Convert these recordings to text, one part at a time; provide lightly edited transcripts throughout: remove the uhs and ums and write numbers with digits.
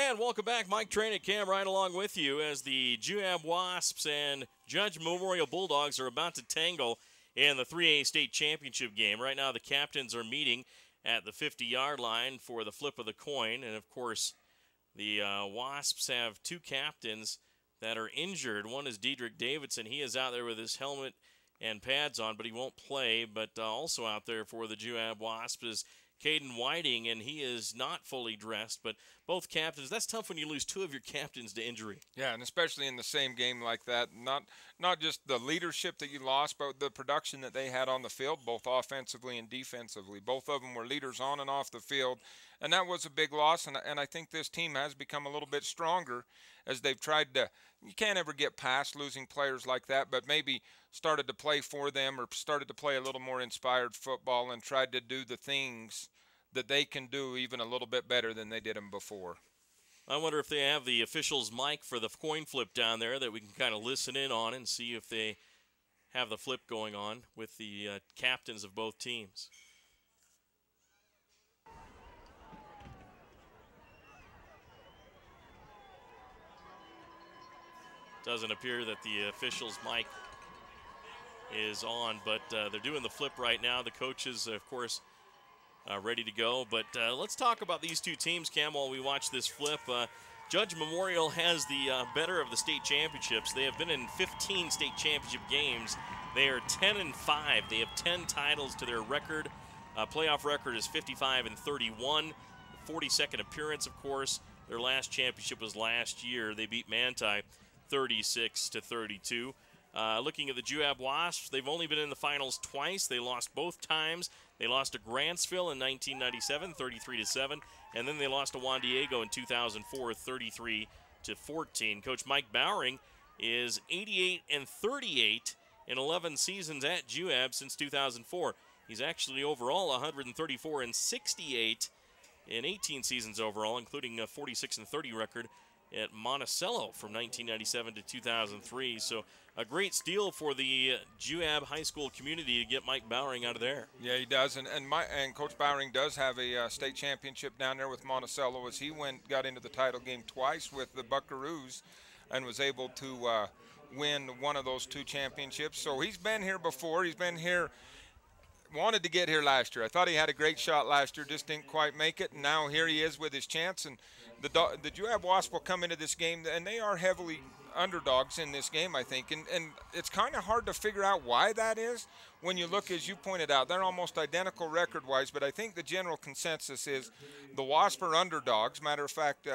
And welcome back. Mike Train and Cam right along with you as the Juab Wasps and Judge Memorial Bulldogs are about to tangle in the 3A state championship game. Right now the captains are meeting at the 50-yard line for the flip of the coin. And, of course, the Wasps have two captains that are injured. One is Diedrich Davidson. He is out there with his helmet and pads on, but he won't play. But also out there for the Juab Wasps is Caden Whiting, and he is not fully dressed. But both captains, that's tough when you lose two of your captains to injury. Yeah, and especially in the same game like that. Not just the leadership that you lost, but the production that they had on the field, both offensively and defensively. Both of them were leaders on and off the field, and that was a big loss. And I think this team has become a little bit stronger as they've tried to – you can't ever get past losing players like that, but maybe started to play for them or started to play a little more inspired football and tried to do the things that they can do even a little bit better than they did them before. I wonder if they have the official's mic for the coin flip down there that we can kind of listen in on and see if they have the flip going on with the captains of both teams. Doesn't appear that the official's mic is on, but they're doing the flip right now. The coaches, of course, ready to go. But let's talk about these two teams, Cam, while we watch this flip. Judge Memorial has the better of the state championships. They have been in 15 state championship games. They are 10-5. They have 10 titles to their record. Playoff record is 55-31. 42nd appearance, of course. Their last championship was last year. They beat Manti 36-32. Looking at the Juab Wasps, they've only been in the finals twice. They lost both times. They lost to Grantsville in 1997, 33-7, and then they lost to Juan Diego in 2004, 33-14. Coach Mike Bowering is 88-38 in 11 seasons at Juab since 2004. He's actually overall 134-68 in 18 seasons overall, including a 46-30 record at Monticello from 1997 to 2003. So a great steal for the Juab high school community to get Mike Bowering out of there. Yeah, he does, and Coach Bowering does have a state championship down there with Monticello, as he got into the title game twice with the Buckaroos and was able to win one of those two championships. So he's been here before. He's been here. Wanted to get here last year. I thought he had a great shot last year, just didn't quite make it, and now here he is with his chance. And the Juab Wasp will come into this game, and they are heavily underdogs in this game, I think, and it's kind of hard to figure out why that is. When you look, as you pointed out, they're almost identical record-wise, but I think the general consensus is the Wasp are underdogs. Matter of fact,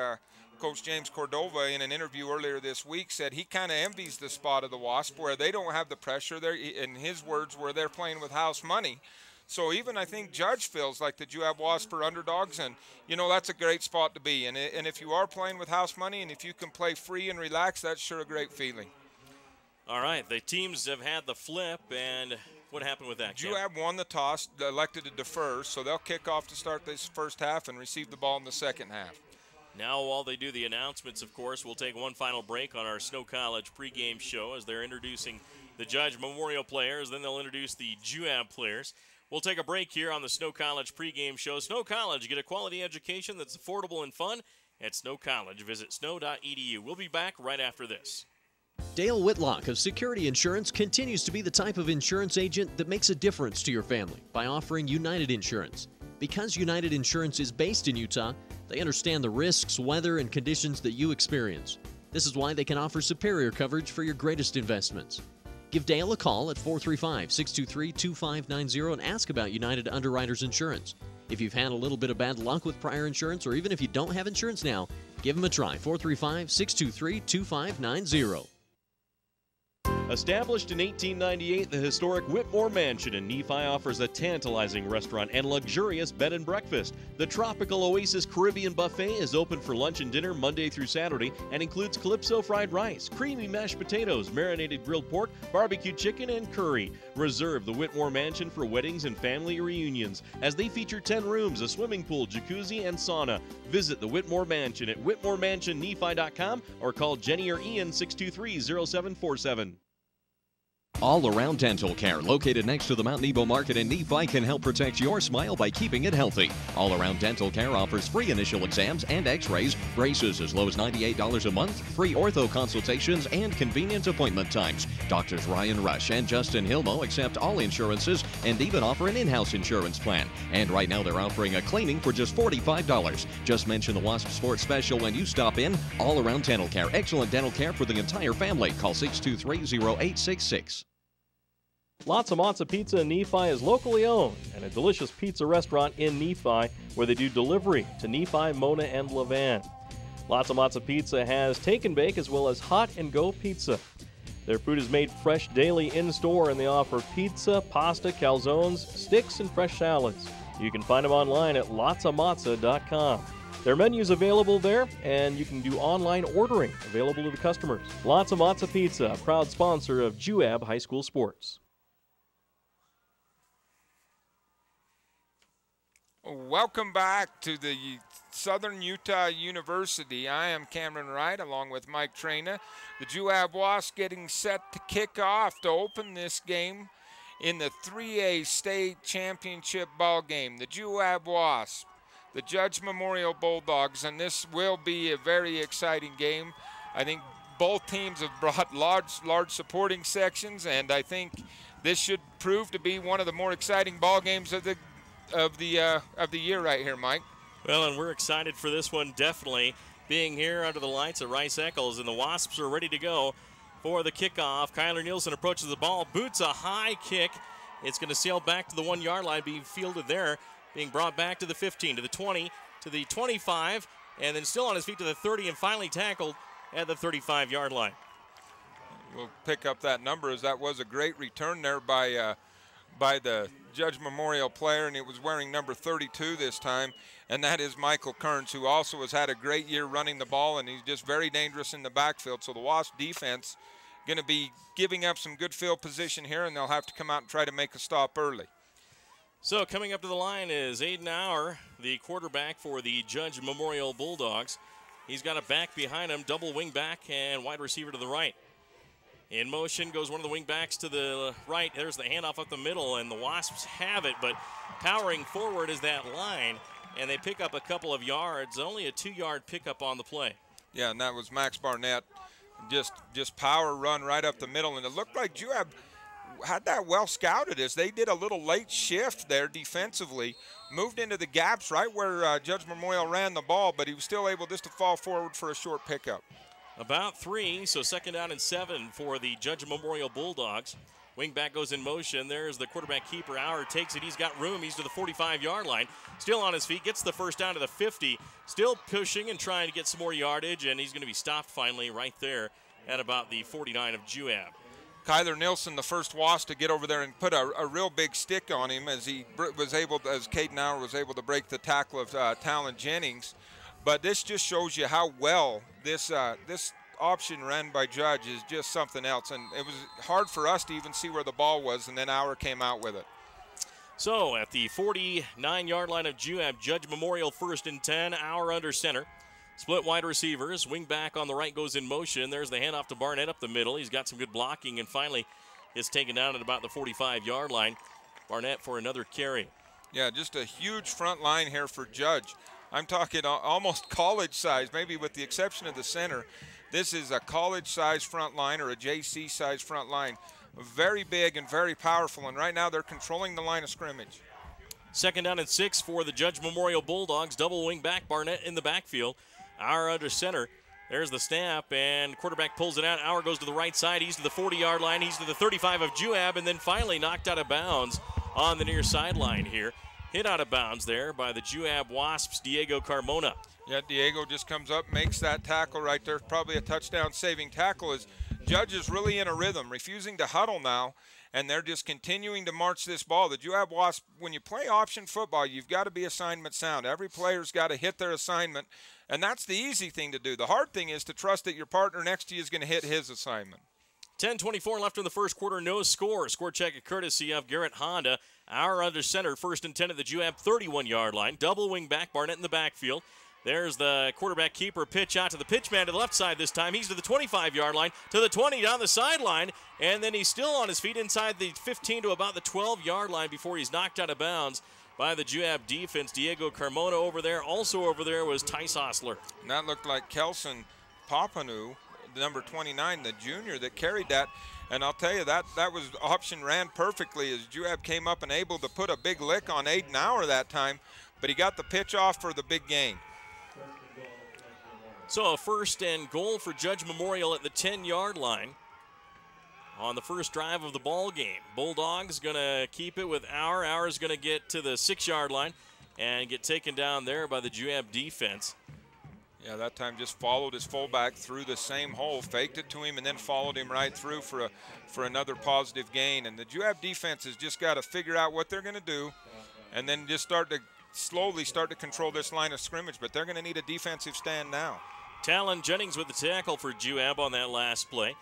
Coach James Cordova, in an interview earlier this week, said he kind of envies the spot of the Wasp where they don't have the pressure. They're, in his words, where they're playing with house money. So even I think Judge feels like the Juab Wasp are underdogs, and, you know, that's a great spot to be. And if you are playing with house money and if you can play free and relax, that's sure a great feeling. All right, the teams have had the flip, and what happened with that? Juab won the toss, elected to defer, so they'll kick off to start this first half and receive the ball in the second half. Now, while they do the announcements, of course, we'll take one final break on our Snow College pregame show as they're introducing the Judge Memorial players. Then they'll introduce the Juab players. We'll take a break here on the Snow College pregame show. Snow College, get a quality education that's affordable and fun at Snow College. Visit snow.edu. We'll be back right after this. Dale Whitlock of Security Insurance continues to be the type of insurance agent that makes a difference to your family by offering United Insurance. Because United Insurance is based in Utah, they understand the risks, weather, and conditions that you experience. This is why they can offer superior coverage for your greatest investments. Give Dale a call at 435-623-2590 and ask about United Underwriters Insurance. If you've had a little bit of bad luck with prior insurance, or even if you don't have insurance now, give them a try. 435-623-2590. Established in 1898, the historic Whitmore Mansion in Nephi offers a tantalizing restaurant and luxurious bed and breakfast. The Tropical Oasis Caribbean Buffet is open for lunch and dinner Monday through Saturday and includes calypso fried rice, creamy mashed potatoes, marinated grilled pork, barbecue chicken, and curry. Reserve the Whitmore Mansion for weddings and family reunions, as they feature 10 rooms, a swimming pool, jacuzzi, and sauna. Visit the Whitmore Mansion at whitmoremansionnephi.com or call Jenny or Ian 623-0747. All Around Dental Care, located next to the Mount Nebo Market in Nephi, can help protect your smile by keeping it healthy. All Around Dental Care offers free initial exams and x-rays, braces as low as $98 a month, free ortho consultations, and convenient appointment times. Doctors Ryan Rush and Justin Hilmo accept all insurances and even offer an in-house insurance plan. And right now they're offering a cleaning for just $45. Just mention the Wasp Sports Special when you stop in. All Around Dental Care, excellent dental care for the entire family. Call 623-0866. Lots of Matza Pizza in Nephi is locally owned and a delicious pizza restaurant in Nephi where they do delivery to Nephi, Mona, and Levan. Lots of Matza Pizza has take and bake as well as hot and go pizza. Their food is made fresh daily in-store and they offer pizza, pasta, calzones, sticks, and fresh salads. You can find them online at lotsamatza.com. Their menu is available there, and you can do online ordering available to the customers. Lots of Matza Pizza, a proud sponsor of Juab High School Sports. Welcome back to the Southern Utah University. I am Cameron Wright along with Mike Trena. The Juab Wasps getting set to kick off to open this game in the 3A state championship ball game. The Juab Wasps, the Judge Memorial Bulldogs, and this will be a very exciting game. I think both teams have brought large supporting sections, and I think this should prove to be one of the more exciting ball games of the year right here, Mike. Well, and we're excited for this one, definitely. Being here under the lights at Rice Eccles, and the Wasps are ready to go for the kickoff. Kyler Nielsen approaches the ball, boots a high kick. It's going to sail back to the 1 yard line, being fielded there, being brought back to the 15, to the 20, to the 25, and then still on his feet to the 30, and finally tackled at the 35 yard line. We'll pick up that number, as that was a great return there by the Judge Memorial player, and it was wearing number 32 this time, and that is Michael Kearns, who also has had a great year running the ball, and he's just very dangerous in the backfield. So the Wasp defense going to be giving up some good field position here, and they'll have to come out and try to make a stop early. So coming up to the line is Aiden Auer, the quarterback for the Judge Memorial Bulldogs. He's got a back behind him, double wing back and wide receiver to the right. In motion goes one of the wing backs to the right. There's the handoff up the middle, and the Wasps have it, but powering forward is that line, and they pick up a couple of yards, only a 2-yard pickup on the play. Yeah, and that was Max Barnett. Just power run right up the middle, and it looked like Juab had that well scouted as they did a little late shift there defensively, moved into the gaps right where Judge Memorial ran the ball, but he was still able just to fall forward for a short pickup. About 3, so 2nd down and 7 for the Judge Memorial Bulldogs. Wingback goes in motion. There's the quarterback keeper. Auer takes it. He's got room. He's to the 45-yard line. Still on his feet. Gets the first down to the 50. Still pushing and trying to get some more yardage, and he's going to be stopped finally right there at about the 49 of Juab. Kyler Nielsen, the first Wasp to get over there and put a real big stick on him as he was able, as Caden Auer was able to break the tackle of Talon Jennings. But this just shows you how well this option ran by Judge is just something else. And it was hard for us to even see where the ball was, and then Auer came out with it. So at the 49-yard line of Juab, Judge Memorial 1st and 10, Auer under center. Split wide receivers. Wing back on the right goes in motion. There's the handoff to Barnett up the middle. He's got some good blocking, and finally is taken down at about the 45-yard line. Barnett for another carry. Yeah, just a huge front line here for Judge. I'm talking almost college size, maybe with the exception of the center. This is a college size front line or a JC size front line. Very big and very powerful, and right now they're controlling the line of scrimmage. 2nd down and 6 for the Judge Memorial Bulldogs. Double wing back, Barnett in the backfield. Auer under center. There's the snap, and quarterback pulls it out. Auer goes to the right side. He's to the 40-yard line. He's to the 35 of Juab, and then finally knocked out of bounds on the near sideline here. Hit out of bounds there by the Juab Wasps, Diego Carmona. Yeah, Diego just comes up, makes that tackle right there. Probably a touchdown-saving tackle as Judge is really in a rhythm, refusing to huddle now, and they're just continuing to march this ball. The Juab Wasps, when you play option football, you've got to be assignment sound. Every player's got to hit their assignment, and that's the easy thing to do. The hard thing is to trust that your partner next to you is going to hit his assignment. 10:24 left in the first quarter, no score. Score check at courtesy of Garrett Honda. Auer under center, 1st and 10 at the Juab 31-yard line. Double wing back, Barnett in the backfield. There's the quarterback keeper pitch out to the pitch man to the left side this time. He's to the 25-yard line, to the 20, down the sideline, and then he's still on his feet inside the 15 to about the 12-yard line before he's knocked out of bounds by the Juab defense. Diego Carmona over there. Also over there was Tice Osler. And that looked like Kelson Papanu, the number 29, the junior that carried that. And I'll tell you, that was option ran perfectly as Juab came up and able to put a big lick on Aiden Hour that time, but he got the pitch off for the big gain. So a 1st and goal for Judge Memorial at the 10-yard line on the first drive of the ball game. Bulldogs going to keep it with Hour. Hour's going to get to the 6-yard line and get taken down there by the Juab defense. Yeah, that time just followed his fullback through the same hole, faked it to him, and then followed him right through for another positive gain. And the Juab defense has just got to figure out what they're going to do and then just slowly start to control this line of scrimmage. But they're going to need a defensive stand now. Talon Jennings with the tackle for Juab on that last play.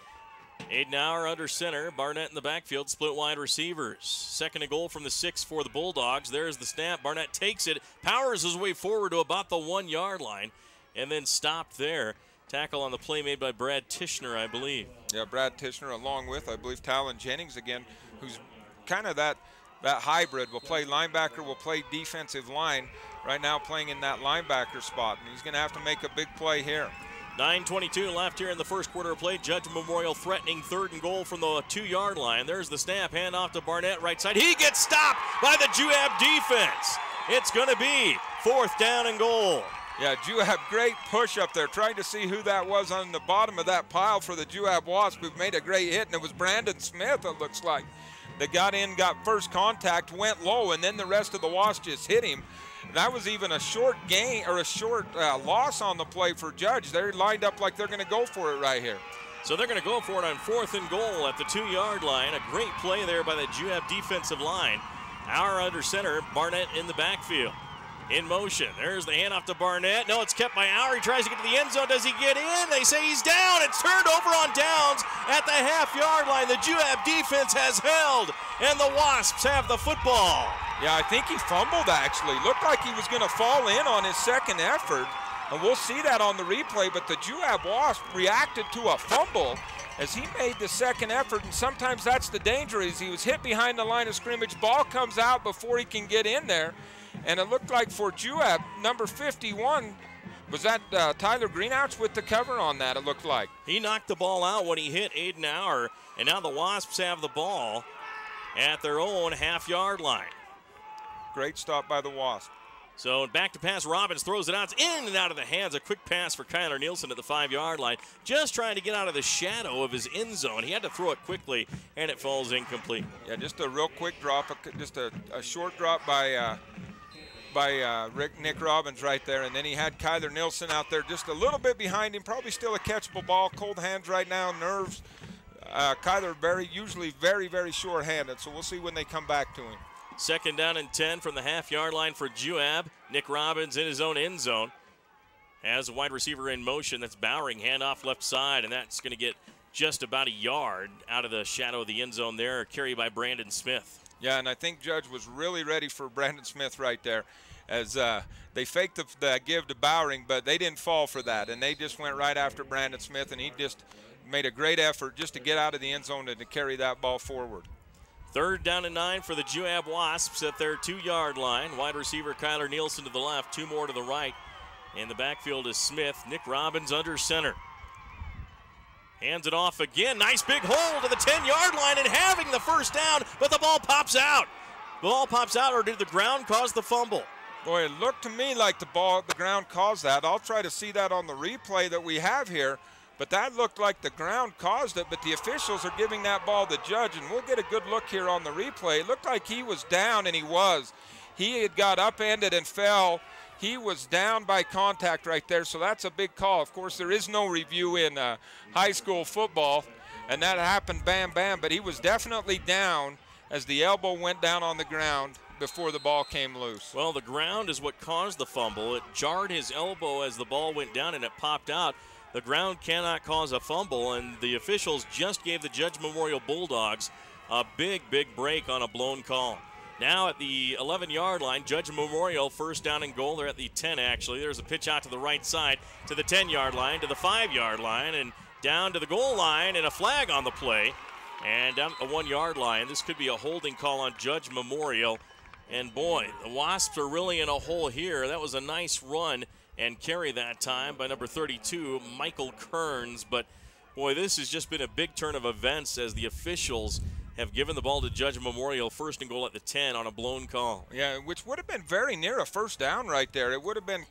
Aiden Hour under center, Barnett in the backfield, split wide receivers. 2nd and goal from the 6 for the Bulldogs. There's the snap. Barnett takes it, powers his way forward to about the 1-yard line, and then stopped there. Tackle on the play made by Brad Tishner, I believe. Yeah, Brad Tishner along with, I believe, Talon Jennings again, who's kind of that hybrid. Will play linebacker, will play defensive line. Right now playing in that linebacker spot, and he's going to have to make a big play here. 9:22 left here in the first quarter of play. Judge Memorial threatening 3rd and goal from the 2-yard line. There's the snap, hand off to Barnett, right side. He gets stopped by the Juab defense. It's going to be 4th down and goal. Yeah, Juab, great push up there, trying to see who that was on the bottom of that pile for the Juab Wasp, who made a great hit, and it was Brandon Smith, it looks like. That got in, got first contact, went low, and then the rest of the Wasp just hit him. That was even a short gain or a short loss on the play for Judge. They're lined up like they're going to go for it right here. So they're going to go for it on 4th and goal at the 2-yard line. A great play there by the Juab defensive line. Hour under center, Barnett in the backfield. In motion, there's the handoff to Barnett. No, it's kept by Hour. He tries to get to the end zone. Does he get in? They say he's down. It's turned over on downs at the half-yard line. The Juab defense has held, and the Wasps have the football. Yeah, I think he fumbled, actually. Looked like he was going to fall in on his second effort, and we'll see that on the replay, but the Juab Wasp reacted to a fumble as he made the second effort, and sometimes that's the danger, is he was hit behind the line of scrimmage. Ball comes out before he can get in there. And it looked like for Juab, number 51, was that Tyler Greenouch with the cover on that, it looked like. He knocked the ball out when he hit Aiden Hour, and now the Wasps have the ball at their own half-yard line. Great stop by the Wasp. So back to pass, Robbins throws it out. It's in and out of the hands. A quick pass for Kyler Nielsen at the 5-yard line. Just trying to get out of the shadow of his end zone. He had to throw it quickly, and it falls incomplete. Yeah, just a real quick drop, just a short drop by Nick Robbins right there, and then he had Kyler Nielsen out there just a little bit behind him, probably still a catchable ball. Cold hands right now, nerves. Kyler usually very, very short-handed, so we'll see when they come back to him. 2nd down and 10 from the half-yard line for Juab. Nick Robbins in his own end zone. Has a wide receiver in motion. That's Bowering, handoff left side, and that's going to get just about a yard out of the shadow of the end zone there, carried by Brandon Smith. Yeah, and I think Judge was really ready for Brandon Smith right there, as they faked the give to Bowering, but they didn't fall for that, and they just went right after Brandon Smith, and he just made a great effort just to get out of the end zone and to carry that ball forward. 3rd down and 9 for the Juab Wasps at their 2-yard line. Wide receiver Kyler Nielsen to the left, 2 more to the right. In the backfield is Smith. Nick Robbins under center. Hands it off again. Nice big hole to the 10-yard line and having the first down, but the ball pops out. The ball pops out, or did the ground cause the fumble? Boy, it looked to me like the ground caused that. I'll try to see that on the replay that we have here, but that looked like the ground caused it, but the officials are giving that ball to Judge, and we'll get a good look here on the replay. It looked like he was down, and he was. He had got upended and fell. He was down by contact right there, so that's a big call. Of course, there is no review in high school football, and that happened bam, bam, but he was definitely down as the elbow went down on the ground before the ball came loose. Well, the ground is what caused the fumble. It jarred his elbow as the ball went down, and it popped out. The ground cannot cause a fumble, and the officials just gave the Judge Memorial Bulldogs a big, big break on a blown call. Now at the 11-yard line, Judge Memorial, first down and goal. They're at the 10, actually. There's a pitch out to the right side, to the 10-yard line, to the 5-yard line, and down to the goal line, and a flag on the play. And down at the 1-yard line, this could be a holding call on Judge Memorial. And boy, the Wasps are really in a hole here. That was a nice run and carry that time by number 32, Michael Kearns. But boy, this has just been a big turn of events as the officials have given the ball to Judge Memorial, first and goal at the 10 on a blown call. Yeah, which would have been very near a first down right there. It would have been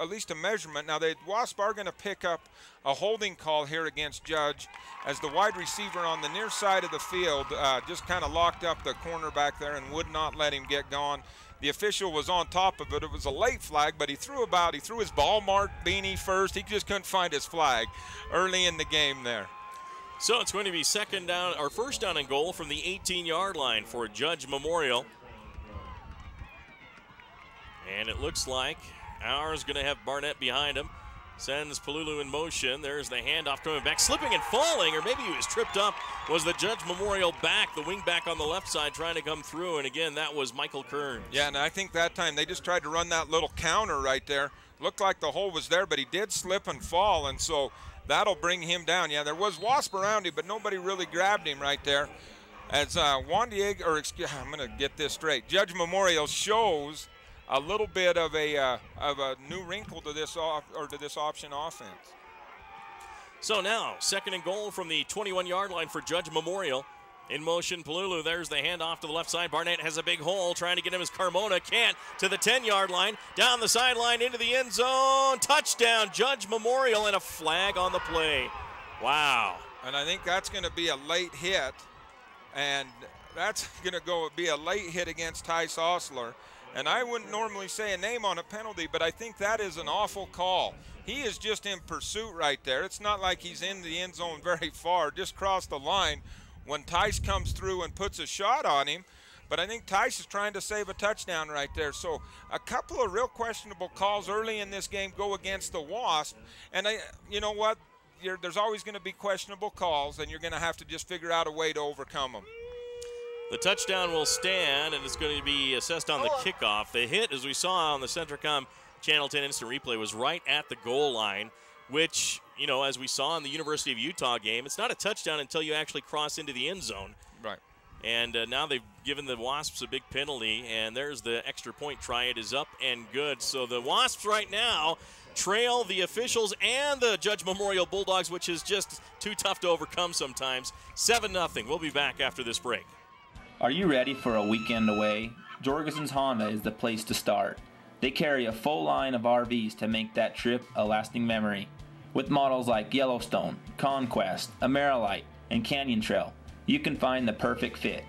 at least a measurement. Now, the Wasps are going to pick up a holding call here against Judge as the wide receiver on the near side of the field just kind of locked up the cornerback there and would not let him get gone. The official was on top of it. It was a late flag, but he threw his ball mark beanie first. He just couldn't find his flag early in the game there. So it's going to be first down and goal from the 18-yard line for Judge Memorial. And it looks like ours going to have Barnett behind him. Sends Palulu in motion. There's the handoff coming back, slipping and falling, or maybe he was tripped up. Was the Judge Memorial back, the wing back on the left side, trying to come through? And again, that was Michael Kearns. Yeah, and I think that time they just tried to run that little counter right there. Looked like the hole was there, but he did slip and fall, and so that'll bring him down. Yeah, there was Wasp around him, but nobody really grabbed him right there. As I'm going to get this straight. Judge Memorial shows a little bit of a new wrinkle to this option offense. So now, second and goal from the 21-yard line for Judge Memorial. In motion, Palulu. There's the handoff to the left side. Barnett has a big hole, trying to get him as Carmona can't. To the 10-yard line, down the sideline into the end zone. Touchdown, Judge Memorial, and a flag on the play. Wow. And I think that's going to be a late hit, and that's going to be a late hit against Tice Osler. And I wouldn't normally say a name on a penalty, but I think that is an awful call. He is just in pursuit right there. It's not like he's in the end zone very far, just crossed the line when Tice comes through and puts a shot on him. But I think Tice is trying to save a touchdown right there. So a couple of real questionable calls early in this game go against the Wasp. And you know what? There's always going to be questionable calls, and you're going to have to just figure out a way to overcome them. The touchdown will stand, and it's going to be assessed on the kickoff. The hit, as we saw on the Centricom Channel 10 instant replay, was right at the goal line, which, you know, as we saw in the University of Utah game, it's not a touchdown until you actually cross into the end zone. Right. And now they've given the Wasps a big penalty, and there's the extra point try. It is up and good. So the Wasps right now trail the officials and the Judge Memorial Bulldogs, which is just too tough to overcome sometimes. 7-0. We'll be back after this break. Are you ready for a weekend away? Jorgensen's Honda is the place to start. They carry a full line of RVs to make that trip a lasting memory. With models like Yellowstone, Conquest, Amerilite, and Canyon Trail, you can find the perfect fit.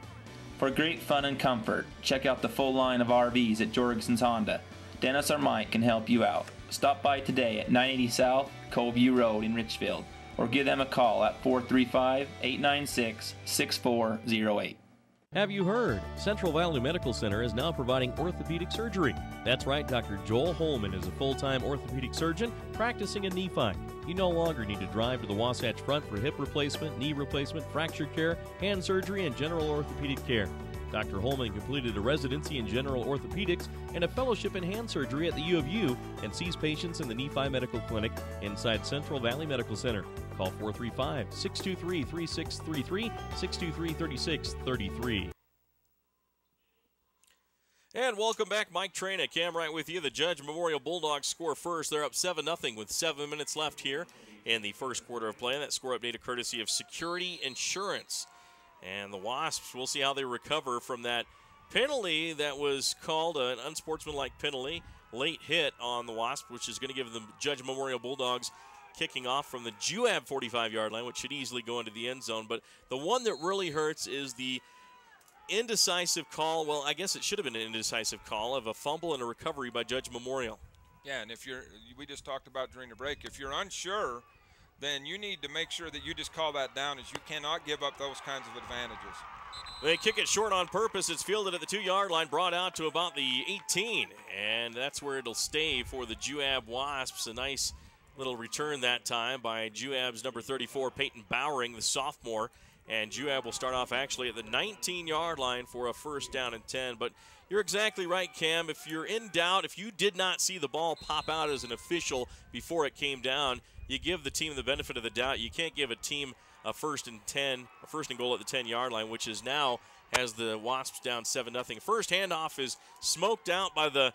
For great fun and comfort, check out the full line of RVs at Jorgensen's Honda. Dennis or Mike can help you out. Stop by today at 980 South Coveview Road in Richfield, or give them a call at 435-896-6408. Have you heard? Central Valley Medical Center is now providing orthopedic surgery. That's right, Dr. Joel Holman is a full-time orthopedic surgeon practicing in Nephi. You no longer need to drive to the Wasatch Front for hip replacement, knee replacement, fracture care, hand surgery, and general orthopedic care. Dr. Holman completed a residency in general orthopedics and a fellowship in hand surgery at the U of U and sees patients in the Nephi Medical Clinic inside Central Valley Medical Center. Call 435-623-3633, 623-3633. And welcome back, Mike Trena. Cam Wright with you. The Judge Memorial Bulldogs score first. They're up 7-0 with 7 minutes left here in the first quarter of play. That score update courtesy of Security Insurance. And the Wasps, we'll see how they recover from that penalty that was called an unsportsmanlike penalty. Late hit on the Wasp, which is going to give the Judge Memorial Bulldogs kicking off from the Juab 45-yard line, which should easily go into the end zone. But the one that really hurts is the indecisive call. Well, I guess it should have been an indecisive call of a fumble and a recovery by Judge Memorial. Yeah, and we just talked about during the break, if you're unsure, then you need to make sure that you just call that down, as you cannot give up those kinds of advantages. They kick it short on purpose. It's fielded at the 2-yard line, brought out to about the 18, and that's where it'll stay for the Juab Wasps. A nice little return that time by Juab's number 34, Peyton Bowering, the sophomore. And Juab will start off actually at the 19-yard line for a first down and 10. But you're exactly right, Cam. If you're in doubt, if you did not see the ball pop out as an official before it came down, you give the team the benefit of the doubt. You can't give a team a first and goal at the 10-yard line, which is now has the Wasps down 7-0. First handoff is smoked out by the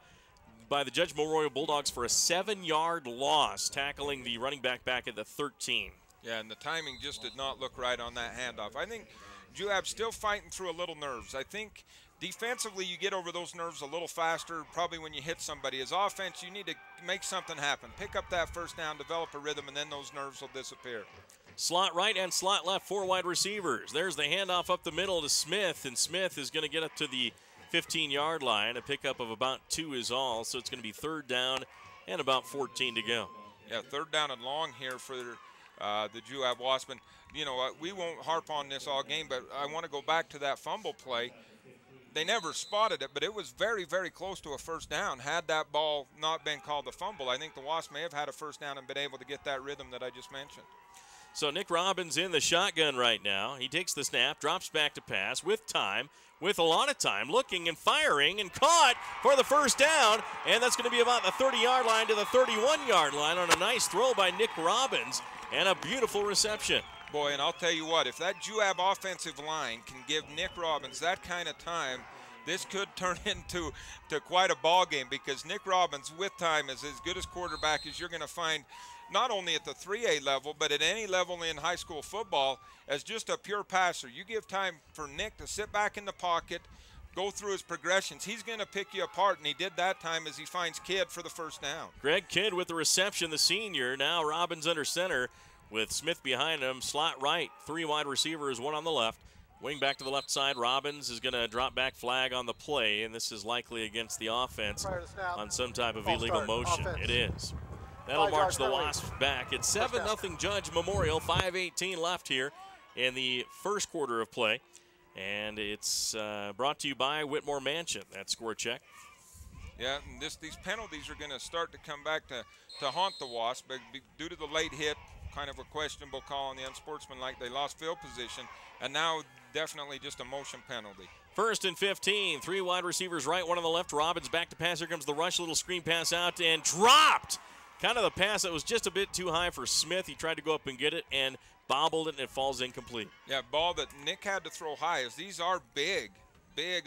Judge Memorial Bulldogs for a 7-yard loss, tackling the running back at the 13. Yeah, and the timing just did not look right on that handoff. I think Juab's still fighting through a little nerves. I think defensively you get over those nerves a little faster probably when you hit somebody. As offense, you need to make something happen. Pick up that first down, develop a rhythm, and then those nerves will disappear. Slot right and slot left, 4 wide receivers. There's the handoff up the middle to Smith, and Smith is going to get up to the 15-yard line. A pickup of about 2 is all, so it's going to be third down and about 14 to go. Yeah, third down and long here for the Juab Wasps. You know, we won't harp on this all game, but I want to go back to that fumble play. They never spotted it, but it was very, very close to a first down. Had that ball not been called a fumble, I think the Wasps may have had a first down and been able to get that rhythm that I just mentioned. So Nick Robbins in the shotgun right now. He takes the snap, drops back to pass with time, with a lot of time, looking and firing, and caught for the first down. And that's going to be about the 30-yard line to the 31-yard line on a nice throw by Nick Robbins and a beautiful reception. Boy, and I'll tell you what, if that Juab offensive line can give Nick Robbins that kind of time, this could turn into quite a ball game, because Nick Robbins with time is as good as quarterback as you're going to find, not only at the 3A level, but at any level in high school football, as just a pure passer. You give time for Nick to sit back in the pocket, go through his progressions. He's going to pick you apart, and he did that time as he finds Kidd for the first down. Greg Kidd with the reception, the senior. Now Robbins under center with Smith behind him. Slot right, 3 wide receivers, 1 on the left. Wing back to the left side. Robbins is going to drop back flag on the play, and this is likely against the offense on some type of illegal motion. It is. That'll march the Wasps back. It's 7-0 Judge Memorial, 5:18 left here in the first quarter of play. And it's brought to you by Whitmore Mansion. That score check. Yeah, and these penalties are going to start to come back to haunt the Wasps, but due to the late hit, kind of a questionable call on the unsportsmanlike, they lost field position, and now definitely just a motion penalty. First and 15, 3 wide receivers right, 1 on the left. Robbins back to pass. Here comes the rush, little screen pass out and dropped. Kind of the pass that was just a bit too high for Smith. He tried to go up and get it and bobbled it, and it falls incomplete. Yeah, ball that Nick had to throw high, as these are big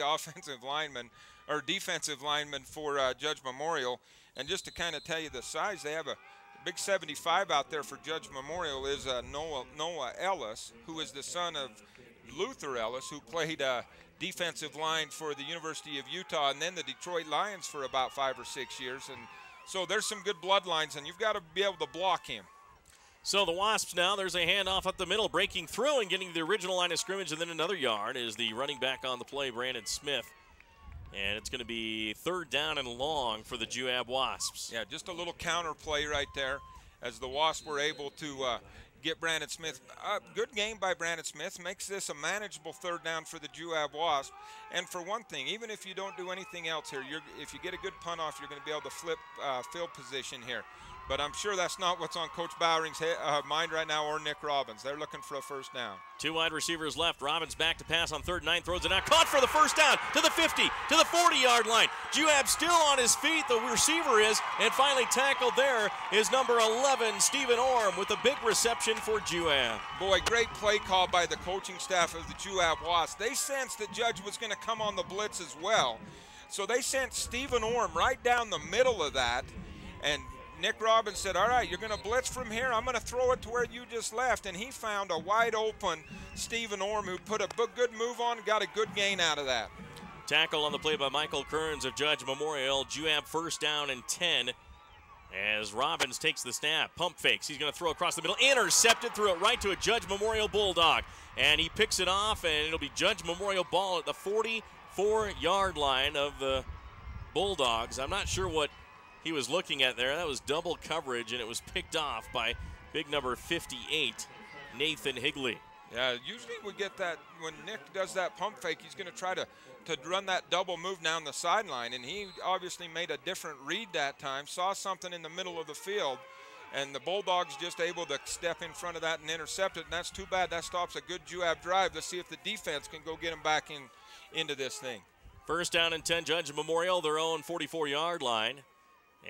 offensive linemen or defensive linemen for Judge Memorial. And just to kind of tell you the size, they have a big 75 out there for Judge Memorial is Noah Ellis, who is the son of Luther Ellis, who played defensive line for the University of Utah and then the Detroit Lions for about 5 or 6 years. And so there's some good bloodlines, and you've got to be able to block him. So the Wasps now, there's a handoff up the middle, breaking through and getting the original line of scrimmage, and then another yard is the running back on the play, Brandon Smith. And it's going to be third down and long for the Juab Wasps. Yeah, just a little counter play right there as the Wasps were able to get Brandon Smith. Good game by Brandon Smith. Makes this a manageable third down for the Juab Wasps. And for one thing, even if you don't do anything else here, if you get a good punt off, you're going to be able to flip field position here. But I'm sure that's not what's on Coach Bowering's mind right now, or Nick Robbins. They're looking for a first down. 2 wide receivers left. Robbins back to pass on 3rd and 9, throws it out. Caught for the first down to the 50, to the 40-yard line. Juab still on his feet, the receiver is, and finally tackled there is number 11, Stephen Orm, with a big reception for Juab. Boy, great play call by the coaching staff of the Juab Wasps. They sensed that Judge was going to come on the blitz as well. So they sent Stephen Orm right down the middle of that, and Nick Robbins said, all right, you're going to blitz from here. I'm going to throw it to where you just left. And he found a wide open Stephen Orm, who put a good move on and got a good gain out of that. Tackle on the play by Michael Kearns of Judge Memorial. Juab first down and 10 as Robbins takes the snap. Pump fakes. He's going to throw across the middle. Intercepted. Threw it right to a Judge Memorial Bulldog. And he picks it off, and it'll be Judge Memorial ball at the 44-yard line of the Bulldogs. I'm not sure what he was looking at there. That was double coverage, and it was picked off by big number 58, Nathan Higley. Yeah, usually we get that when Nick does that pump fake, he's going to try to run that double move down the sideline, and he obviously made a different read that time, saw something in the middle of the field, And the Bulldogs just able to step in front of that and intercept it, and that's too bad. That stops a good Juab drive. Let's see if the defense can go get them back into this thing. First down and 10, Judge Memorial, their own 44-yard line.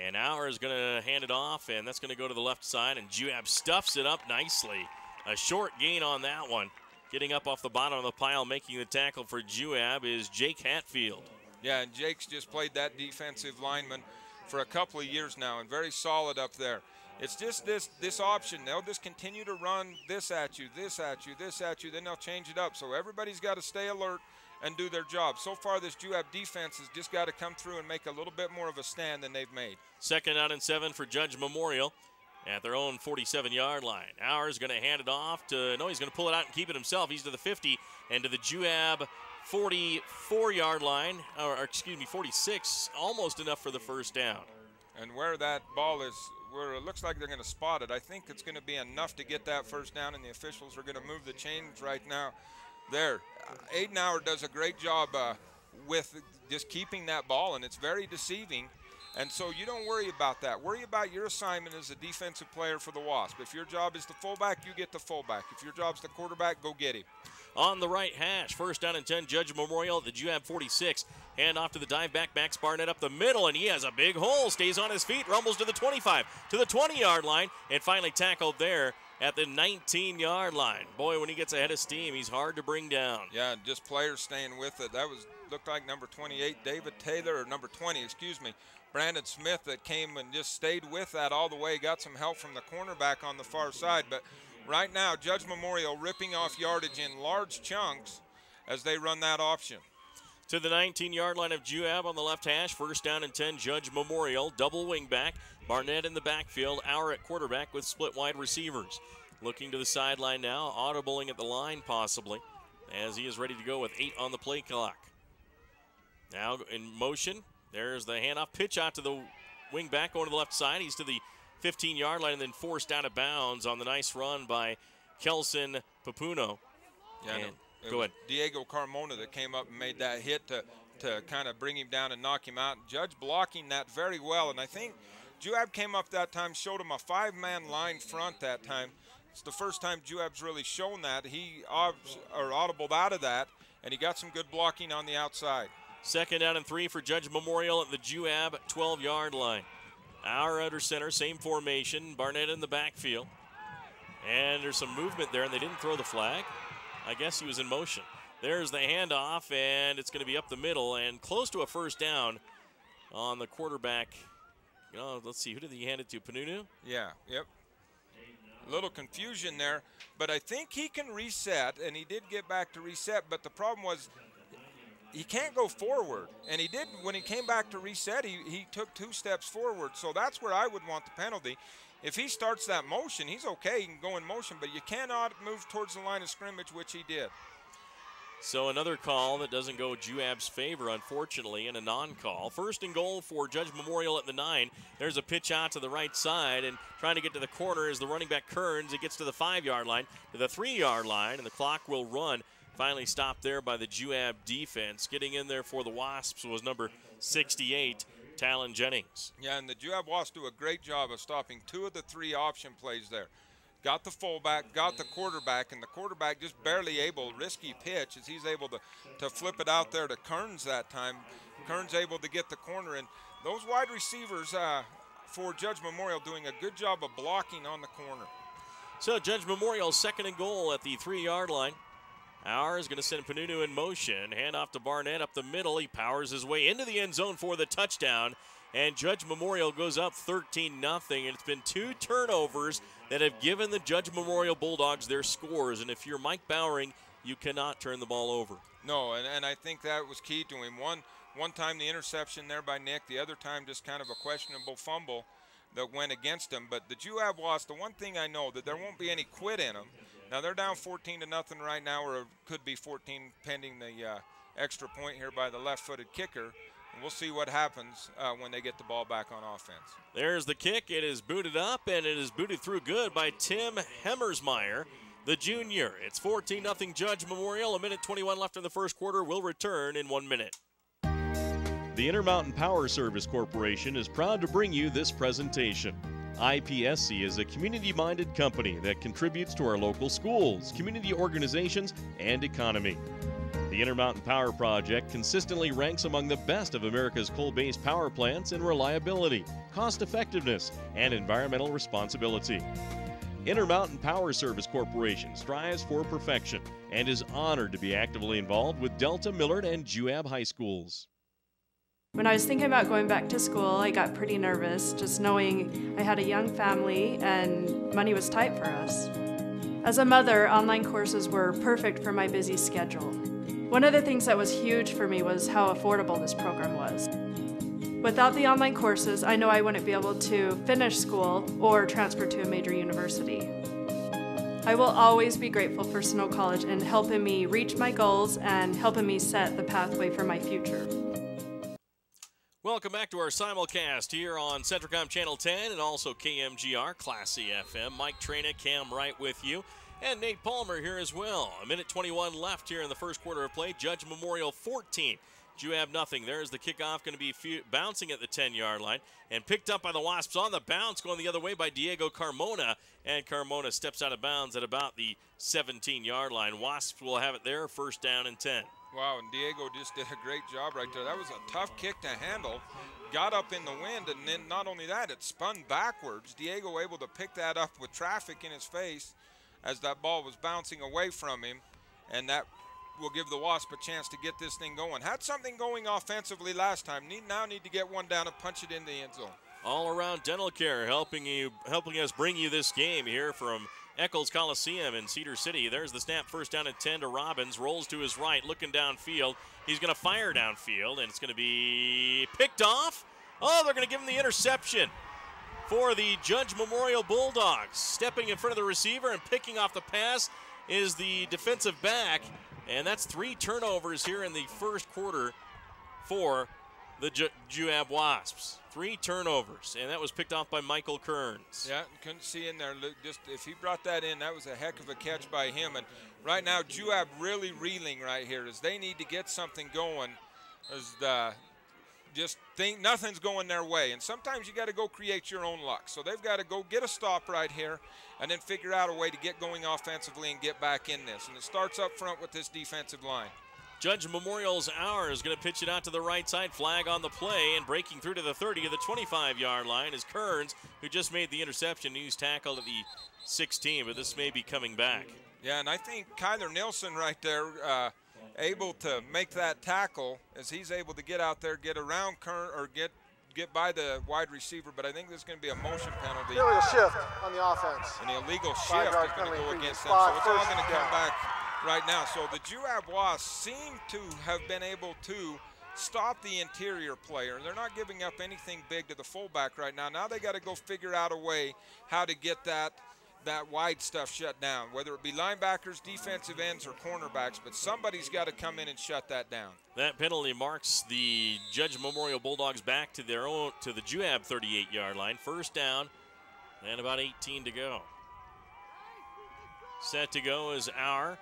And Auer is going to hand it off, and that's going to go to the left side, and Juab stuffs it up nicely. A short gain on that one. Getting up off the bottom of the pile, making the tackle for Juab is Jake Hatfield. Yeah, and Jake's just played that defensive lineman for a couple of years now, and very solid up there. It's just this option. They'll just continue to run this at you, this at you, this at you, then they'll change it up. So everybody's got to stay alert and do their job. So far, this Juab defense has just got to come through and make a little bit more of a stand than they've made. Second down and 7 for Judge Memorial at their own 47-yard line. Auer is going to hand it off to, no, he's going to pull it out and keep it himself. He's to the 50 and to the Juab 44-yard line, or excuse me, 46, almost enough for the first down. And where that ball is, where it looks like they're going to spot it, I think it's going to be enough to get that first down, and the officials are going to move the chains right now. There, Aiden Auer does a great job with just keeping that ball, and it's very deceiving. And so you don't worry about that. Worry about your assignment as a defensive player for the Wasp. If your job is the fullback, you get the fullback. If your job's the quarterback, go get him. On the right hash, first down and 10, Judge Memorial at the Juab 46. Hand off to the dive back, Max Barnett up the middle, and he has a big hole. Stays on his feet, rumbles to the 25, to the 20-yard line, and finally tackled there at the 19-yard line. Boy, when he gets ahead of steam, he's hard to bring down. Yeah, just players staying with it. That looked like number 28, David Taylor, or number 20, excuse me, Brandon Smith, that came and just stayed with that all the way. Got some help from the cornerback on the far side. But right now, Judge Memorial ripping off yardage in large chunks as they run that option. To the 19-yard line of Juab on the left hash. First down and 10, Judge Memorial. Double wing back. Barnett in the backfield. Auer at quarterback with split wide receivers. Looking to the sideline now. Audibling at the line possibly, as he is ready to go with 8 on the play clock. Now in motion. There's the handoff pitch out to the wing back going to the left side. He's to the 15-yard line and then forced out of bounds on the nice run by Kelson Papuno. Yeah, go ahead. Diego Carmona that came up and made that hit to kind of bring him down and knock him out. Judge blocking that very well, and I think Juab came up that time, showed him a 5-man line front that time. It's the first time Juab's really shown that. He audibled out of that, and he got some good blocking on the outside. Second down and 3 for Judge Memorial at the Juab 12-yard line. Auer under center, same formation. Barnett in the backfield. And there's some movement there, and they didn't throw the flag. I guess he was in motion. There's the handoff, and it's going to be up the middle and close to a first down on the quarterback. Let's see, who did he hand it to? Panunu? Yeah, yep. A little confusion there, but I think he can reset, and he did get back to reset, but the problem was he can't go forward, and he did. When he came back to reset, he took 2 steps forward, so that's where I would want the penalty. If he starts that motion, he's okay, he can go in motion, but you cannot move towards the line of scrimmage, which he did. So another call that doesn't go Juab's favor, unfortunately, and a non-call. First and goal for Judge Memorial at the 9. There's a pitch out to the right side, and trying to get to the corner is the running back Kearns. It gets to the 5-yard line, to the 3-yard line, and the clock will run. Finally stopped there by the Juab defense. Getting in there for the Wasps was number 68, Talon Jennings. Yeah, and the Juab Wasps do a great job of stopping 2 of the 3 option plays there. Got the fullback, got the quarterback, and the quarterback just barely able, risky pitch, as he's able to flip it out there to Kearns that time. Kearns able to get the corner, and those wide receivers for Judge Memorial doing a good job of blocking on the corner. So Judge Memorial second and goal at the 3-yard line. Auer is going to send Panunu in motion. Hand off to Barnett up the middle. He powers his way into the end zone for the touchdown. And Judge Memorial goes up 13-0. And it's been 2 turnovers that have given the Judge Memorial Bulldogs their scores. And if you're Mike Bowering, you cannot turn the ball over. No, and I think that was key to him. One time the interception there by Nick. The other time just kind of a questionable fumble that went against him. But the Juab Wasps, the one thing I know, that there won't be any quit in them. Now they're down 14-0 right now, or it could be 14 pending the extra point here by the left-footed kicker. And we'll see what happens when they get the ball back on offense. There's the kick. It is booted up, and it is booted through good by Tim Hemmersmeyer, the junior. It's 14-0 Judge Memorial. 1:21 left in the first quarter. We'll return in 1 minute. The Intermountain Power Service Corporation is proud to bring you this presentation. IPSC is a community-minded company that contributes to our local schools, community organizations, and economy. The Intermountain Power Project consistently ranks among the best of America's coal-based power plants in reliability, cost-effectiveness, and environmental responsibility. Intermountain Power Service Corporation strives for perfection and is honored to be actively involved with Delta, Millard, and Juab high schools. When I was thinking about going back to school, I got pretty nervous, just knowing I had a young family and money was tight for us. As a mother, online courses were perfect for my busy schedule. One of the things that was huge for me was how affordable this program was. Without the online courses, I know I wouldn't be able to finish school or transfer to a major university. I will always be grateful for Snow College in helping me reach my goals and helping me set the pathway for my future. Welcome back to our simulcast here on Centricom Channel 10 and also KMGR Classy FM. Mike Trina, Cam Wright with you, and Nate Palmer here as well. A minute 21 left here in the first quarter of play. Judge Memorial 14. Juab nothing. There's the kickoff, going to be bouncing at the 10-yard line and picked up by the Wasps on the bounce, going the other way by Diego Carmona, and Carmona steps out of bounds at about the 17-yard line. Wasps will have it there, first down and 10. Wow, and Diego just did a great job right there. That was a tough kick to handle. Got up in the wind, and then not only that, it spun backwards. Diego able to pick that up with traffic in his face as that ball was bouncing away from him, and that will give the Wasp a chance to get this thing going. Had something going offensively last time. Now need to get one down and punch it in the end zone. All Around Dental Care helping us bring you this game here from Eccles Coliseum in Cedar City. There's the snap, first down and 10 to Robbins. Rolls to his right, looking downfield. He's going to fire downfield, and it's going to be picked off. Oh, they're going to give him the interception for the Judge Memorial Bulldogs. Stepping in front of the receiver and picking off the pass is the defensive back, and that's 3 turnovers here in the first quarter for the Juab Wasps. 3 turnovers, and that was picked off by Michael Kearns. Yeah, couldn't see in there. Just if he brought that in, that was a heck of a catch by him. And right now, Juab really reeling right here as they need to get something going. As just think nothing's going their way, and sometimes you got to go create your own luck. So they've got to go get a stop right here, and then figure out a way to get going offensively and get back in this. And it starts up front with this defensive line. Judge Memorial's Hour is going to pitch it out to the right side. Flag on the play, and breaking through to the 30 of the 25-yard line is Kearns, who just made the interception. He's tackled at the 16, but this may be coming back. Yeah, and I think Kyler Nilsson right there able to make that tackle as he's able to get out there, get around Kearns, or get by the wide receiver, but I think there's going to be a motion penalty. Illegal shift on the offense. An illegal shift is going to go against them, so it's all going to come back right now. So the Juab Wasps seem to have been able to stop the interior player. They're not giving up anything big to the fullback right now. Now they got to go figure out a way how to get that wide stuff shut down, whether it be linebackers, defensive ends, or cornerbacks, but somebody's got to come in and shut that down. That penalty marks the Judge Memorial Bulldogs back to the Juab 38-yard line. First down and about 18 to go. Set to go is Auer.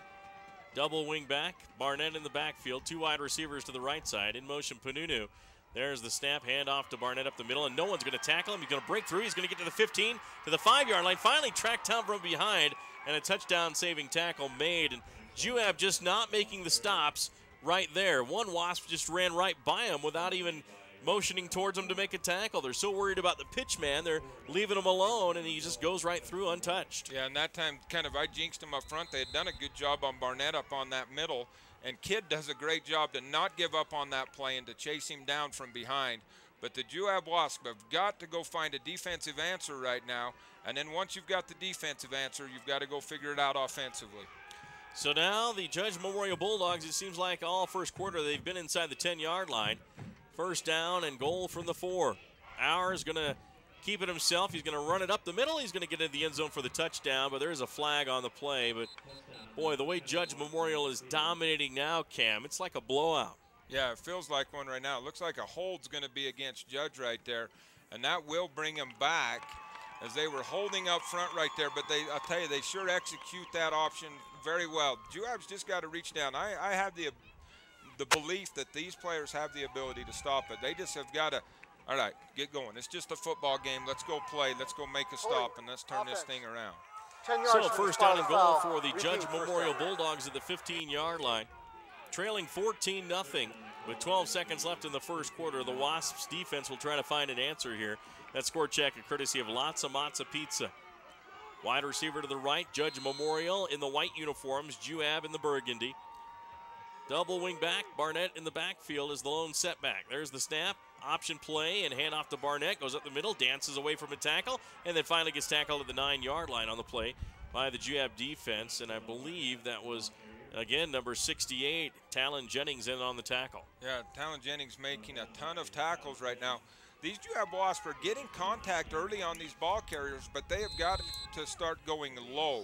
Double wing back, Barnett in the backfield, 2 wide receivers to the right side. In motion, Panunu. There's the snap, hand off to Barnett up the middle, and no one's going to tackle him. He's going to break through. He's going to get to the 15, to the 5-yard line. Finally tracked down from behind, and a touchdown-saving tackle made. And Juab just not making the stops right there. One Wasp just ran right by him without even motioning towards him to make a tackle. They're so worried about the pitch man, they're leaving him alone, and he just goes right through untouched. Yeah, and that time I jinxed him up front. They had done a good job on Barnett up on that middle. And Kidd does a great job to not give up on that play and to chase him down from behind. But the Juab Wasp have got to go find a defensive answer right now. And then once you've got the defensive answer, you've got to go figure it out offensively. So now the Judge Memorial Bulldogs, it seems like all first quarter they've been inside the 10-yard line. First down and goal from the 4. Auer is going to keep it himself. He's going to run it up the middle. He's going to get into the end zone for the touchdown, but there's a flag on the play. But boy, the way Judge Memorial is dominating now, Cam, it's like a blowout. Yeah, it feels like one right now. It looks like a hold's going to be against Judge right there, and that will bring him back as they were holding up front right there. But I'll tell you, they sure execute that option very well. Juab's just got to reach down. I have the belief that these players have the ability to stop it. They just have got to all right, get going. It's just a football game. Let's go play. Let's go make a stop, and let's turn this thing around. 10 yards So from the first spot down and of goal foul. for the Repeat, Judge first Memorial down. Bulldogs at the 15-yard line. Trailing 14-0 with 12 seconds left in the first quarter. The Wasps defense will try to find an answer here. That score check a courtesy of Lots of Matza Pizza. Wide receiver to the right, Judge Memorial in the white uniforms, Juab in the burgundy. Double wing back, Barnett in the backfield is the lone setback. There's the snap, option play, and handoff to Barnett. Goes up the middle, dances away from a tackle, and then finally gets tackled at the 9-yard line on the play by the Juab defense. And I believe that was, again, number 68, Talon Jennings in on the tackle. Yeah, Talon Jennings making a ton of tackles right now. These Juab Wasps are getting contact early on these ball carriers, but they have got to start going low.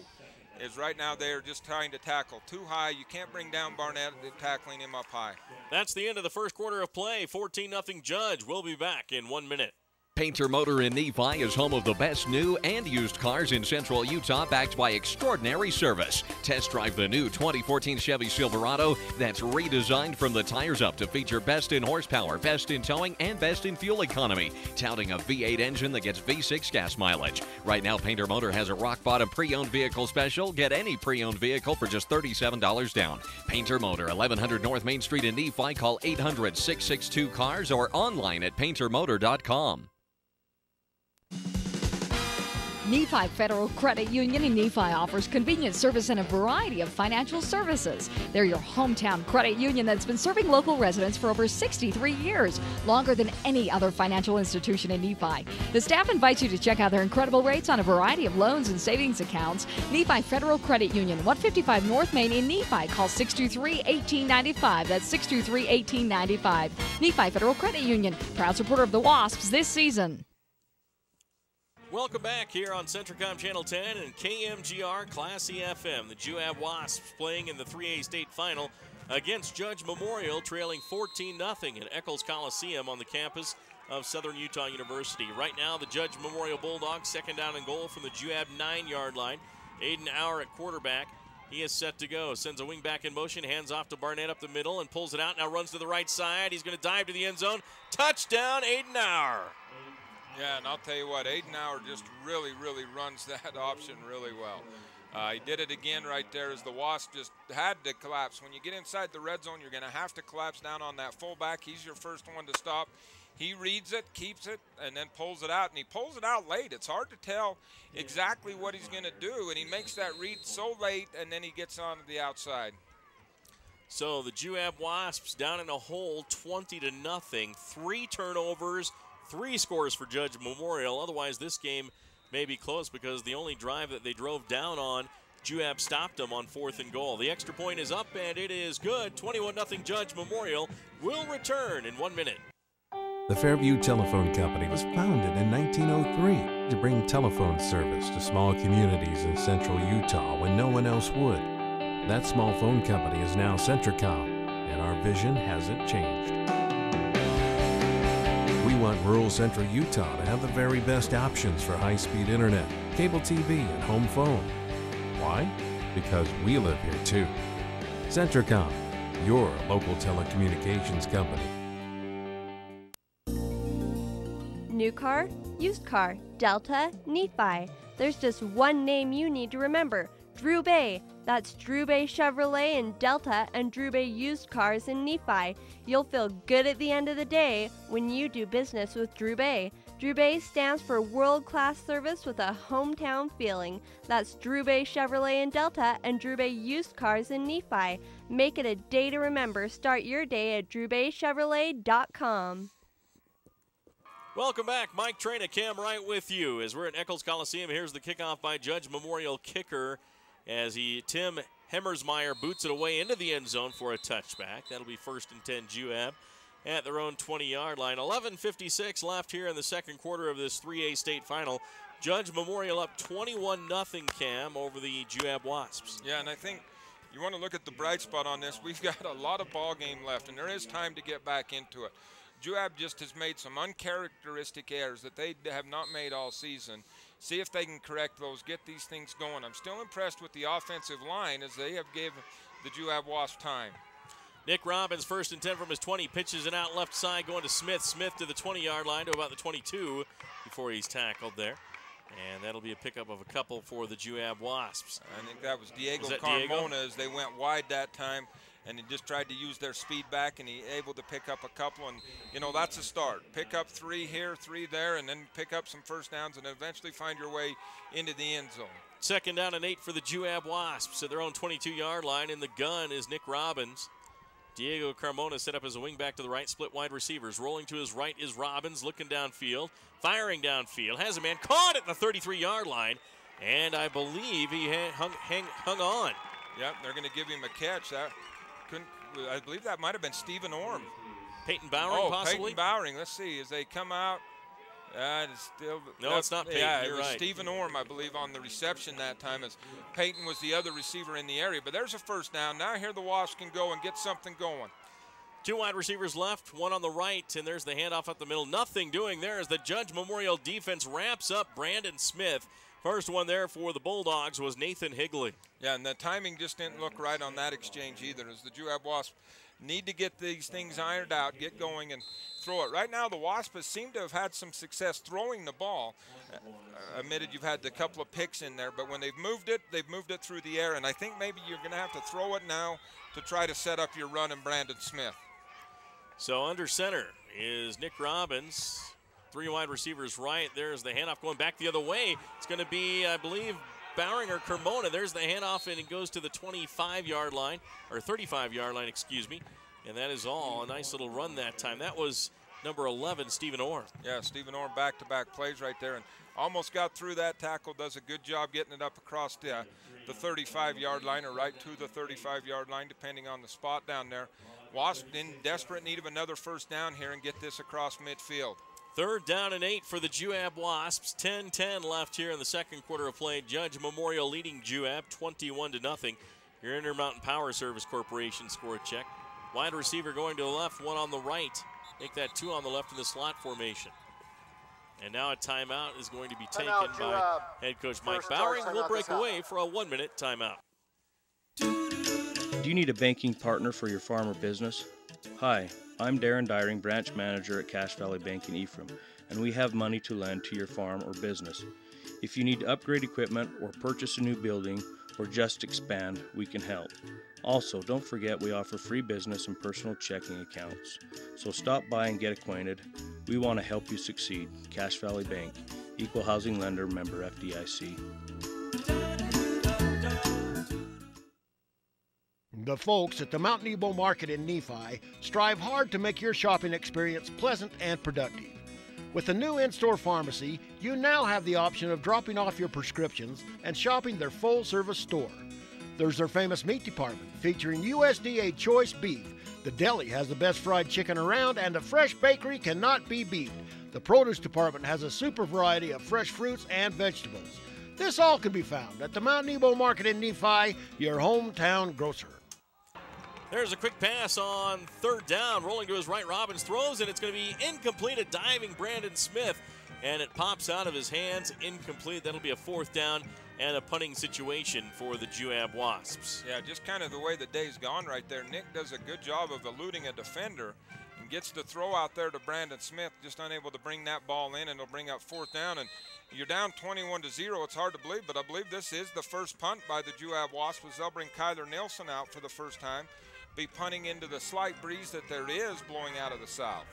Is right now they are just trying to tackle too high. You can't bring down Barnett tackling him up high. That's the end of the first quarter of play. 14-0 Judge. We'll be back in 1 minute. Painter Motor in Nephi is home of the best new and used cars in Central Utah, backed by extraordinary service. Test drive the new 2014 Chevy Silverado that's redesigned from the tires up to feature best in horsepower, best in towing, and best in fuel economy, touting a V8 engine that gets V6 gas mileage. Right now, Painter Motor has a rock-bottom pre-owned vehicle special. Get any pre-owned vehicle for just $37 down. Painter Motor, 1100 North Main Street in Nephi. Call 800-662-CARS or online at paintermotor.com. Nephi Federal Credit Union in Nephi offers convenient service and a variety of financial services. They're your hometown credit union that's been serving local residents for over 63 years, longer than any other financial institution in Nephi. The staff invites you to check out their incredible rates on a variety of loans and savings accounts. Nephi Federal Credit Union, 155 North Main in Nephi. Call 623-1895. That's 623-1895. Nephi Federal Credit Union, proud supporter of the Wasps this season. Welcome back here on Centricom Channel 10 and KMGR Classy FM. The Juab Wasps playing in the 3A state final against Judge Memorial, trailing 14-0 at Eccles Coliseum on the campus of Southern Utah University. Right now, the Judge Memorial Bulldogs, second down and goal from the Juab 9-yard line. Aiden Auer at quarterback. He is set to go. Sends a wing back in motion, hands off to Barnett up the middle and pulls it out. Now runs to the right side. He's going to dive to the end zone. Touchdown, Aiden Auer. Yeah, and I'll tell you what, Aiden Auer just really runs that option really well. He did it again right there as the Wasp just had to collapse. When you get inside the red zone, you're going to have to collapse down on that fullback. He's your first one to stop. He reads it, keeps it, and then pulls it out. And he pulls it out late. It's hard to tell exactly what he's going to do, and he makes that read so late, and then he gets on the outside. So the Juab Wasps down in a hole, 20-0. 3 turnovers. 3 scores for Judge Memorial. Otherwise, this game may be close because the only drive that they drove down on, Juab stopped them on 4th and goal. The extra point is up, and it is good. 21-0 Judge Memorial will return in 1 minute. The Fairview Telephone Company was founded in 1903 to bring telephone service to small communities in central Utah when no one else would. That small phone company is now Centricom, and our vision hasn't changed. We want rural central Utah to have the very best options for high-speed internet, cable TV, and home phone. Why? Because we live here too. Centricom, your local telecommunications company. New car, used car, Delta, Nephi. There's just one name you need to remember, Drew Bay. That's Drew Bay Chevrolet in Delta and Drew Bay Used Cars in Nephi. You'll feel good at the end of the day when you do business with Drew Bay. Drew Bay stands for world-class service with a hometown feeling. That's Drew Bay Chevrolet in Delta and Drew Bay Used Cars in Nephi. Make it a day to remember. Start your day at drewbaychevrolet.com. Welcome back. Mike Traina, Cam Wright with you as we're at Eccles Coliseum. Here's the kickoff by Judge Memorial kicker as Tim Hemmersmeyer boots it away into the end zone for a touchback. That'll be 1st and 10 Juab at their own 20-yard line. 11:56 left here in the second quarter of this 3A state final. Judge Memorial up 21-0, Cam, over the Juab Wasps. Yeah, and I think you want to look at the bright spot on this. We've got a lot of ball game left, and there is time to get back into it. Juab just has made some uncharacteristic errors that they have not made all season. See if they can correct those, get these things going. I'm still impressed with the offensive line as they have given the Juab Wasps time. Nick Robbins, 1st and 10 from his 20, pitches it out left side, going to Smith. Smith to the 20-yard line to about the 22 before he's tackled there. And that'll be a pickup of a couple for the Juab Wasps. I think that was Diego Carmona as they went wide that time, and he just tried to use their speed back, and he able to pick up a couple. And, you know, that's a start. Pick up 3 here, 3 there, and then pick up some first downs and eventually find your way into the end zone. 2nd down and 8 for the Juab Wasps at their own 22-yard line. In the gun is Nick Robbins. Diego Carmona set up as a wingback to the right, split wide receivers. Rolling to his right is Robbins, looking downfield, firing downfield. Has a man caught at the 33-yard line, and I believe he hung on. Yep, they're going to give him a catch. I believe that might have been Stephen Orm. Peyton Bowering, possibly? Peyton Bowering. Let's see, as they come out. It's not Peyton. Yeah, You're it was right. Stephen Orm, I believe, on the reception that time, as Peyton was the other receiver in the area. But there's a first down. Now here the Wasps can go and get something going. 2 wide receivers left, 1 on the right, and there's the handoff up the middle. Nothing doing there as the Judge Memorial defense wraps up Brandon Smith. First one there for the Bulldogs was Nathan Higley. Yeah, and the timing just didn't look right on that exchange either, as the Juab Wasps need to get these things ironed out, get going, and throw it. Right now, the Wasps seem to have had some success throwing the ball. Admitted you've had a couple of picks in there, but when they've moved it through the air, and I think maybe you're going to have to throw it now to try to set up your run in Brandon Smith. So under center is Nick Robbins. 3 wide receivers right. There's the handoff going back the other way. It's going to be, I believe, Bowering or Carmona. There's the handoff, and it goes to the 25-yard line, or 35-yard line, excuse me. And that is all. A nice little run that time. That was number 11, Stephen Orr. Yeah, Stephen Orr back-to-back plays right there, and almost got through that tackle. Does a good job getting it up across the 35-yard line, or right to the 35-yard line, depending on the spot down there. Wasps in desperate need of another first down here and get this across midfield. 3rd down and 8 for the Juab Wasps. 10-10 left here in the second quarter of play. Judge Memorial leading Juab 21-0. Your Intermountain Power Service Corporation score check. Wide receiver going to the left, 1 on the right. Make that 2 on the left in the slot formation. And now a timeout is going to be taken by head coach Mike Bowering. We'll break away for a 1-minute timeout. Do you need a banking partner for your farm or business? Hi, I'm Darren Dyring, branch manager at Cache Valley Bank in Ephraim, and we have money to lend to your farm or business. If you need to upgrade equipment or purchase a new building or just expand, we can help. Also, don't forget we offer free business and personal checking accounts. So stop by and get acquainted. We want to help you succeed. Cache Valley Bank, Equal Housing Lender, member FDIC. The folks at the Mount Nebo Market in Nephi strive hard to make your shopping experience pleasant and productive. With the new in-store pharmacy, you now have the option of dropping off your prescriptions and shopping their full-service store. There's their famous meat department featuring USDA choice beef. The deli has the best fried chicken around, and the fresh bakery cannot be beat. The produce department has a super variety of fresh fruits and vegetables. This all can be found at the Mount Nebo Market in Nephi, your hometown grocer. There's a quick pass on 3rd down. Rolling to his right, Robbins throws, and it's going to be incomplete. A diving Brandon Smith, and it pops out of his hands. Incomplete. That'll be a 4th down and a punting situation for the Juab Wasps. Yeah, just kind of the way the day's gone right there. Nick does a good job of eluding a defender and gets the throw out there to Brandon Smith, just unable to bring that ball in, and it'll bring up 4th down. And you're down 21-0. It's hard to believe, but I believe this is the first punt by the Juab Wasps, as they'll bring Kyler Nilsson out for the first time. Be punting into the slight breeze that there is blowing out of the south.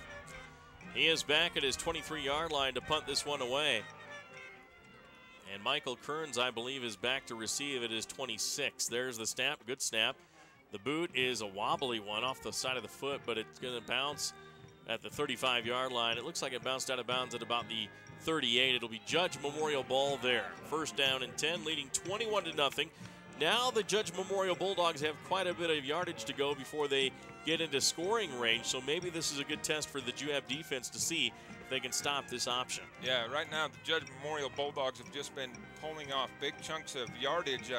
He is back at his 23-yard line to punt this one away. And Michael Kearns, I believe, is back to receive at his 26. There's the snap, good snap. The boot is a wobbly one off the side of the foot, but it's going to bounce at the 35-yard line. It looks like it bounced out of bounds at about the 38. It'll be Judge Memorial ball there. 1st down and 10, leading 21-0. Now the Judge Memorial Bulldogs have quite a bit of yardage to go before they get into scoring range, so maybe this is a good test for the Juab defense to see if they can stop this option. Yeah, right now the Judge Memorial Bulldogs have just been pulling off big chunks of yardage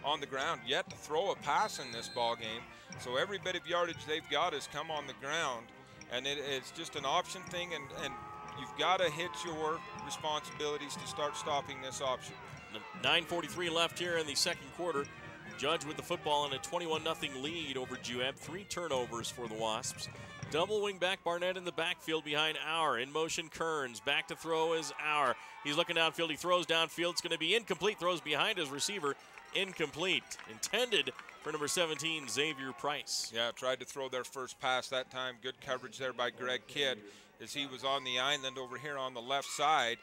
on the ground, yet to throw a pass in this ball game. So every bit of yardage they've got has come on the ground, and it's just an option thing, and you've got to hit your responsibilities to start stopping this option. 9:43 left here in the second quarter. Judge with the football in a 21-0 lead over Juab. 3 turnovers for the Wasps. Double wing back Barnett in the backfield behind Auer. In motion Kearns. Back to throw is Auer. He's looking downfield. He throws downfield. It's going to be incomplete. Throws behind his receiver. Incomplete. Intended for number 17, Xavier Price. Yeah, tried to throw their first pass that time. Good coverage there by Greg Kidd as he was on the island over here on the left side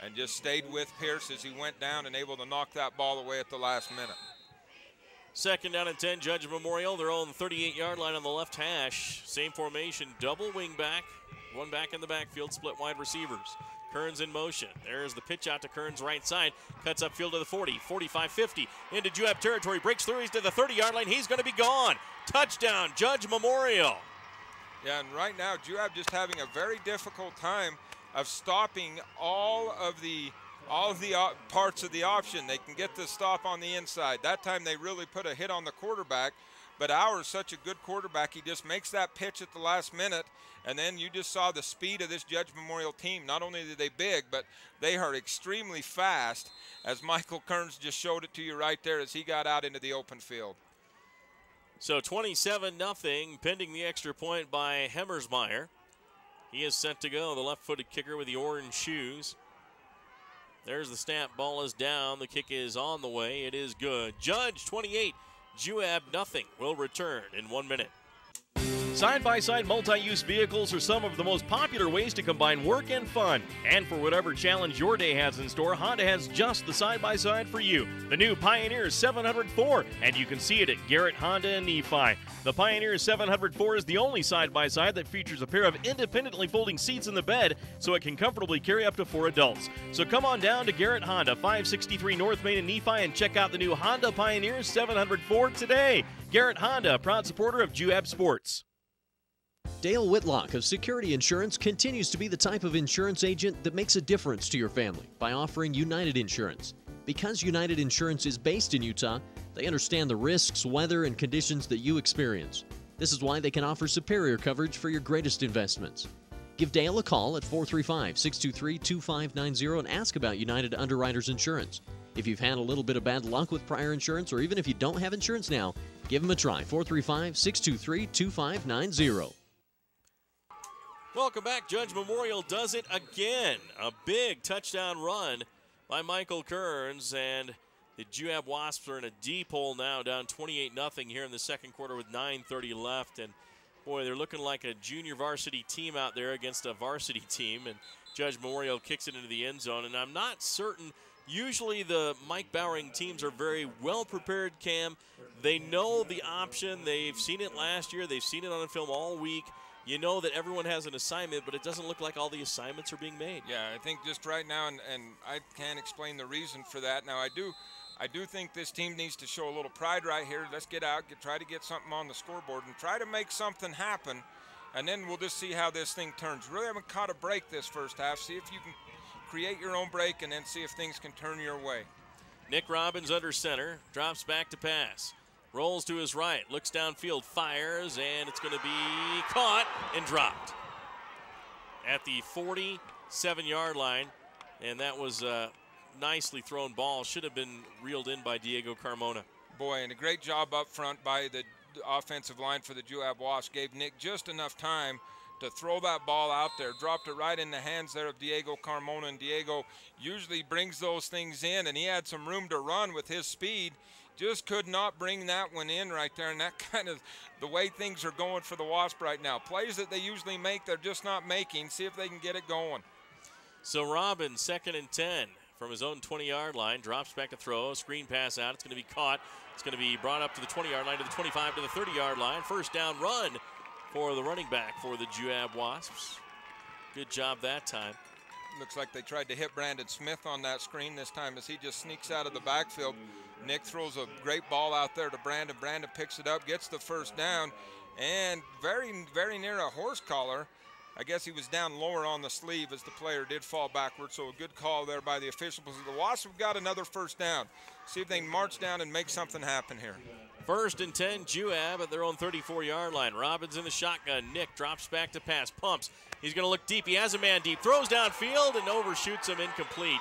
and just stayed with Pierce as he went down and able to knock that ball away at the last minute. 2nd down and 10, Judge Memorial, their own 38-yard line on the left hash. Same formation, double wing back, one back in the backfield, split wide receivers. Kearns in motion. There's the pitch out to Kearns right side. Cuts upfield to the 40, 45, 50. Into Juab territory. Breaks through. He's to the 30-yard line. He's going to be gone. Touchdown, Judge Memorial. Yeah, and right now, Juab just having a very difficult time of stopping all of the parts of the option. They can get the stop on the inside. That time they really put a hit on the quarterback. But Auer's such a good quarterback. He just makes that pitch at the last minute. And then you just saw the speed of this Judge Memorial team. Not only are they big, but they are extremely fast, as Michael Kearns just showed it to you right there as he got out into the open field. So 27-0, pending the extra point by Hemmersmeyer. He is set to go, the left-footed kicker with the orange shoes. There's the snap, ball is down, the kick is on the way, it is good. Judge 28, Juab 0. Will return in 1 minute. Side-by-side multi-use vehicles are some of the most popular ways to combine work and fun. And for whatever challenge your day has in store, Honda has just the side-by-side for you. The new Pioneer 704, and you can see it at Garrett Honda in Nephi. The Pioneer 704 is the only side-by-side that features a pair of independently folding seats in the bed, so it can comfortably carry up to 4 adults. So come on down to Garrett Honda, 563 North Main in Nephi, and check out the new Honda Pioneer 704 today. Garrett Honda, a proud supporter of Juab Sports. Dale Whitlock of Security Insurance continues to be the type of insurance agent that makes a difference to your family by offering United Insurance. Because United Insurance is based in Utah, they understand the risks, weather, and conditions that you experience. This is why they can offer superior coverage for your greatest investments. Give Dale a call at 435-623-2590 and ask about United Underwriters Insurance. If you've had a little bit of bad luck with prior insurance, or even if you don't have insurance now, give them a try. 435-623-2590. Welcome back. Judge Memorial does it again. A big touchdown run by Michael Kearns, and the Juab Wasps are in a deep hole now, down 28-0 here in the second quarter with 9:30 left. And boy, they're looking like a junior varsity team out there against a varsity team, and Judge Memorial kicks it into the end zone. And I'm not certain, usually the Mike Bowering teams are very well prepared, Cam. They know the option. They've seen it last year. They've seen it on the film all week. You know that everyone has an assignment, but it doesn't look like all the assignments are being made. Yeah, I think just right now, and I can't explain the reason for that. Now, I do think this team needs to show a little pride right here. Let's get out, try to get something on the scoreboard, and try to make something happen, and then we'll just see how this thing turns. Really haven't caught a break this first half. See if you can create your own break, and then see if things can turn your way. Nick Robbins under center, drops back to pass. Rolls to his right, looks downfield, fires, and it's going to be caught and dropped at the 47-yard line. And that was a nicely thrown ball. Should have been reeled in by Diego Carmona. Boy, and a great job up front by the offensive line for the Juab Wasps. Gave Nick just enough time to throw that ball out there. Dropped it right in the hands there of Diego Carmona. And Diego usually brings those things in, and he had some room to run with his speed. Just could not bring that one in right there, and that kind of the way things are going for the Wasp right now. Plays that they usually make, they're just not making. See if they can get it going. So Robbins, 2nd and 10 from his own 20-yard line, drops back to throw, screen pass out. It's going to be caught. It's going to be brought up to the 20-yard line, to the 25, to the 30-yard line. First down run for the running back for the Juab Wasps. Good job that time. Looks like they tried to hit Brandon Smith on that screen this time as he just sneaks out of the backfield. Nick throws a great ball out there to Brandon. Brandon picks it up, gets the first down, and very, very near a horse collar. I guess he was down lower on the sleeve as the player did fall backwards, so a good call there by the officials. The Wasps have got another first down. See if they can march down and make something happen here. 1st and 10, Juab at their own 34-yard line. Robbins in the shotgun. Nick drops back to pass, pumps. He's going to look deep. He has a man deep. Throws downfield and overshoots him, incomplete.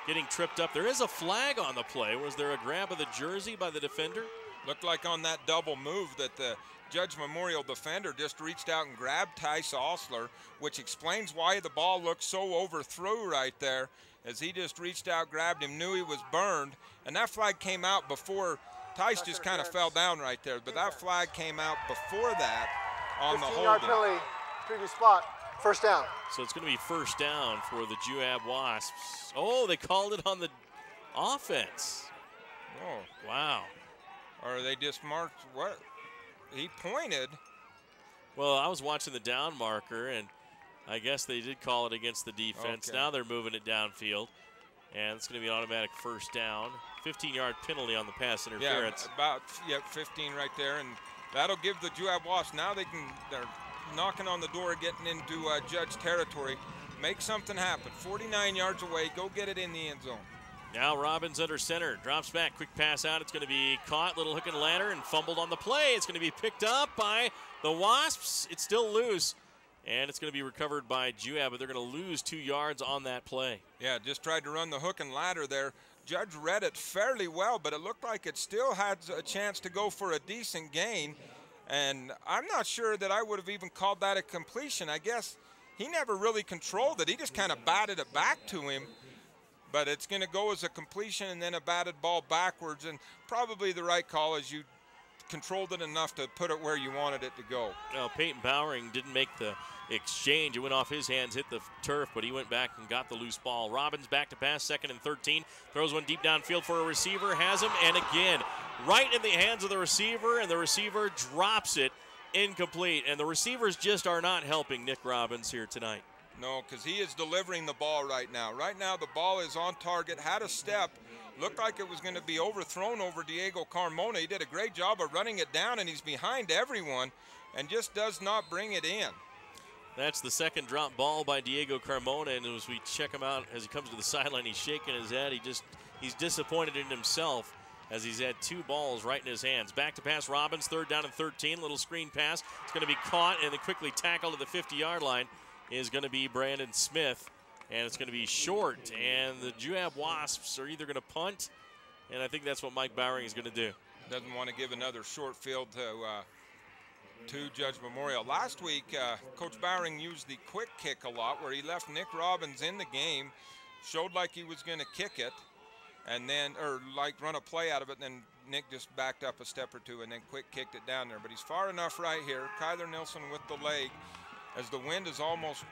Getting tripped up. There is a flag on the play. Was there a grab of the jersey by the defender? Looked like on that double move that the Judge Memorial defender just reached out and grabbed Tice Osler, which explains why the ball looked so overthrew right there, as he just reached out, grabbed him, knew he was burned, and that flag came out before. Tice just kind of fell down right there, but that flag came out before that on the holding. 15-yard penalty, previous spot, first down. So it's going to be first down for the Juab Wasps. Oh, they called it on the offense. Oh, wow. Or they just marked what? He pointed. Well, I was watching the down marker, and I guess they did call it against the defense. Okay. Now they're moving it downfield, and it's going to be an automatic first down. 15-yard penalty on the pass interference. Yeah, about 15 right there, and that'll give the Juab Wasps. Now they're knocking on the door, getting into Judge territory. Make something happen. 49 yards away. Go get it in the end zone. Now Robbins under center, drops back, quick pass out. It's going to be caught, little hook and ladder, and fumbled on the play. It's going to be picked up by the Wasps. It's still loose, and it's going to be recovered by Juab, but they're going to lose 2 yards on that play. Yeah, just tried to run the hook and ladder there. Judge read it fairly well, but it looked like it still had a chance to go for a decent gain, and I'm not sure that I would have even called that a completion. I guess he never really controlled it. He just kind of batted it back to him. But it's going to go as a completion and then a batted ball backwards, and probably the right call as you controlled it enough to put it where you wanted it to go. Well, Peyton Bowering didn't make the exchange. It went off his hands, hit the turf, but he went back and got the loose ball. Robbins back to pass, 2nd and 13. Throws one deep downfield for a receiver, has him, and again, right in the hands of the receiver, and the receiver drops it incomplete. And the receivers just are not helping Nick Robbins here tonight. No, because he is delivering the ball right now. Right now, the ball is on target, had a step, looked like it was going to be overthrown over Diego Carmona. He did a great job of running it down, and he's behind everyone and just does not bring it in. That's the second drop ball by Diego Carmona, and as we check him out as he comes to the sideline, he's shaking his head. He's disappointed in himself as he's had 2 balls right in his hands. Back to pass Robbins, 3rd down and 13, little screen pass. It's going to be caught and then quickly tackled at the 50-yard line is going to be Brandon Smith, and it's going to be short, and the Juab Wasps are either going to punt, and I think that's what Mike Bowering is going to do. Doesn't want to give another short field to Judge Memorial. Last week, Coach Bowering used the quick kick a lot, where he left Nick Robbins in the game, showed like he was going to kick it, and then, or like run a play out of it, and then Nick just backed up a step or two and then quick kicked it down there. But he's far enough right here. Kyler Nilsson with the leg, as the wind has almost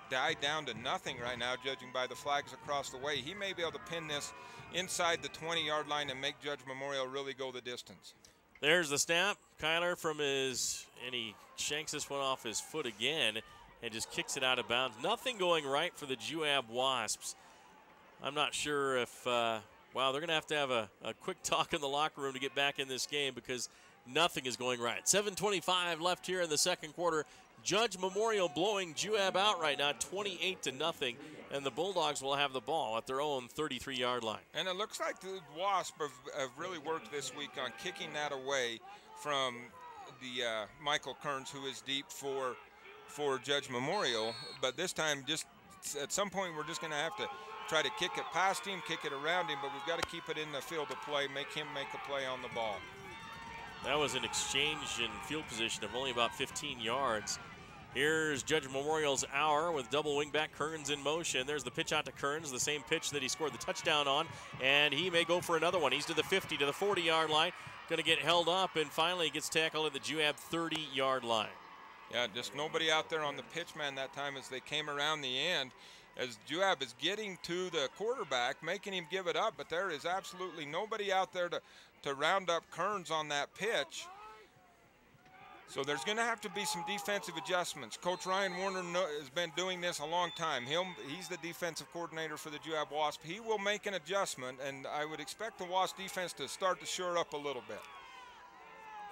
died down to nothing right now, judging by the flags across the way. He may be able to pin this inside the 20-yard line and make Judge Memorial really go the distance. There's the snap. Kyler from his, and he shanks this one off his foot again and just kicks it out of bounds. Nothing going right for the Juab Wasps. I'm not sure if, wow, they're going to have a quick talk in the locker room to get back in this game, because nothing is going right. 7:25 left here in the second quarter. Judge Memorial blowing Juab out right now, 28-0, and the Bulldogs will have the ball at their own 33-yard line. And it looks like the Wasps have really worked this week on kicking that away from the Michael Kearns, who is deep for Judge Memorial. But this time, just at some point, we're just going to have to try to kick it past him, kick it around him, but we've got to keep it in the field of play, make him make a play on the ball. That was an exchange in field position of only about 15 yards. Here's Judge Memorial's hour with double wingback Kearns in motion. There's the pitch out to Kearns, the same pitch that he scored the touchdown on, and he may go for another one. He's to the 50, to the 40-yard line, going to get held up, and finally gets tackled at the Juab 30-yard line. Yeah, just nobody out there on the pitch man that time as they came around the end, as Juab is getting to the quarterback, making him give it up, but there is absolutely nobody out there to round up Kearns on that pitch. So there's going to have to be some defensive adjustments. Coach Ryan Warner has been doing this a long time. He's the defensive coordinator for the Juab Wasp. He will make an adjustment, and I would expect the Wasp defense to start to shore up a little bit.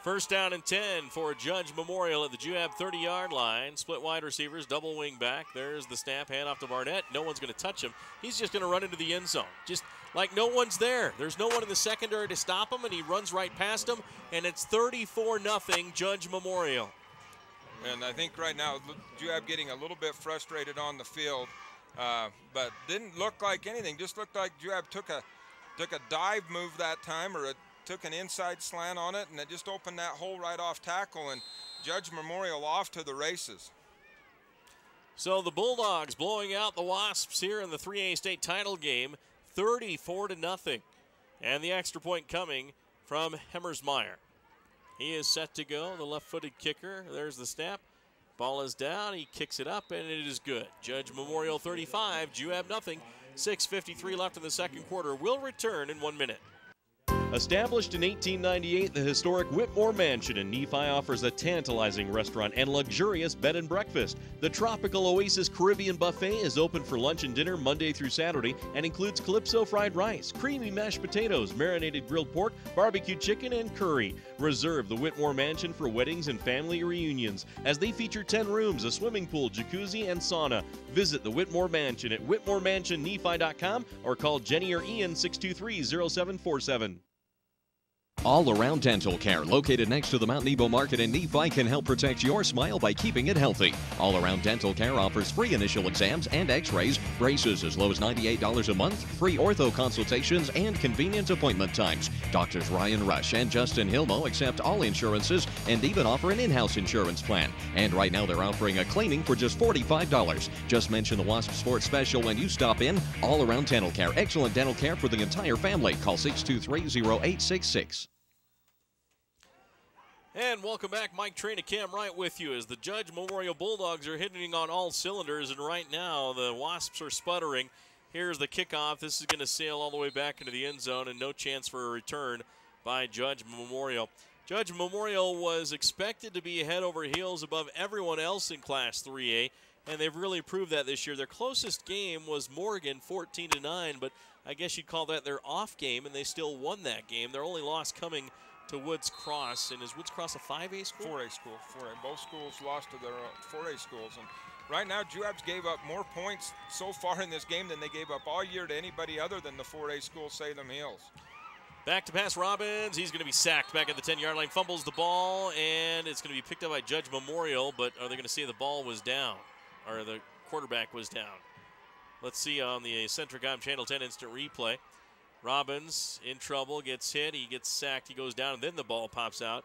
First down and 10 for Judge Memorial at the Juab 30-yard line. Split wide receivers, double wing back. There's the snap, hand off to Barnett. No one's going to touch him. He's just going to run into the end zone. Just like no one's there. There's no one in the secondary to stop him, and he runs right past him, and it's 34-0 Judge Memorial. And I think right now Juab getting a little bit frustrated on the field, but didn't look like anything. Just looked like Juab took a dive move that time, or took an inside slant on it, and it just opened that hole right off tackle, and Judge Memorial off to the races. So the Bulldogs blowing out the Wasps here in the 3A state title game, 34-0. And the extra point coming from Hemmersmeyer. He is set to go, the left-footed kicker. There's the snap. Ball is down. He kicks it up, and it is good. Judge Memorial 35, Juab nothing. 6:53 left in the second quarter. We'll return in 1 minute. Established in 1898, the historic Whitmore Mansion in Nephi offers a tantalizing restaurant and luxurious bed and breakfast. The Tropical Oasis Caribbean Buffet is open for lunch and dinner Monday through Saturday and includes calypso fried rice, creamy mashed potatoes, marinated grilled pork, barbecue chicken, and curry. Reserve the Whitmore Mansion for weddings and family reunions, as they feature 10 rooms, a swimming pool, jacuzzi, and sauna. Visit the Whitmore Mansion at whitmoremansionnephi.com or call Jenny or Ian 623-0747. All Around Dental Care, located next to the Mount Nebo Market in Nephi, can help protect your smile by keeping it healthy. All Around Dental Care offers free initial exams and x-rays, braces as low as $98 a month, free ortho consultations, and convenient appointment times. Doctors Ryan Rush and Justin Hilmo accept all insurances and even offer an in-house insurance plan. And right now they're offering a cleaning for just $45. Just mention the Wasp Sports Special when you stop in. All Around Dental Care, excellent dental care for the entire family. Call 623-0866. And welcome back. Mike Train and Cam Wright with you as the Judge Memorial Bulldogs are hitting on all cylinders, and right now the Wasps are sputtering. Here's the kickoff. This is going to sail all the way back into the end zone, and no chance for a return by Judge Memorial. Judge Memorial was expected to be head over heels above everyone else in Class 3A, and they've really proved that this year. Their closest game was Morgan, 14-9, but I guess you'd call that their off game, and they still won that game. Their only loss coming to Woods Cross. And is Woods Cross a 5A school? 4A school. 4A. Both schools lost to their 4A schools. And right now, Juab's gave up more points so far in this game than they gave up all year to anybody other than the 4A school, Salem Hills. Back to pass Robbins. He's going to be sacked back at the 10-yard line. Fumbles the ball, and it's going to be picked up by Judge Memorial. But are they going to say the ball was down, or the quarterback was down? Let's see on the Centricom Channel 10 instant replay. Robbins in trouble, gets hit, he gets sacked, he goes down, and then the ball pops out.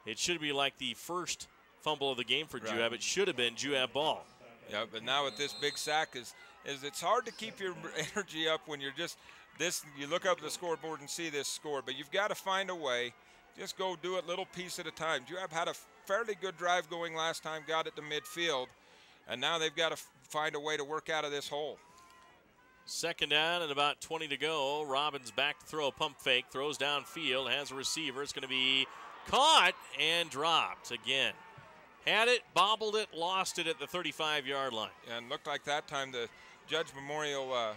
It should be like the first fumble of the game for Juab. It should have been Juab ball. Yeah, but now with this big sack is it's hard to keep your energy up when you're just this. You look up the scoreboard and see this score, but you've got to find a way. Just go do it little piece at a time. Juab had a fairly good drive going last time, got it to midfield, and now they've got to find a way to work out of this hole. Second down and about 20 to go. Robbins back to throw a pump fake, throws downfield, has a receiver. It's going to be caught and dropped again. Had it, bobbled it, lost it at the 35-yard line. And looked like that time the Judge Memorial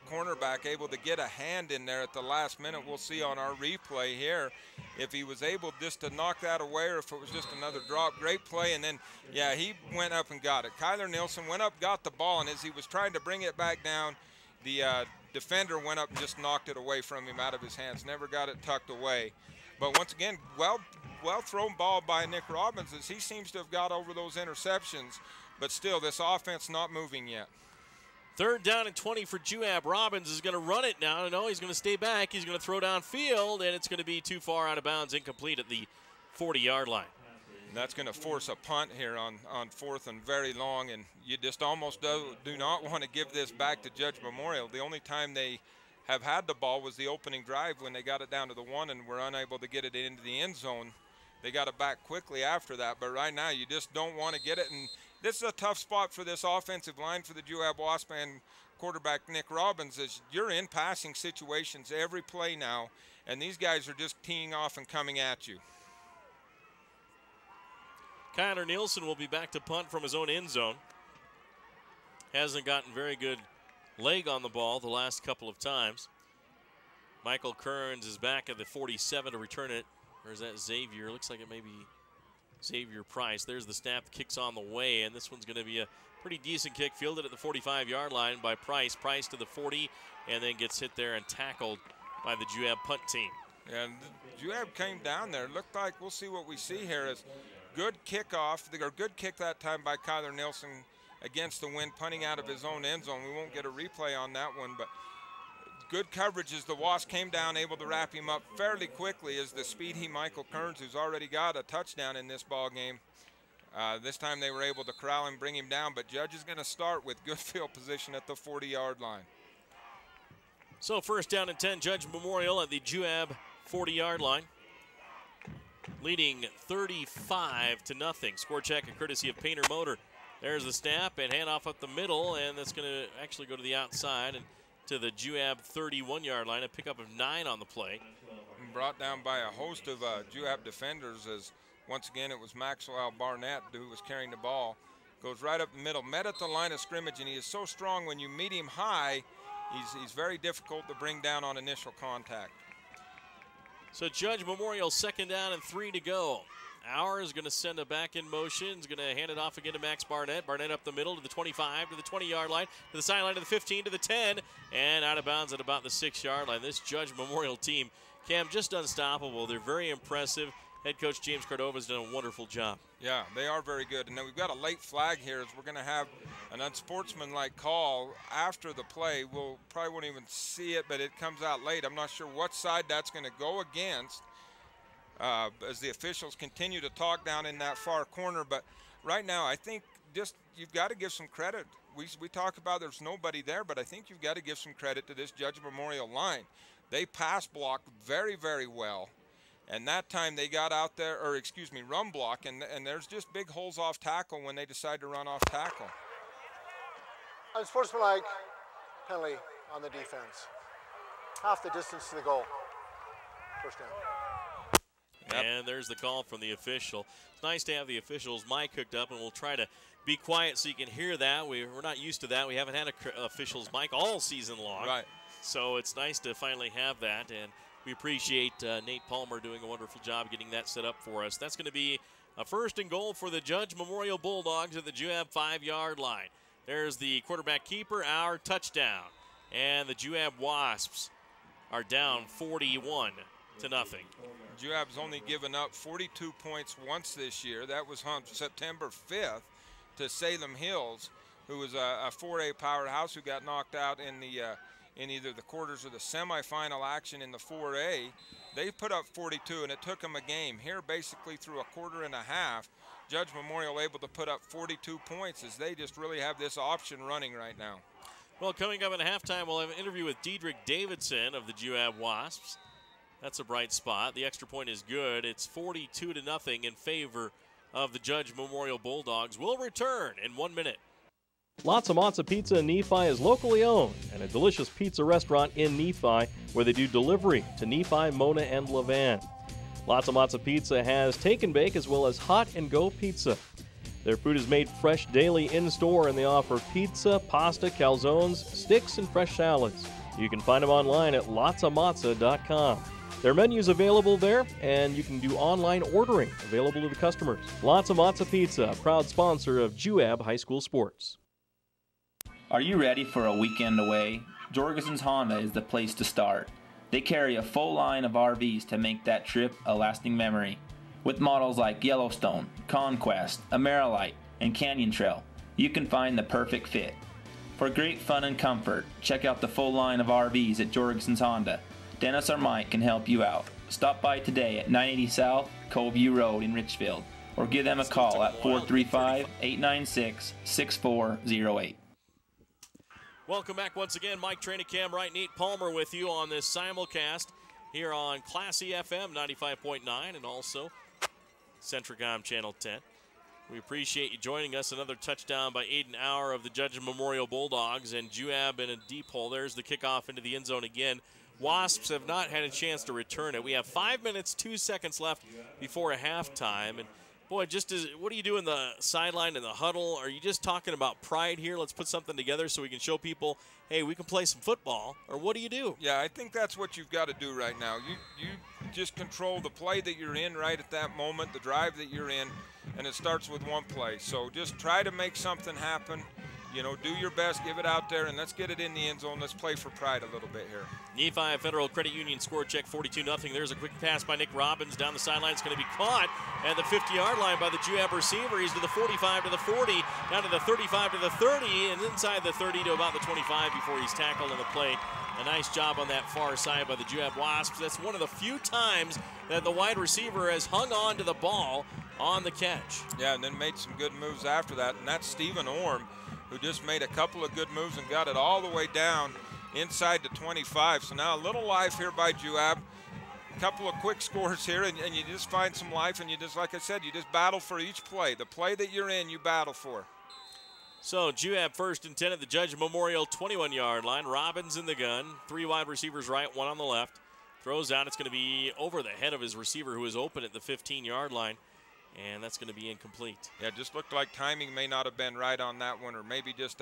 cornerback able to get a hand in there at the last minute. We'll see on our replay here if he was able just to knock that away or if it was just another drop. Great play, and then, yeah, he went up and got it. Kyler Nielsen went up, got the ball, and as he was trying to bring it back down, the defender went up and just knocked it away from him out of his hands. Never got it tucked away. But once again, well thrown ball by Nick Robbins as he seems to have got over those interceptions. But still, this offense not moving yet. Third down and 20 for Juab. Robbins is going to run it now. No, he's going to stay back. He's going to throw downfield, and it's going to be too far out of bounds, incomplete at the 40-yard line. And that's going to force a punt here on fourth and very long, and you just almost do not want to give this back to Judge Memorial. The only time they have had the ball was the opening drive when they got it down to the 1 and were unable to get it into the end zone. They got it back quickly after that, but right now you just don't want to get it. And this is a tough spot for this offensive line for the Juab Wasp and quarterback Nick Robbins, as you're in passing situations every play now, and these guys are just teeing off and coming at you. Kyler Nielsen will be back to punt from his own end zone. Hasn't gotten very good leg on the ball the last couple of times. Michael Kearns is back at the 47 to return it. Or is that Xavier? Looks like it may be Xavier Price. There's the snap, kicks on the way, and this one's going to be a pretty decent kick, fielded at the 45-yard line by Price. Price to the 40, and then gets hit there and tackled by the Juab punt team. And Juab came down there. Looked like, we'll see what we see here, is good kickoff, or good kick that time by Kyler Nielsen against the wind, punting out of his own end zone. We won't get a replay on that one, but good coverage as the Wasps came down, able to wrap him up fairly quickly as the speedy Michael Kearns, who's already got a touchdown in this ball game. This time they were able to corral him, bring him down, but Judge is going to start with good field position at the 40-yard line. So first down and 10, Judge Memorial at the Juab 40-yard line, leading 35-0. Score check and courtesy of Painter Motor. There's the snap and handoff up the middle, and that's going to actually go to the outside and to the Juab 31-yard line. A pickup of 9 on the play. Brought down by a host of Juab defenders, as once again it was Maxwell Barnett who was carrying the ball. Goes right up the middle, met at the line of scrimmage, and he is so strong when you meet him high, he's very difficult to bring down on initial contact. So Judge Memorial, second down and 3 to go. Auer is going to send it back in motion. He's going to hand it off again to Max Barnett. Barnett up the middle to the 25, to the 20-yard line, to the sideline, to the 15, to the 10, and out of bounds at about the 6-yard line. This Judge Memorial team, Cam, just unstoppable. They're very impressive. Head coach James Cordova has done a wonderful job. Yeah, they are very good. And then we've got a late flag here as we're going to have an unsportsmanlike call after the play. We'll probably won't even see it, but it comes out late. I'm not sure what side that's going to go against. As the officials continue to talk down in that far corner. But right now, I think just you've got to give some credit. We talk about there's nobody there, but I think you've got to give some credit to this Judge Memorial line. They pass block very, very well. And that time they got out there, or excuse me, run block, and there's just big holes off tackle when they decide to run off tackle. Unsportsmanlike penalty on the defense. Half the distance to the goal. First down. Yep. And there's the call from the official. It's nice to have the officials' mic hooked up, and we'll try to be quiet so you can hear that. We're not used to that. We haven't had an official's mic all season long. Right. So it's nice to finally have that, and we appreciate Nate Palmer doing a wonderful job getting that set up for us. That's going to be a first and goal for the Judge Memorial Bulldogs at the Juab 5-yard line. There's the quarterback keeper, our touchdown. And the Juab Wasps are down 41-0. Juab's only given up 42 points once this year. That was on September 5th to Salem Hills, who was a 4A powerhouse who got knocked out in the in either the quarters or the semifinal action in the 4A. They put up 42, and it took them a game. Here, basically through a quarter and a half, Judge Memorial able to put up 42 points as they just really have this option running right now. Well, coming up at halftime, we'll have an interview with Diedrich Davidson of the Juab Wasps. That's a bright spot. The extra point is good. It's 42-0 in favor of the Judge Memorial Bulldogs. We'll return in 1 minute. Lots of Matza Pizza in Nephi is locally owned and a delicious pizza restaurant in Nephi where they do delivery to Nephi, Mona, and Levan. Lots of Matza Pizza has take and bake as well as hot and go pizza. Their food is made fresh daily in-store, and they offer pizza, pasta, calzones, sticks, and fresh salads. You can find them online at lotsamatza.com. Their menu is available there, and you can do online ordering available to the customers. Lots of Matza Pizza, proud sponsor of Juab High School Sports. Are you ready for a weekend away? Jorgensen's Honda is the place to start. They carry a full line of RVs to make that trip a lasting memory. With models like Yellowstone, Conquest, Amerilite, and Canyon Trail, you can find the perfect fit. For great fun and comfort, check out the full line of RVs at Jorgensen's Honda. Dennis or Mike can help you out. Stop by today at 980 South Coveview Road in Richfield, or give them a call at 435-896-6408. Welcome back once again. Mike Tranicam, right, Nate Palmer with you on this simulcast here on Classy FM 95.9 and also Centricom Channel 10. We appreciate you joining us. Another touchdown by Aiden Auer of the Judge Memorial Bulldogs, and Juab in a deep hole. There's the kickoff into the end zone again. Wasps have not had a chance to return it. We have 5 minutes, 2 seconds left before a halftime, and boy, what do you do in the sideline in the huddle? Are you just talking about pride here? Let's put something together so we can show people, hey, we can play some football. Or what do you do? Yeah, I think that's what you've got to do right now. You just control the play that you're in right at that moment, the drive that you're in, and it starts with one play. So just try to make something happen. You know, do your best, give it out there, and let's get it in the end zone. Let's play for pride a little bit here. Nephi Federal Credit Union score check 42-0. There's a quick pass by Nick Robbins down the sideline. It's going to be caught at the 50-yard line by the Juab receiver. He's to the 45 to the 40, down to the 35 to the 30, and inside the 30 to about the 25 before he's tackled on the play A nice job on that far side by the Juab Wasps. That's one of the few times that the wide receiver has hung on to the ball on the catch. Yeah, and then made some good moves after that. And that's Stephen Orm, who just made a couple of good moves and got it all the way down inside the 25. So now a little life here by Juab. A couple of quick scores here, and you just find some life, and you just, like I said, you just battle for each play. The play that you're in, you battle for. So Juab 1st and 10 at the Judge Memorial 21-yard line. Robbins in the gun. 3 wide receivers right, 1 on the left. Throws out. It's going to be over the head of his receiver, who is open at the 15-yard line. And that's going to be incomplete. Yeah, just looked like timing may not have been right on that one, or maybe just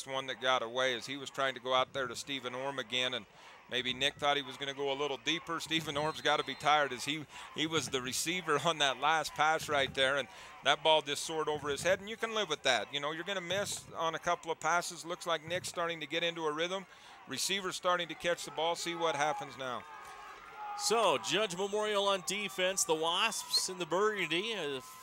one that got away as he was trying to go out there to Stephen Orm again, and maybe Nick thought he was going to go a little deeper. Stephen Orm's got to be tired as he was the receiver on that last pass right there, and that ball just soared over his head, and you can live with that. You know, you're going to miss on a couple of passes. Looks like Nick's starting to get into a rhythm. Receiver's starting to catch the ball. See what happens now. So, Judge Memorial on defense. The Wasps in the Burgundy.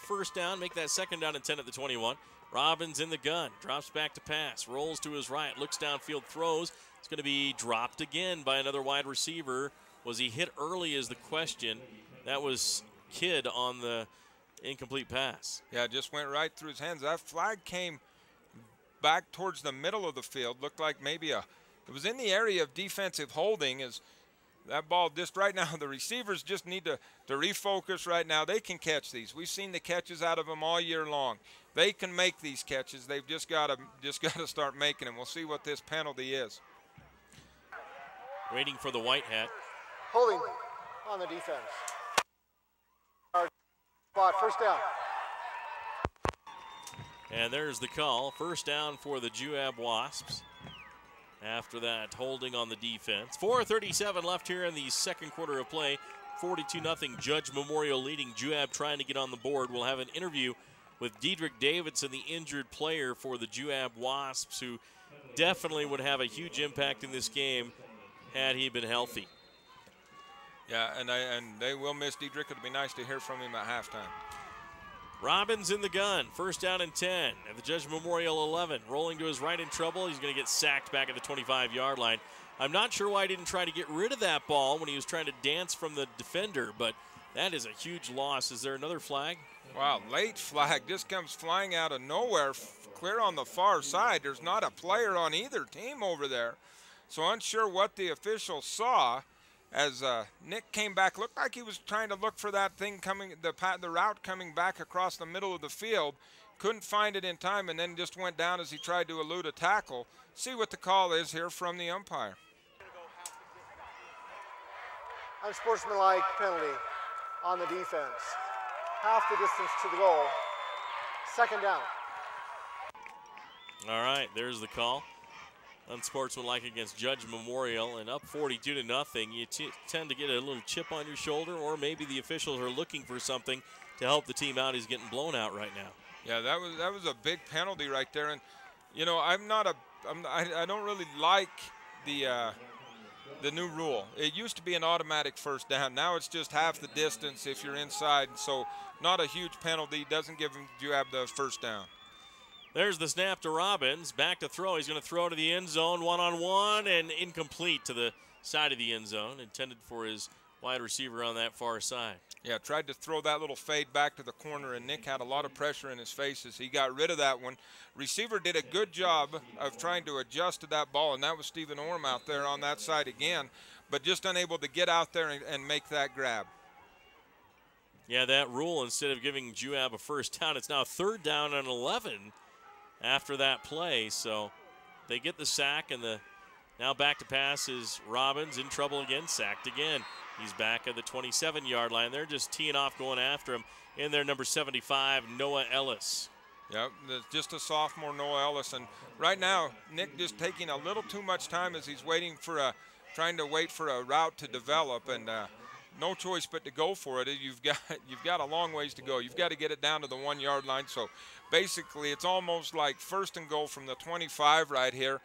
First down, make that 2nd down and 10 at the 21. Robbins in the gun. Drops back to pass. Rolls to his right. Looks downfield, throws. It's going to be dropped again by another wide receiver. Was he hit early is the question. That was Kidd on the incomplete pass. Yeah, just went right through his hands. That flag came back towards the middle of the field. Looked like maybe it was in the area of defensive holding. As that ball just right now, the receivers just need to refocus right now. They can catch these. We've seen the catches out of them all year long. They can make these catches. They've just got to start making them. We'll see what this penalty is. Waiting for the white hat. Holding on the defense. Spot, 1st down. And there's the call. 1st down for the Juab Wasps. After that, holding on the defense. 4:37 left here in the 2nd quarter of play. 42-0 Judge Memorial leading. Juab trying to get on the board. We'll have an interview with Diedrich Davidson, the injured player for the Juab Wasps, who definitely would have a huge impact in this game had he been healthy. Yeah, and they will miss Diedrich. It'll be nice to hear from him at halftime. Robbins in the gun. 1st down and 10 at the Judge Memorial 11. Rolling to his right in trouble. He's going to get sacked back at the 25-yard line. I'm not sure why he didn't try to get rid of that ball when he was trying to dance from the defender, but that is a huge loss. Is there another flag? Wow, late flag just comes flying out of nowhere, clear on the far side. There's not a player on either team over there. So unsure what the officials saw as Nick came back. Looked like he was trying to look for that thing coming, the route coming back across the middle of the field. Couldn't find it in time and then just went down as he tried to elude a tackle. See what the call is here from the umpire. Unsportsmanlike penalty on the defense. Half the distance to the goal. 2nd down. All right, there's the call. Unsportsmanlike against Judge Memorial, and up 42-0. You tend to get a little chip on your shoulder, or maybe the officials are looking for something to help the team out. He's getting blown out right now. Yeah, that was a big penalty right there, and you know I don't really like the new rule. It used to be an automatic 1st down. Now it's just half the distance if you're inside, so not a huge penalty. Doesn't give him Juab the 1st down. There's the snap to Robbins. Back to throw. He's going to throw to the end zone, one-on-one, and incomplete to the side of the end zone, intended for his wide receiver on that far side. Yeah, tried to throw that little fade back to the corner, and Nick had a lot of pressure in his face as he got rid of that one. Receiver did a good job of trying to adjust to that ball, and that was Stephen Orm out there on that side again, but just unable to get out there and make that grab. Yeah, that rule, instead of giving Juab a 1st down, it's now 3rd down and 11 after that play. So they get the sack, and now back to pass is Robbins, in trouble again, sacked again. He's back at the 27-yard line. They're just teeing off, going after him. In there, number 75, Noah Ellis. Yep, just a sophomore, Noah Ellis. And right now, Nick just taking a little too much time as he's trying to wait for a route to develop, and no choice but to go for it. You've got a long ways to go. You've got to get it down to the 1-yard line. So basically, it's almost like 1st and goal from the 25 right here.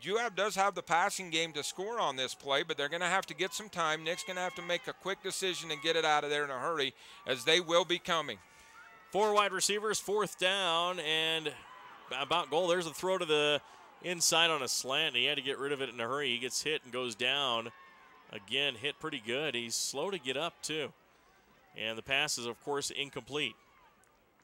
Juab does have the passing game to score on this play, but they're going to have to get some time. Nick's going to have to make a quick decision and get it out of there in a hurry, as they will be coming. 4 wide receivers, 4th down, and about goal. There's a throw to the inside on a slant, and he had to get rid of it in a hurry. He gets hit and goes down. Again, hit pretty good. He's slow to get up, too. And the pass is, of course, incomplete.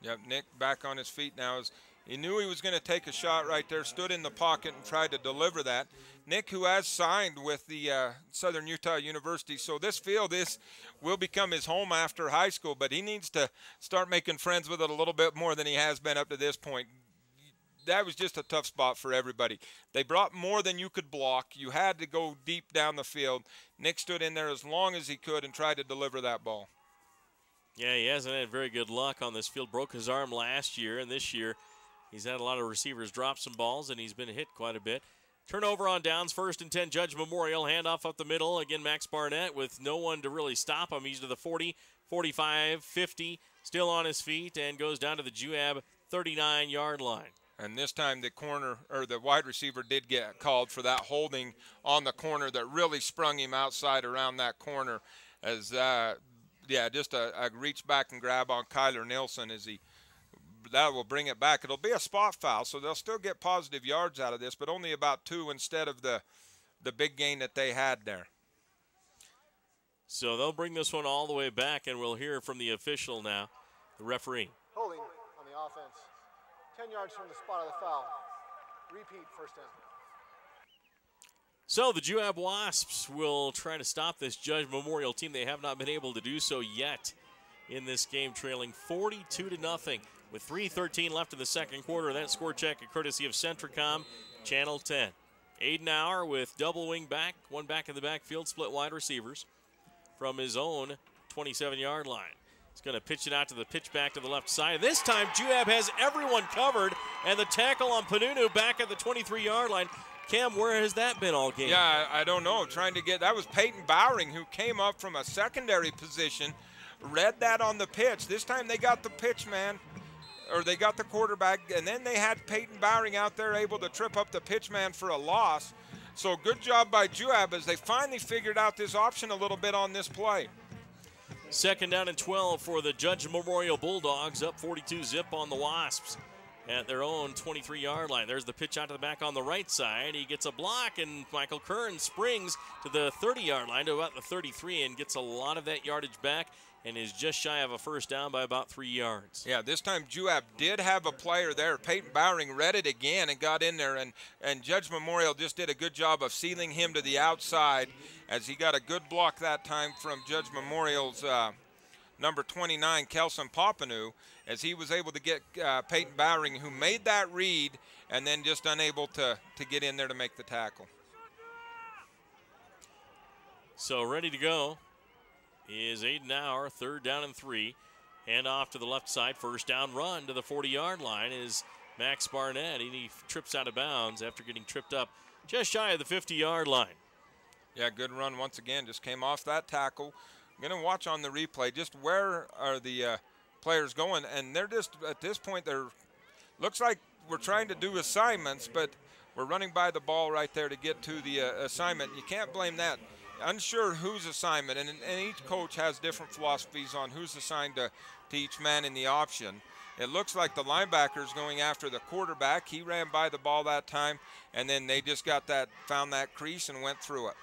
Yep, Nick back on his feet now. He knew he was going to take a shot right there, stood in the pocket and tried to deliver that. Nick, who has signed with the Southern Utah University, so this field will become his home after high school, but he needs to start making friends with it a little bit more than he has been up to this point. That was just a tough spot for everybody. They brought more than you could block. You had to go deep down the field. Nick stood in there as long as he could and tried to deliver that ball. Yeah, he hasn't had very good luck on this field. Broke his arm last year, and this year he's had a lot of receivers drop some balls, and he's been hit quite a bit. Turnover on downs, 1st and 10, Judge Memorial. Handoff up the middle. Again, Max Barnett with no one to really stop him. He's to the 40, 45, 50, still on his feet, and goes down to the Juab 39-yard line. And this time the corner, or the wide receiver, did get called for that holding on the corner that really sprung him outside around that corner. As, just a reach back and grab on Kyler Nilsson as that will bring it back. It'll be a spot foul, so they'll still get positive yards out of this, but only about 2 instead of the big gain that they had there. So they'll bring this one all the way back, and we'll hear from the official now, the referee. Holding on the offense. 10 yards from the spot of the foul. Repeat, 1st down. So the Juab Wasps will try to stop this Judge Memorial team. They have not been able to do so yet in this game, trailing 42-0 with 3:13 left in the second quarter. That score check a courtesy of Centricom, Channel 10. Aiden Auer with double wing back, one back in the backfield, split wide receivers from his own 27-yard line. He's going to pitch it out to the pitch back to the left side. This time, Juab has everyone covered, and the tackle on Panunu back at the 23-yard line. Cam, where has that been all game? Yeah, I don't know. That was Peyton Bowering, who came up from a secondary position, read that on the pitch. This time they got the pitch man, or they got the quarterback, and then they had Peyton Bowering out there able to trip up the pitch man for a loss. So good job by Juab as they finally figured out this option a little bit on this play. 2nd down and 12 for the Judge Memorial Bulldogs, up 42-0 on the Wasps at their own 23-yard line. There's the pitch out to the back on the right side. He gets a block, and Michael Kern springs to the 30-yard line to about the 33 and gets a lot of that yardage back and is just shy of a 1st down by about 3 yards. Yeah, this time Juab did have a player there. Peyton Bowering read it again and got in there, and Judge Memorial just did a good job of sealing him to the outside as he got a good block that time from Judge Memorial's number 29, Kelson Popanu, as he was able to get Peyton Bowering, who made that read, and then just unable to get in there to make the tackle. So ready to go is Aiden Auer, 3rd down and 3. Hand off to the left side, 1st down run to the 40-yard line is Max Barnett, and he trips out of bounds after getting tripped up just shy of the 50-yard line. Yeah, good run once again, just came off that tackle. I'm going to watch on the replay just where are the players going, and they're just, at this point, looks like we're trying to do assignments, but we're running by the ball right there to get to the assignment. You can't blame that. Unsure whose assignment, and each coach has different philosophies on who's assigned to each man in the option. It looks like the linebacker's going after the quarterback. He ran by the ball that time, and then they just found that crease and went through it.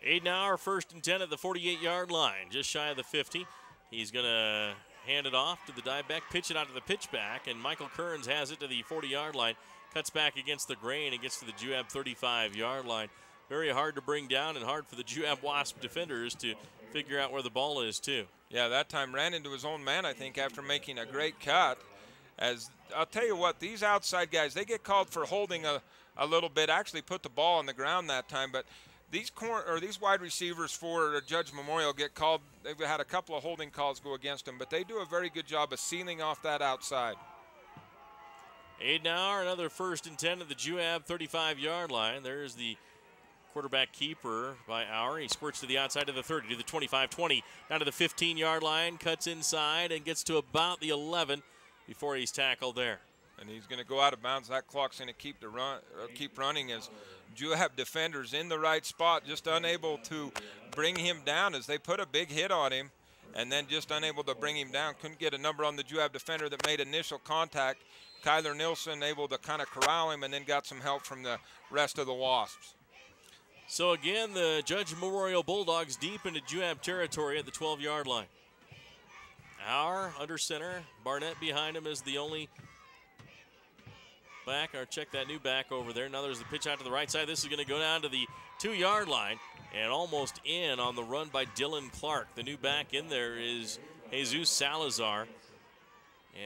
Aiden Auer, 1st and 10 at the 48-yard line, just shy of the 50. He's going to hand it off to the dive back, pitch it out to the pitch back, and Michael Kearns has it to the 40-yard line, cuts back against the grain and gets to the Juab 35-yard line. Very hard to bring down and hard for the Juab Wasp defenders to figure out where the ball is, too. Yeah, that time ran into his own man, I think, after making a great cut. As I'll tell you what, these outside guys, they get called for holding a little bit, actually put the ball on the ground that time, but these wide receivers for Judge Memorial get called. They've had a couple of holding calls go against them, but they do a very good job of sealing off that outside. Aiden Auer, another 1st and 10 at the Juab 35-yard line. There's the quarterback keeper by Auer. He squirts to the outside of the 30, to the 25-20, down to the 15-yard line, cuts inside and gets to about the 11 before he's tackled there. And he's going to go out of bounds. That clock's going to keep running as Juab defenders in the right spot, just unable to bring him down as they put a big hit on him. and then just unable to bring him down. Couldn't get a number on the Juab defender that made initial contact. Kyler Nilsson able to kind of corral him, and then got some help from the rest of the Wasps. So again, the Judge Memorial Bulldogs deep into Juab territory at the 12-yard line. Auer under center. Barnett behind him is the only back. Or check that new back over there. Now there's the pitch out to the right side. This is going to go down to the 2-yard line and almost in on the run by Dylan Clark. The new back in there is Jesus Salazar,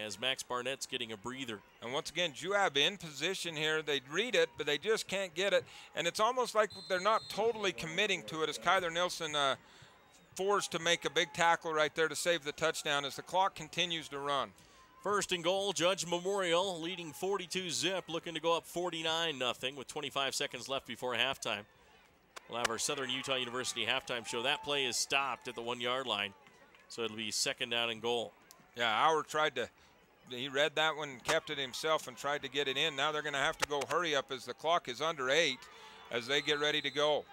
as Max Barnett's getting a breather. And once again, Juab in position here. They read it, but they just can't get it. And it's almost like they're not totally committing to it, as Kyler Nilsson forced to make a big tackle right there to save the touchdown as the clock continues to run. First and goal, Judge Memorial leading 42-zip, looking to go up 49-0 with 25 seconds left before halftime. We'll have our Southern Utah University halftime show. That play is stopped at the 1-yard line, so it'll be second down and goal. Yeah, Auer he read that one and kept it himself and tried to get it in. Now they're going to have to go hurry up as the clock is under 8 as they get ready to go.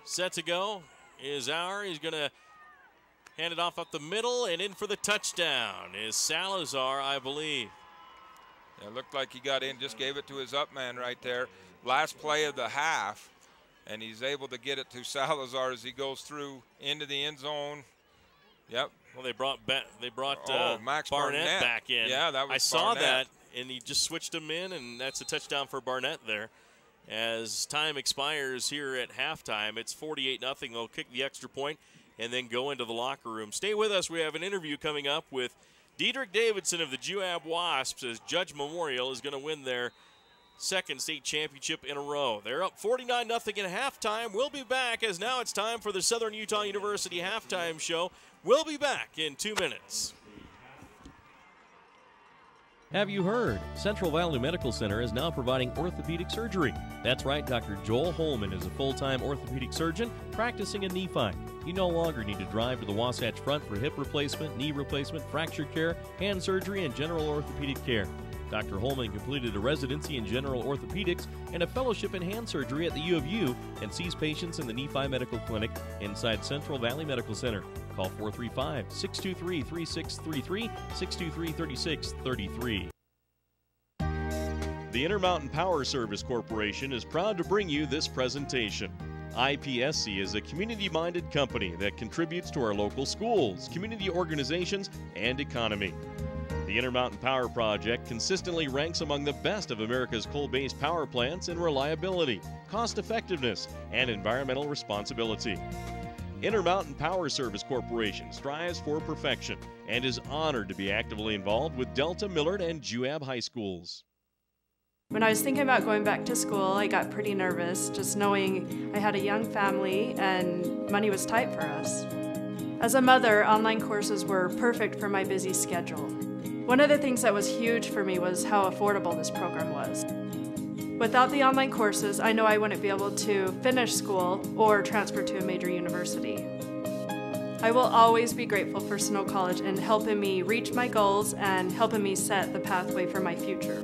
Set to go is Auer. He's going to hand it off up the middle, and in for the touchdown is Salazar, I believe. Yeah, it looked like he got in, just gave it to his up man right there. Last play of the half, and he's able to get it to Salazar as he goes through into the end zone. Yep. Well, they brought Max Barnett back in. Yeah, that was I saw Barnett. that, and he just switched him in, and that's a touchdown for Barnett there. As time expires here at halftime, it's 48-0. They'll kick the extra point and then go into the locker room. Stay with us. We have an interview coming up with Diedrich Davidson of the Juab Wasps, as Judge Memorial is going to win their second state championship in a row. They're up 49-0 at halftime. We'll be back, as now it's time for the Southern Utah University halftime show. We'll be back in 2 minutes. Have you heard? Central Valley Medical Center is now providing orthopedic surgery. That's right, Dr. Joel Holman is a full-time orthopedic surgeon practicing in Nephi. You no longer need to drive to the Wasatch Front for hip replacement, knee replacement, fracture care, hand surgery, and general orthopedic care. Dr. Holman completed a residency in general orthopedics and a fellowship in hand surgery at the U of U and sees patients in the Nephi Medical Clinic inside Central Valley Medical Center. Call 435-623-3633, 623-3633. The Intermountain Power Service Corporation is proud to bring you this presentation. IPSC is a community-minded company that contributes to our local schools, community organizations, and economy. The Intermountain Power Project consistently ranks among the best of America's coal-based power plants in reliability, cost-effectiveness, and environmental responsibility. Intermountain Power Service Corporation strives for perfection and is honored to be actively involved with Delta, Millard, and Juab high schools. When I was thinking about going back to school, I got pretty nervous, just knowing I had a young family and money was tight for us. As a mother, online courses were perfect for my busy schedule. One of the things that was huge for me was how affordable this program was. Without the online courses, I know I wouldn't be able to finish school or transfer to a major university. I will always be grateful for Snow College in helping me reach my goals and helping me set the pathway for my future.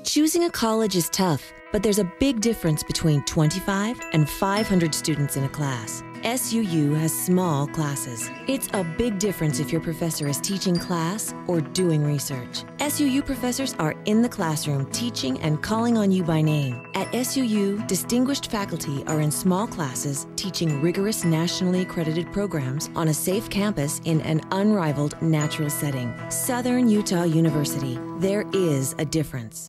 Choosing a college is tough, but there's a big difference between 25 and 500 students in a class. SUU has small classes. It's a big difference if your professor is teaching class or doing research. SUU professors are in the classroom teaching and calling on you by name. At SUU, distinguished faculty are in small classes teaching rigorous nationally accredited programs on a safe campus in an unrivaled natural setting. Southern Utah University. There is a difference.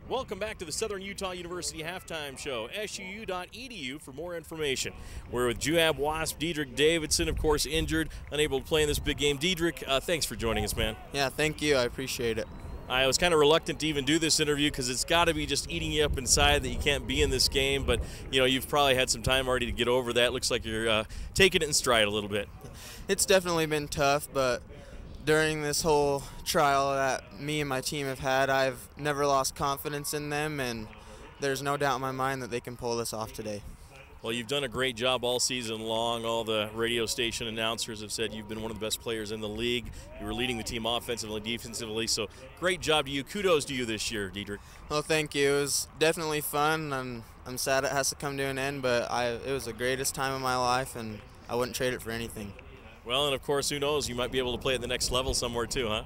Welcome back to the Southern Utah University halftime show, SUU.edu for more information. We're with Juab Wasp Diedrich Davidson, of course, injured, unable to play in this big game. Diedrich, thanks for joining us, man. Yeah, thank you. I appreciate it. I was kind of reluctant to even do this interview because it's got to be just eating you up inside that you can't be in this game, but you know, you've probably had some time already to get over that. Looks like you're taking it in stride a little bit. It's definitely been tough, but during this whole trial that me and my team have had, I've never lost confidence in them, and there's no doubt in my mind that they can pull this off today. Well, you've done a great job all season long. All the radio station announcers have said you've been one of the best players in the league. You were leading the team offensively, defensively, so great job to you. Kudos to you this year, Diedrich. Well, thank you. It was definitely fun, and I'm sad it has to come to an end, but it was the greatest time of my life, and I wouldn't trade it for anything. Well, and of course, who knows? You might be able to play at the next level somewhere too, huh?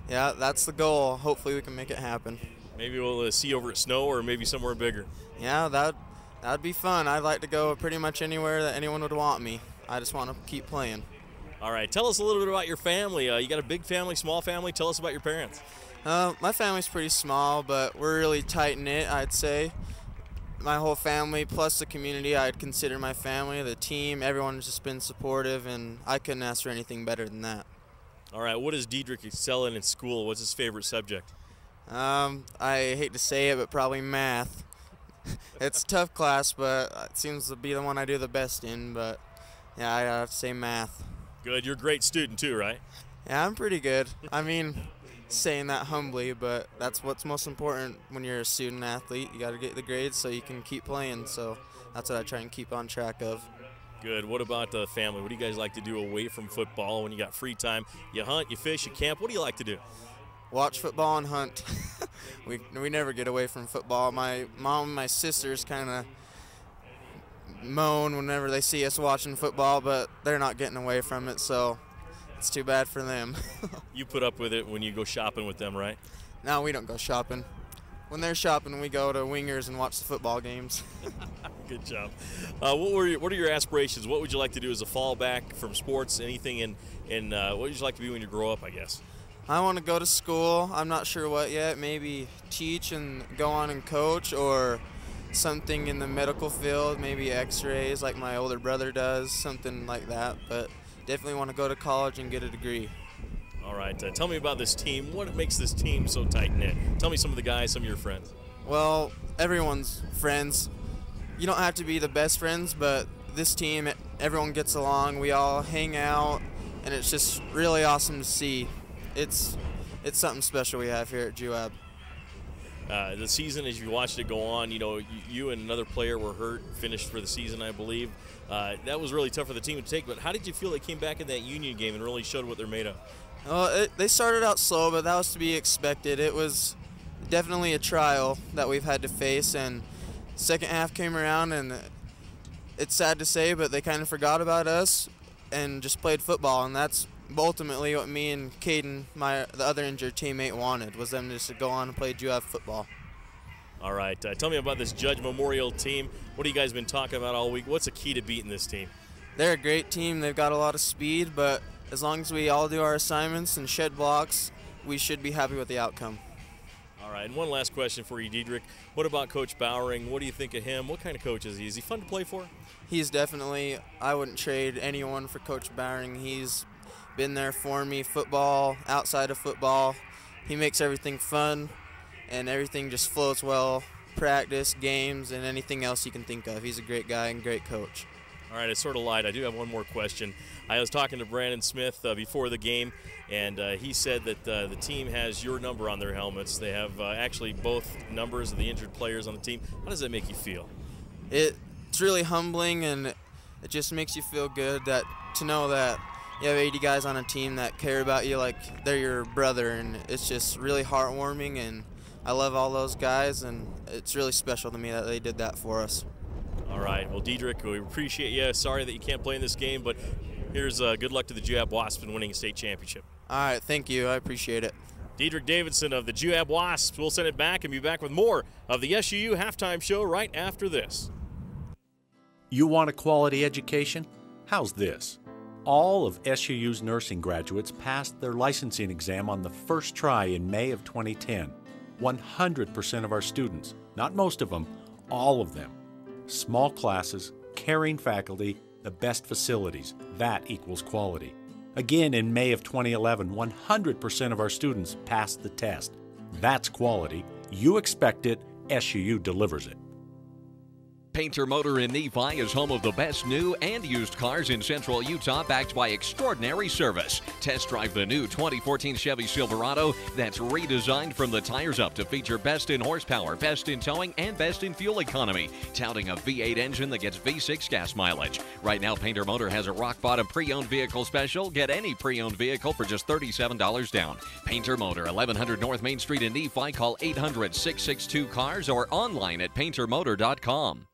Yeah, that's the goal. Hopefully we can make it happen. Maybe we'll see over at Snow, or maybe somewhere bigger. Yeah, that'd be fun. I'd like to go pretty much anywhere that anyone would want me. I just want to keep playing. All right, tell us a little bit about your family. You got a big family, small family? Tell us about your parents. My family's pretty small, but we're really tight-knit, I'd say. My whole family, plus the community, I'd consider my family. The team, everyone's just been supportive, and I couldn't ask for anything better than that. All right, what does Diedrich excel in school? What's his favorite subject? I hate to say it, but probably math. It's a tough class, but it seems to be the one I do the best in, but yeah, I have to say math. Good, you're a great student too, right? Yeah, I'm pretty good. I mean, saying that humbly, but that's what's most important when you're a student athlete. You got to get the grades so you can keep playing, so that's what I try and keep on track of. Good. What about the family? What do you guys like to do away from football when you got free time? You hunt, you fish, you camp. What do you like to do? Watch football and hunt. we never get away from football. My mom and my sisters kind of moan whenever they see us watching football, but they're not getting away from it, so it's too bad for them. You put up with it when you go shopping with them, right? No, we don't go shopping. When they're shopping, we go to Wingers and watch the football games. Good job. What are your aspirations? What would you like to do as a fallback from sports? Anything in what would you like to be when you grow up, I guess? I want to go to school. I'm not sure what yet. Maybe teach and go on and coach, or something in the medical field, maybe x-rays like my older brother does, something like that. But definitely want to go to college and get a degree. All right. Tell me about this team. What makes this team so tight-knit? Tell me some of the guys, some of your friends. Well, everyone's friends. You don't have to be the best friends, but this team, everyone gets along. We all hang out, and it's just really awesome to see. It's something special we have here at Juab. The season, as you watched it go on, you and another player were hurt, finished for the season, I believe. That was really tough for the team to take, but how did you feel they came back in that Union game and really showed what they're made of? Well, they started out slow, but that was to be expected. It was definitely a trial that we've had to face, and second half came around, and it's sad to say, but they kind of forgot about us and just played football, and that's ultimately what me and Caden, the other injured teammate, wanted, was them just to go on and play Juab football. All right. Tell me about this Judge Memorial team. What have you guys been talking about all week? What's the key to beating this team? They're a great team. They've got a lot of speed, but as long as we all do our assignments and shed blocks, we should be happy with the outcome. All right, and one last question for you, Diedrich. What about Coach Bowering? What do you think of him? What kind of coach is he? Is he fun to play for? He's definitely, I wouldn't trade anyone for Coach Bowering. He's been there for me, football, outside of football. He makes everything fun, and everything just flows well. Practice, games, and anything else you can think of. He's a great guy and great coach. All right, I sort of lied. I do have one more question. I was talking to Brandon Smith before the game, and he said that the team has your number on their helmets. They have actually both numbers of the injured players on the team. How does that make you feel? It's really humbling, and it just makes you feel good to know that you have 80 guys on a team that care about you like they're your brother, and it's just really heartwarming, and I love all those guys, and it's really special to me that they did that for us. All right. Well, Diedrich, we appreciate you. Sorry that you can't play in this game, but here's good luck to the Juab Wasps in winning a state championship. All right. Thank you. I appreciate it. Diedrich Davidson of the Juab Wasps. We'll send it back and be back with more of the SUU halftime show right after this. You want a quality education? How's this? All of SUU's nursing graduates passed their licensing exam on the first try in May of 2010. 100% of our students, not most of them, all of them. Small classes, caring faculty, the best facilities, that equals quality. Again, in May of 2011, 100% of our students passed the test. That's quality. You expect it, SUU delivers it. Painter Motor in Nephi is home of the best new and used cars in Central Utah, backed by extraordinary service. Test drive the new 2014 Chevy Silverado that's redesigned from the tires up to feature best in horsepower, best in towing, and best in fuel economy, touting a V8 engine that gets V6 gas mileage. Right now, Painter Motor has a rock-bottom pre-owned vehicle special. Get any pre-owned vehicle for just $37 down. Painter Motor, 1100 North Main Street in Nephi. Call 800-662-CARS or online at paintermotor.com.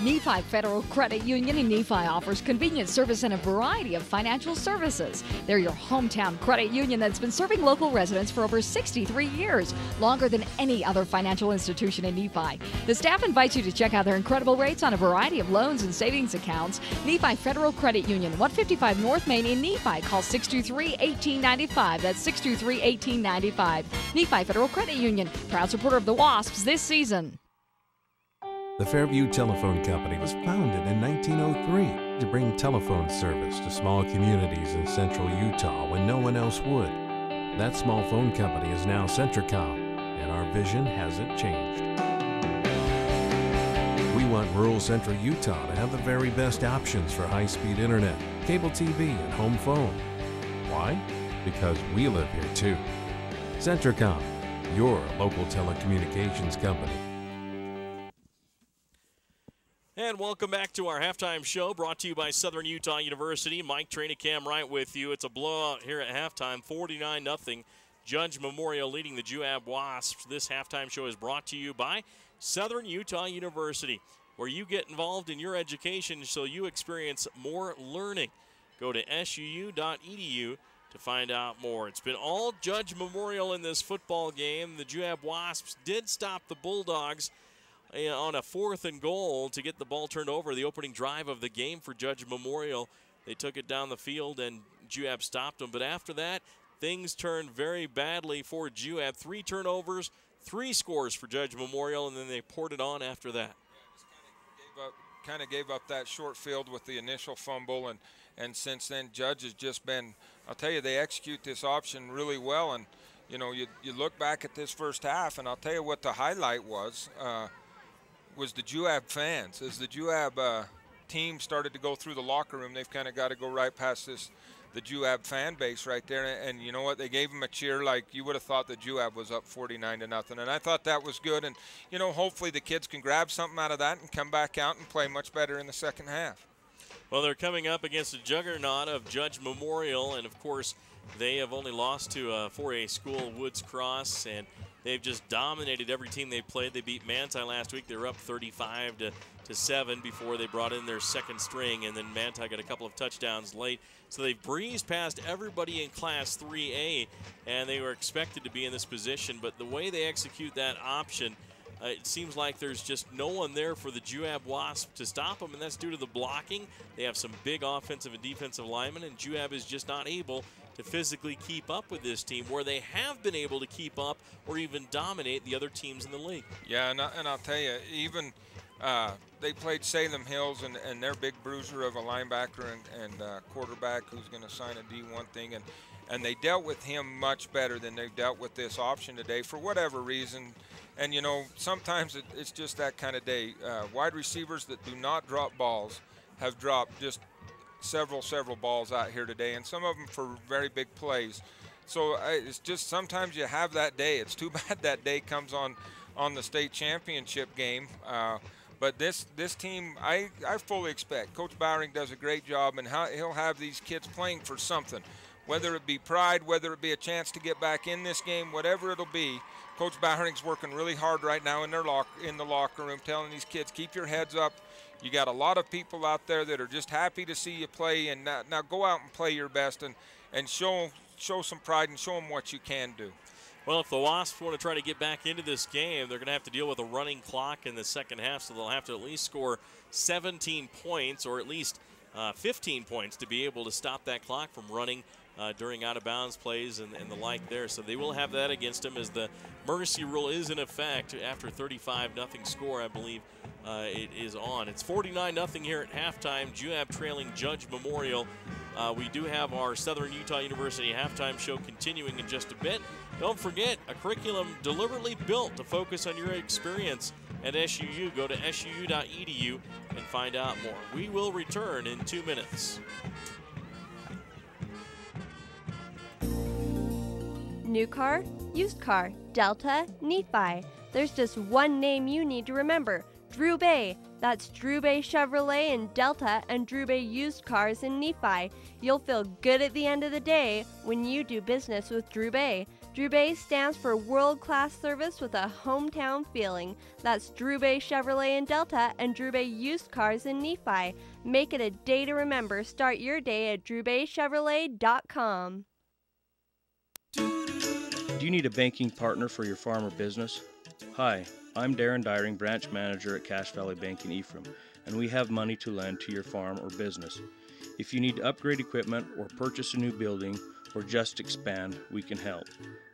Nephi Federal Credit Union in Nephi offers convenient service and a variety of financial services. They're your hometown credit union that's been serving local residents for over 63 years, longer than any other financial institution in Nephi. The staff invites you to check out their incredible rates on a variety of loans and savings accounts. Nephi Federal Credit Union, 155 North Main in Nephi. Call 623-1895. That's 623-1895. Nephi Federal Credit Union, proud supporter of the Wasps this season. The Fairview Telephone Company was founded in 1903 to bring telephone service to small communities in central Utah when no one else would. That small phone company is now Centricom, and our vision hasn't changed. We want rural central Utah to have the very best options for high-speed internet, cable TV, and home phone. Why? Because we live here too. Centricom, your local telecommunications company. And welcome back to our halftime show, brought to you by Southern Utah University. Mike Trainicam right with you. It's a blowout here at halftime, 49-0. Judge Memorial leading the Juab Wasps. This halftime show is brought to you by Southern Utah University, where you get involved in your education so you experience more learning. Go to suu.edu to find out more. It's been all Judge Memorial in this football game. The Juab Wasps did stop the Bulldogs on a 4th and goal to get the ball turned over. The opening drive of the game for Judge Memorial. They took it down the field and Juab stopped them. But after that, things turned very badly for Juab. 3 turnovers, 3 scores for Judge Memorial, and then they poured it on after that. Yeah, kind of gave up that short field with the initial fumble, and since then Judge has just been, I'll tell you, they execute this option really well. And you know, you look back at this first half, and I'll tell you what the highlight was the Juab fans. As the Juab team started to go through the locker room, they've kind of got to go right past the Juab fan base right there. And you know what? They gave them a cheer like you would have thought that Juab was up 49-0. And I thought that was good. And, you know, hopefully the kids can grab something out of that and come back out and play much better in the second half. Well, they're coming up against a juggernaut of Judge Memorial. And, of course, they have only lost to a 4A school, Woods Cross, and they've just dominated every team they played. They beat Manti last week. They were up 35-7 before they brought in their second string, and then Manti got a couple of touchdowns late. So they've breezed past everybody in Class 3A, and they were expected to be in this position. But the way they execute that option, it seems like there's just no one there for the Juab Wasp to stop them, and that's due to the blocking. They have some big offensive and defensive linemen, and Juab is just not able to physically keep up with this team, where they have been able to keep up or even dominate the other teams in the league. Yeah, and I'll tell you, even they played Salem Hills and their big bruiser of a linebacker and quarterback who's going to sign a D1 thing, and they dealt with him much better than they've dealt with this option today for whatever reason. And, you know, sometimes it's just that kind of day. Wide receivers that do not drop balls have dropped just several balls out here today, and some of them for very big plays. So it's just sometimes you have that day. It's too bad that day comes on the state championship game. But this team, I fully expect Coach Bowering does a great job, and he'll have these kids playing for something, whether it be pride, whether it be a chance to get back in this game, whatever it'll be. Coach Bowering's working really hard right now in the locker room, telling these kids, keep your heads up. You got a lot of people out there that are just happy to see you play, and now go out and play your best and show some pride and show them what you can do. Well, if the Wasps want to try to get back into this game, they're going to have to deal with a running clock in the second half, so they'll have to at least score 17 points or at least 15 points to be able to stop that clock from running during out-of-bounds plays and the like there. So they will have that against them, as the mercy rule is in effect after 35-0 score, I believe it is on. It's 49-0 here at halftime. Juab trailing Judge Memorial. We do have our Southern Utah University halftime show continuing in just a bit. Don't forget, a curriculum deliberately built to focus on your experience at SUU. Go to suu.edu and find out more. We will return in 2 minutes. New car, used car, Delta, Nephi. There's just one name you need to remember, Drew Bay. That's Drew Bay Chevrolet in Delta and Drew Bay Used Cars in Nephi. You'll feel good at the end of the day when you do business with Drew Bay. Drew Bay stands for world-class service with a hometown feeling. That's Drew Bay Chevrolet in Delta and Drew Bay Used Cars in Nephi. Make it a day to remember. Start your day at drewbaychevrolet.com. Do you need a banking partner for your farm or business? Hi, I'm Darren Dyring, branch manager at Cache Valley Bank in Ephraim, and we have money to lend to your farm or business. If you need to upgrade equipment or purchase a new building or just expand, we can help.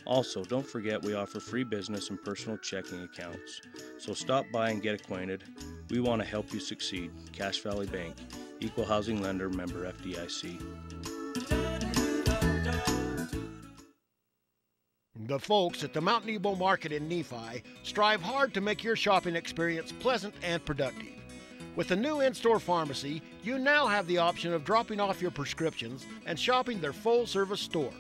Also, don't forget we offer free business and personal checking accounts. So stop by and get acquainted. We want to help you succeed. Cache Valley Bank, Equal Housing Lender, member FDIC. The folks at the Mount Nebo Market in Nephi strive hard to make your shopping experience pleasant and productive. With the new in-store pharmacy, you now have the option of dropping off your prescriptions and shopping their full-service store.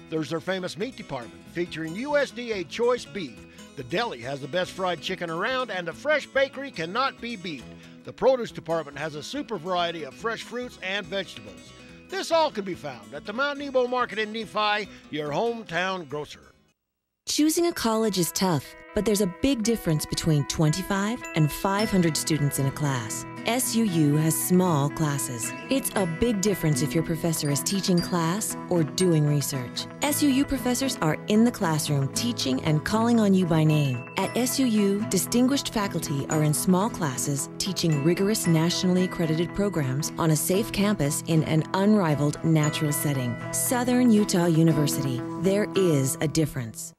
There's their famous meat department featuring USDA choice beef. The deli has the best fried chicken around, and the fresh bakery cannot be beat. The produce department has a super variety of fresh fruits and vegetables. This all can be found at the Mount Nebo Market in Nephi, your hometown grocer. Choosing a college is tough, but there's a big difference between 25 and 500 students in a class. SUU has small classes. It's a big difference if your professor is teaching class or doing research. SUU professors are in the classroom teaching and calling on you by name. At SUU, distinguished faculty are in small classes teaching rigorous nationally accredited programs on a safe campus in an unrivaled natural setting. Southern Utah University. There is a difference.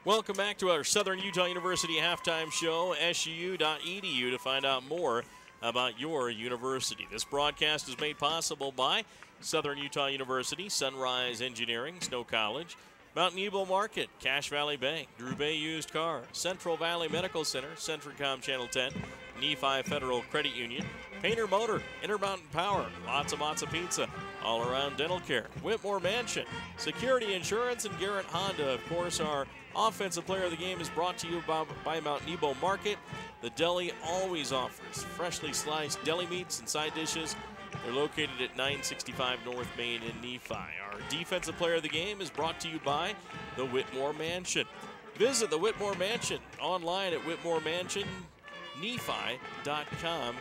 Welcome back to our Southern Utah University halftime show, suu.edu, to find out more about your university. This broadcast is made possible by Southern Utah University, Sunrise Engineering, Snow College, Mount Nebo Market, Cache Valley Bank, Drew Bay Used Car, Central Valley Medical Center, Centricom Channel 10, Nephi Federal Credit Union, Painter Motor, Intermountain Power, Lots of Pizza, All Around Dental Care, Whitmore Mansion, Security Insurance, and Garrett Honda. Of course, our offensive player of the game is brought to you by Mount Nebo Market. The deli always offers freshly sliced deli meats and side dishes. They're located at 965 North Main in Nephi. Our defensive player of the game is brought to you by the Whitmore Mansion. Visit the Whitmore Mansion online at whitmoremansionnephi.com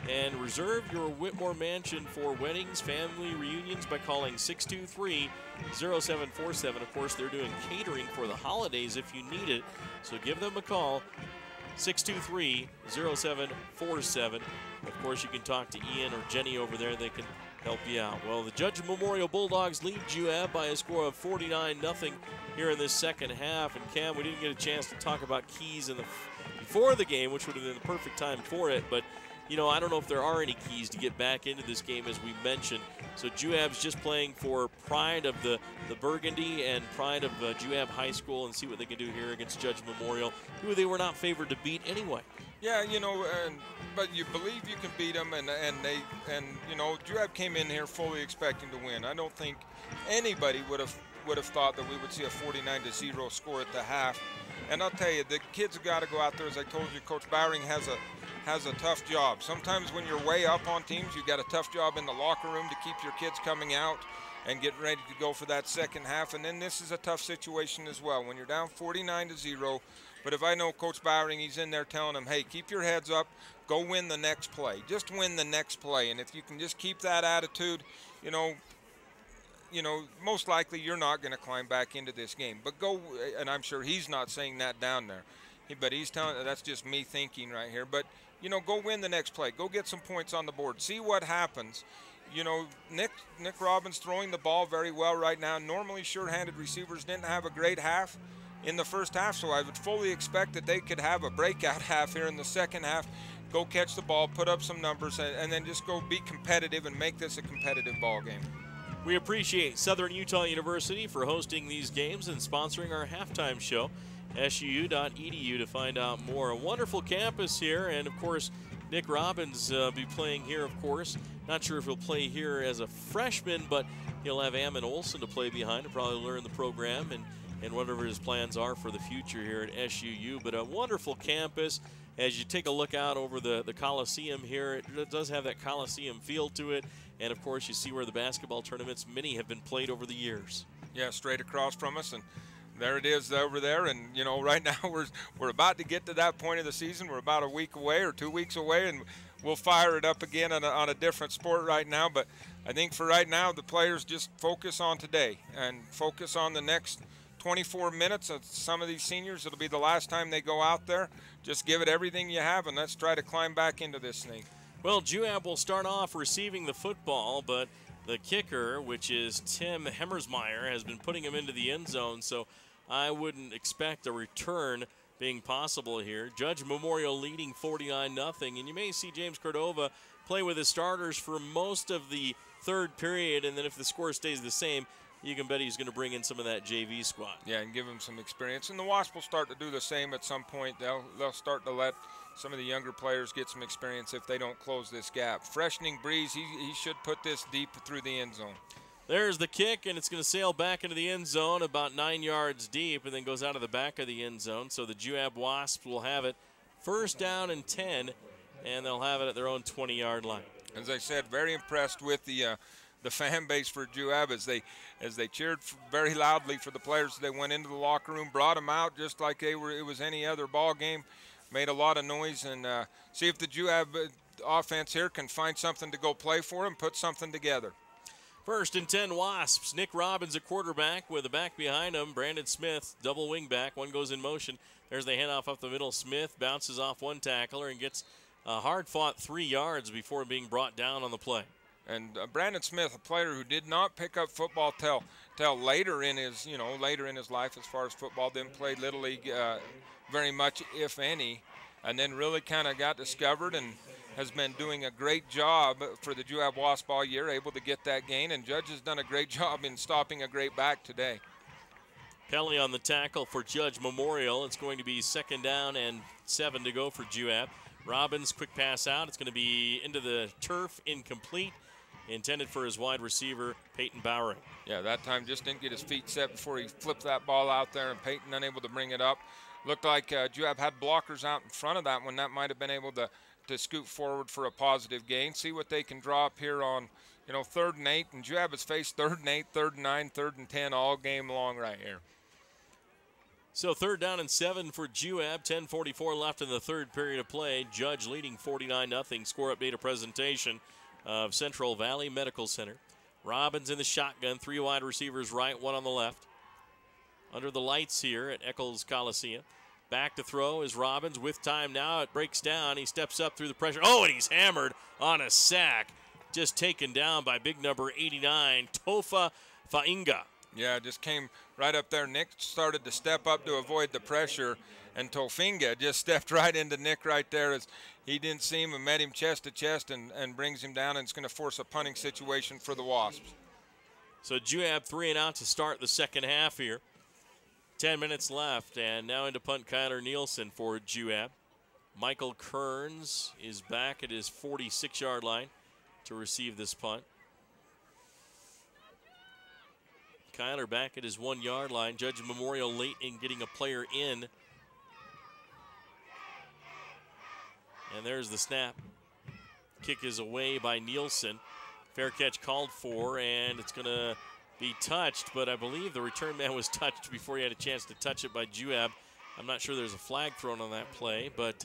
and reserve your Whitmore Mansion for weddings, family reunions by calling 623-0747. Of course, they're doing catering for the holidays if you need it, so give them a call, 623-0747. Of course, you can talk to Ian or Jenny over there. They can help you out. Well, the Judge Memorial Bulldogs lead Juab by a score of 49-0 here in this second half. And Cam, we didn't get a chance to talk about keys before the game, which would have been the perfect time for it. But, you know, I don't know if there are any keys to get back into this game, as we mentioned. So Juab's just playing for pride of the Burgundy and pride of Juab High School, and see what they can do here against Judge Memorial, who they were not favored to beat anyway. Yeah, you know, but you believe you can beat them, and you know, Juab came in here fully expecting to win. I don't think anybody would have thought that we would see a 49-0 score at the half. And I'll tell you, the kids have got to go out there. As I told you, Coach Bowering has a tough job. Sometimes when you're way up on teams, you've got a tough job in the locker room to keep your kids coming out and getting ready to go for that second half. And then this is a tough situation as well when you're down 49-0. But if I know Coach Bowering, he's in there telling them, hey, keep your heads up, go win the next play. Just win the next play. And if you can just keep that attitude, you know, most likely you're not going to climb back into this game. But go, and I'm sure he's not saying that down there. But he's telling, that's just me thinking right here. But, you know, go win the next play. Go get some points on the board. See what happens. You know, Nick Robbins throwing the ball very well right now. Normally sure-handed receivers didn't have a great half in the first half, so I would fully expect that they could have a breakout half here in the second half, go catch the ball, put up some numbers, and then just go be competitive and make this a competitive ball game. We appreciate Southern Utah University for hosting these games and sponsoring our halftime show. SUU.edu to find out more. A wonderful campus here, and of course, Nick Robbins be playing here, of course. Not sure if he'll play here as a freshman, but he'll have Ammon Olson to play behind and probably learn the program and whatever his plans are for the future here at SUU. But a wonderful campus. As you take a look out over the Coliseum here, it does have that Coliseum feel to it. And, of course, you see where the basketball tournaments, many have been played over the years. Yeah, straight across from us. And there it is over there. And, you know, right now we're about to get to that point of the season. We're about a week away or 2 weeks away, and we'll fire it up again on a different sport right now. But I think for right now, the players just focus on today and focus on the next 24 minutes. Of some of these seniors, it'll be the last time they go out there. Just give it everything you have, and let's try to climb back into this thing. Well, Juab will start off receiving the football, but the kicker, which is Tim Hemmersmeyer, has been putting him into the end zone, so I wouldn't expect a return being possible here. Judge Memorial leading 49-0, and you may see James Cordova play with his starters for most of the third period, and then if the score stays the same, you can bet he's going to bring in some of that JV squad. Yeah, and give him some experience. And the Wasps will start to do the same at some point. They'll start to let some of the younger players get some experience if they don't close this gap. Freshening breeze, he should put this deep through the end zone. There's the kick, and it's going to sail back into the end zone about 9 yards deep and then goes out of the back of the end zone. So the Juab Wasps will have it first down and 10, and they'll have it at their own 20-yard line. As I said, very impressed with the fan base for Juab as they cheered very loudly for the players. They went into the locker room, brought them out just like it was any other ball game, made a lot of noise, and see if the Juab offense here can find something to go play for and put something together. First and 10 Wasps. Nick Robbins a quarterback with a back behind him. Brandon Smith, double wing back. One goes in motion. There's the handoff up the middle. Smith bounces off one tackler and gets a hard-fought 3 yards before being brought down on the play. And Brandon Smith, a player who did not pick up football till later in his life as far as football, didn't play Little League very much, if any, and then really kind of got discovered and has been doing a great job for the Juab Wasp all year, able to get that gain, and Judge has done a great job in stopping a great back today. Penalty on the tackle for Judge Memorial. It's going to be 2nd down and 7 to go for Juab. Robbins, quick pass out. It's going to be into the turf, incomplete. Intended for his wide receiver, Peyton Bowery. Yeah, that time just didn't get his feet set before he flipped that ball out there, and Peyton unable to bring it up. Looked like Juab had blockers out in front of that one. That might have been able to scoot forward for a positive gain. See what they can draw up here on, 3rd and 8. And Juab has faced 3rd and 8, 3rd and 9, 3rd and 10 all game long right here. So 3rd down and 7 for Juab. 10:44 left in the third period of play. Judge leading 49-0. Score update, a presentation of Central Valley Medical Center. Robbins in the shotgun, 3 wide receivers right, 1 on the left. Under the lights here at Eccles Coliseum. Back to throw is Robbins with time now. It breaks down. He steps up through the pressure. Oh, and he's hammered on a sack. Just taken down by big number 89, Tofa Fainga. Yeah, just came right up there. Nick started to step up to avoid the pressure, and Tofinga just stepped right into Nick right there as he didn't see him and met him chest to chest and brings him down, and it's going to force a punting situation for the Wasps. So Juab 3 and out to start the second half here. 10 minutes left, and now into punt Kyler Nielsen for Juab. Michael Kearns is back at his 46-yard line to receive this punt. Kyler back at his 1-yard line. Judge Memorial late in getting a player in. And there's the snap. Kick is away by Nielsen. Fair catch called for, and it's going to be touched, but I believe the return man was touched before he had a chance to touch it by Juab. I'm not sure there's a flag thrown on that play, but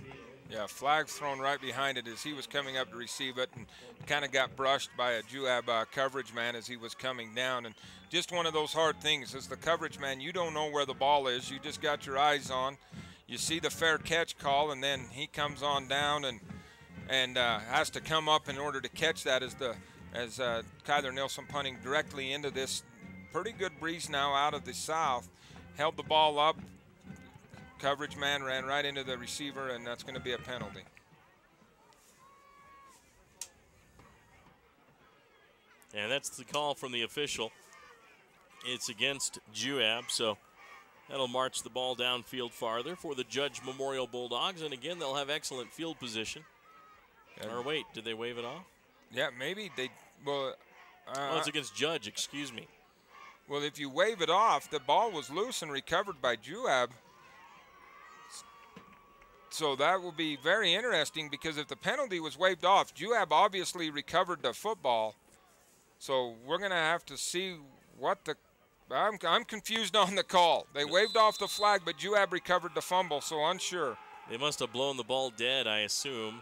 yeah, flag thrown right behind it as he was coming up to receive it, and kind of got brushed by a Juab coverage man as he was coming down. And just one of those hard things, as the coverage man, you don't know where the ball is. You just got your eyes on. You see the fair catch call, and then he comes on down and has to come up in order to catch that as Kyler Nielsen punting directly into this pretty good breeze now out of the south. Held the ball up. Coverage man ran right into the receiver, and that's going to be a penalty. And that's the call from the official. It's against Juab, so that'll march the ball downfield farther for the Judge Memorial Bulldogs. And again, they'll have excellent field position. Or wait, did they wave it off? Yeah, maybe they, well. Oh, it's against Judge, excuse me. Well, if you wave it off, the ball was loose and recovered by Juab. So that will be very interesting, because if the penalty was waved off, Juab obviously recovered the football. So we're going to have to see what the – I'm confused on the call. They waved off the flag, but Juab recovered the fumble, so unsure. They must have blown the ball dead, I assume.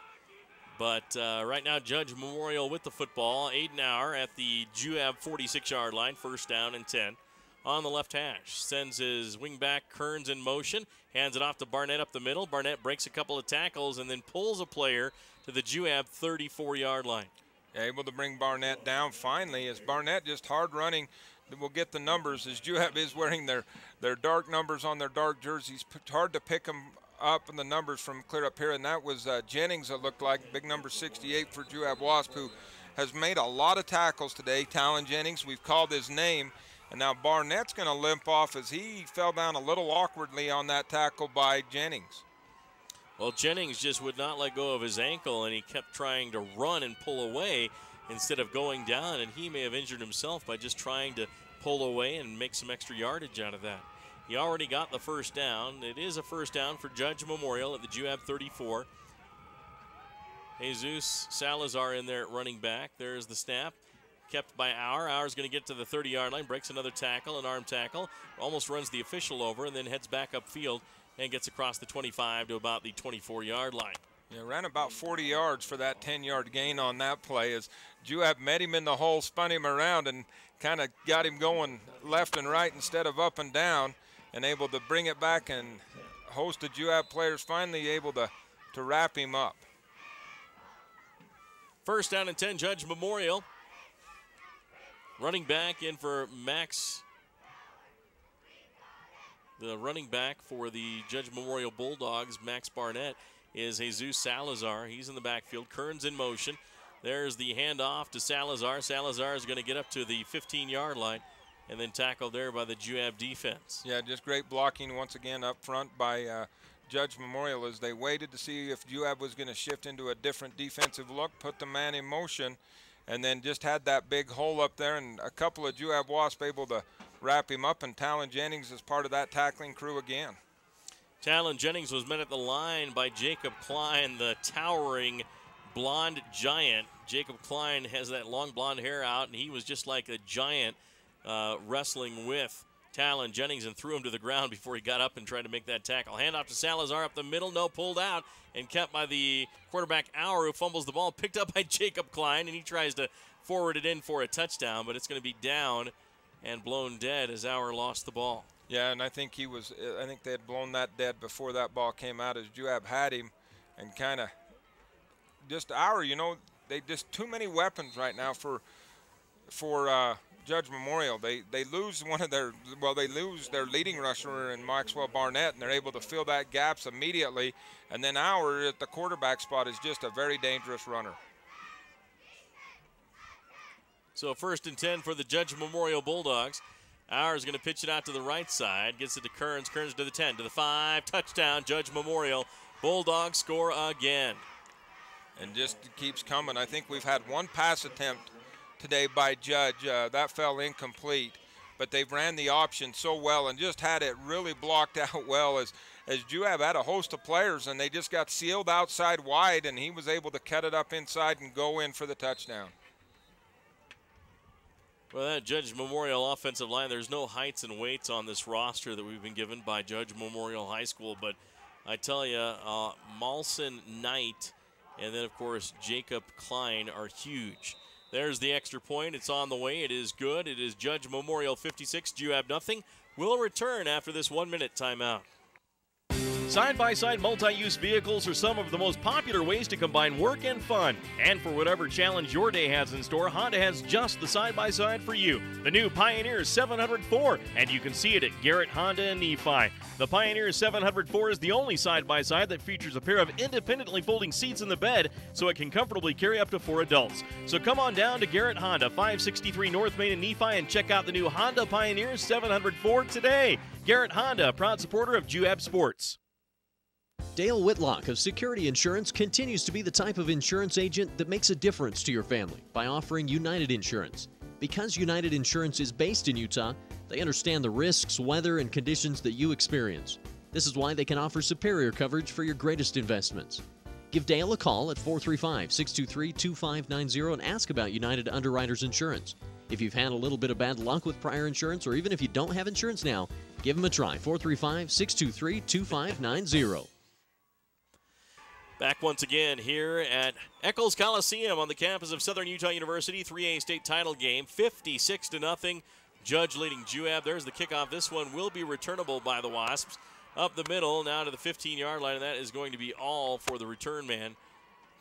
But right now, Judge Memorial with the football. Aiden Auer at the Juab 46-yard line, 1st down and 10. On the left hash, sends his wingback Kearns in motion, hands it off to Barnett up the middle. Barnett breaks a couple of tackles and then pulls a player to the Juab 34-yard line. Able to bring Barnett down finally, as Barnett just hard running. We'll get the numbers, as Juab is wearing their dark numbers on their dark jerseys. Hard to pick them up in the numbers from clear up here, and that was Jennings, it looked like, big number 68 for Juab Wasp, who has made a lot of tackles today. Talon Jennings, we've called his name, and now Barnett's going to limp off as he fell down a little awkwardly on that tackle by Jennings. Well, Jennings just would not let go of his ankle, and he kept trying to run and pull away instead of going down, and he may have injured himself by just trying to pull away and make some extra yardage out of that. He already got the 1st down. It is a 1st down for Judge Memorial at the Juab 34. Jesus Salazar in there at running back. There's the snap. Kept by Auer. Auer's going to get to the 30-yard line, breaks another tackle, an arm tackle, almost runs the official over, and then heads back upfield and gets across the 25 to about the 24-yard line. Yeah, ran about 40 yards for that 10-yard gain on that play, as Juab met him in the hole, spun him around, and kind of got him going left and right instead of up and down, and able to bring it back, and a host of Juab players finally able to wrap him up. 1st down and 10, Judge Memorial. Running back in for Max. The running back for the Judge Memorial Bulldogs, Max Barnett, is Jesus Salazar. He's in the backfield. Kearns in motion. There's the handoff to Salazar. Salazar is going to get up to the 15-yard line and then tackled there by the Juab defense. Yeah, just great blocking once again up front by Judge Memorial, as they waited to see if Juab was going to shift into a different defensive look, put the man in motion, and then just had that big hole up there, and a couple of Juab Wasp able to wrap him up, and Talon Jennings is part of that tackling crew again. Talon Jennings was met at the line by Jacob Klein, the towering blonde giant. Jacob Klein has that long blonde hair out, and he was just like a giant wrestling with Talon Jennings and threw him to the ground before he got up and tried to make that tackle. Handoff to Salazar up the middle, no, pulled out and kept by the quarterback Auer, who fumbles the ball, picked up by Jacob Klein, and he tries to forward it in for a touchdown, but it's going to be down and blown dead as Auer lost the ball. Yeah, and I think I think they had blown that dead before that ball came out, as Juab had him, and kind of just Auer, you know, they just too many weapons right now for Judge Memorial. They lose they lose their leading rusher in Maxwell Barnett, and they're able to fill that gaps immediately. And then Auer at the quarterback spot is just a very dangerous runner. So 1st and 10 for the Judge Memorial Bulldogs. Auer is going to pitch it out to the right side, gets it to Kearns. Kearns to the 10, to the 5, touchdown, Judge Memorial. Bulldogs score again. And just keeps coming. I think we've had one pass attempt today by Judge. That fell incomplete, but they've ran the option so well and just had it really blocked out well, as Juab had a host of players, and they just got sealed outside wide, and he was able to cut it up inside and go in for the touchdown. Well, that Judge Memorial offensive line, there's no heights and weights on this roster that we've been given by Judge Memorial High School, but I tell you, Malson Knight and then, of course, Jacob Klein are huge. There's the extra point. It's on the way. It is good. It is Judge Memorial 56, Juab nothing. We'll return after this 1-minute timeout. Side-by-side multi-use vehicles are some of the most popular ways to combine work and fun. And for whatever challenge your day has in store, Honda has just the side-by-side for you. The new Pioneer 704, and you can see it at Garrett Honda in Nephi. The Pioneer 704 is the only side-by-side that features a pair of independently folding seats in the bed, so it can comfortably carry up to 4 adults. So come on down to Garrett Honda, 563 North Main in Nephi, and check out the new Honda Pioneer 704 today. Garrett Honda, a proud supporter of Juab Sports. Dale Whitlock of Security Insurance continues to be the type of insurance agent that makes a difference to your family by offering United Insurance. Because United Insurance is based in Utah, they understand the risks, weather, and conditions that you experience. This is why they can offer superior coverage for your greatest investments. Give Dale a call at 435-623-2590 and ask about United Underwriters Insurance. If you've had a little bit of bad luck with prior insurance, or even if you don't have insurance now, give them a try. 435-623-2590. Back once again here at Eccles Coliseum on the campus of Southern Utah University. 3A state title game, 56-0. Judge leading Juab. There's the kickoff. This one will be returnable by the Wasps. Up the middle, now to the 15-yard line, and that is going to be all for the return man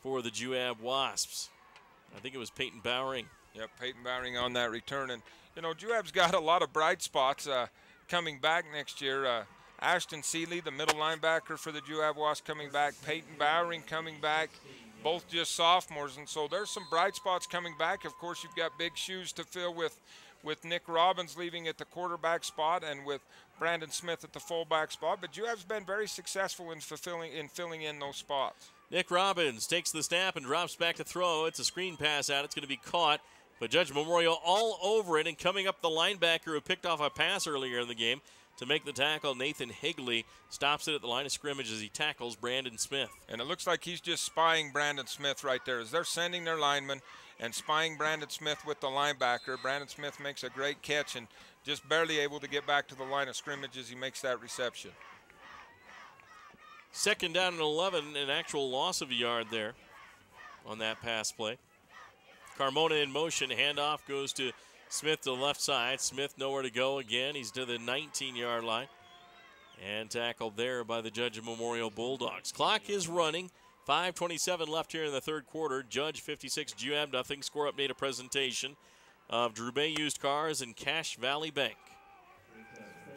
for the Juab Wasps. I think it was Peyton Bowering. Yep, Peyton Bowering on that return. And, you know, Juab's got a lot of bright spots coming back next year. Ashton Seeley, the middle linebacker for the Juab Wasps, coming back. Peyton Bowering coming back, both just sophomores. And so there's some bright spots coming back. Of course, you've got big shoes to fill with Nick Robbins leaving at the quarterback spot and with Brandon Smith at the fullback spot. But Juab's been very successful in filling in those spots. Nick Robbins takes the snap and drops back to throw. It's a screen pass out. It's going to be caught. But Judge Memorial all over it, and coming up the linebacker who picked off a pass earlier in the game to make the tackle, Nathan Higley, stops it at the line of scrimmage as he tackles Brandon Smith. And it looks like he's just spying Brandon Smith right there as they're sending their lineman and spying Brandon Smith with the linebacker. Brandon Smith makes a great catch and just barely able to get back to the line of scrimmage as he makes that reception. Second down and 11, an actual loss of a yard there on that pass play. Carmona in motion, handoff goes to Smith to the left side. Smith nowhere to go again. He's to the 19-yard line. And tackled there by the Judge Memorial Bulldogs. Clock is running. 5:27 left here in the third quarter. Judge 56, Juab nothing. Score update, a presentation of Drew Bay Used Cars and Cache Valley Bank.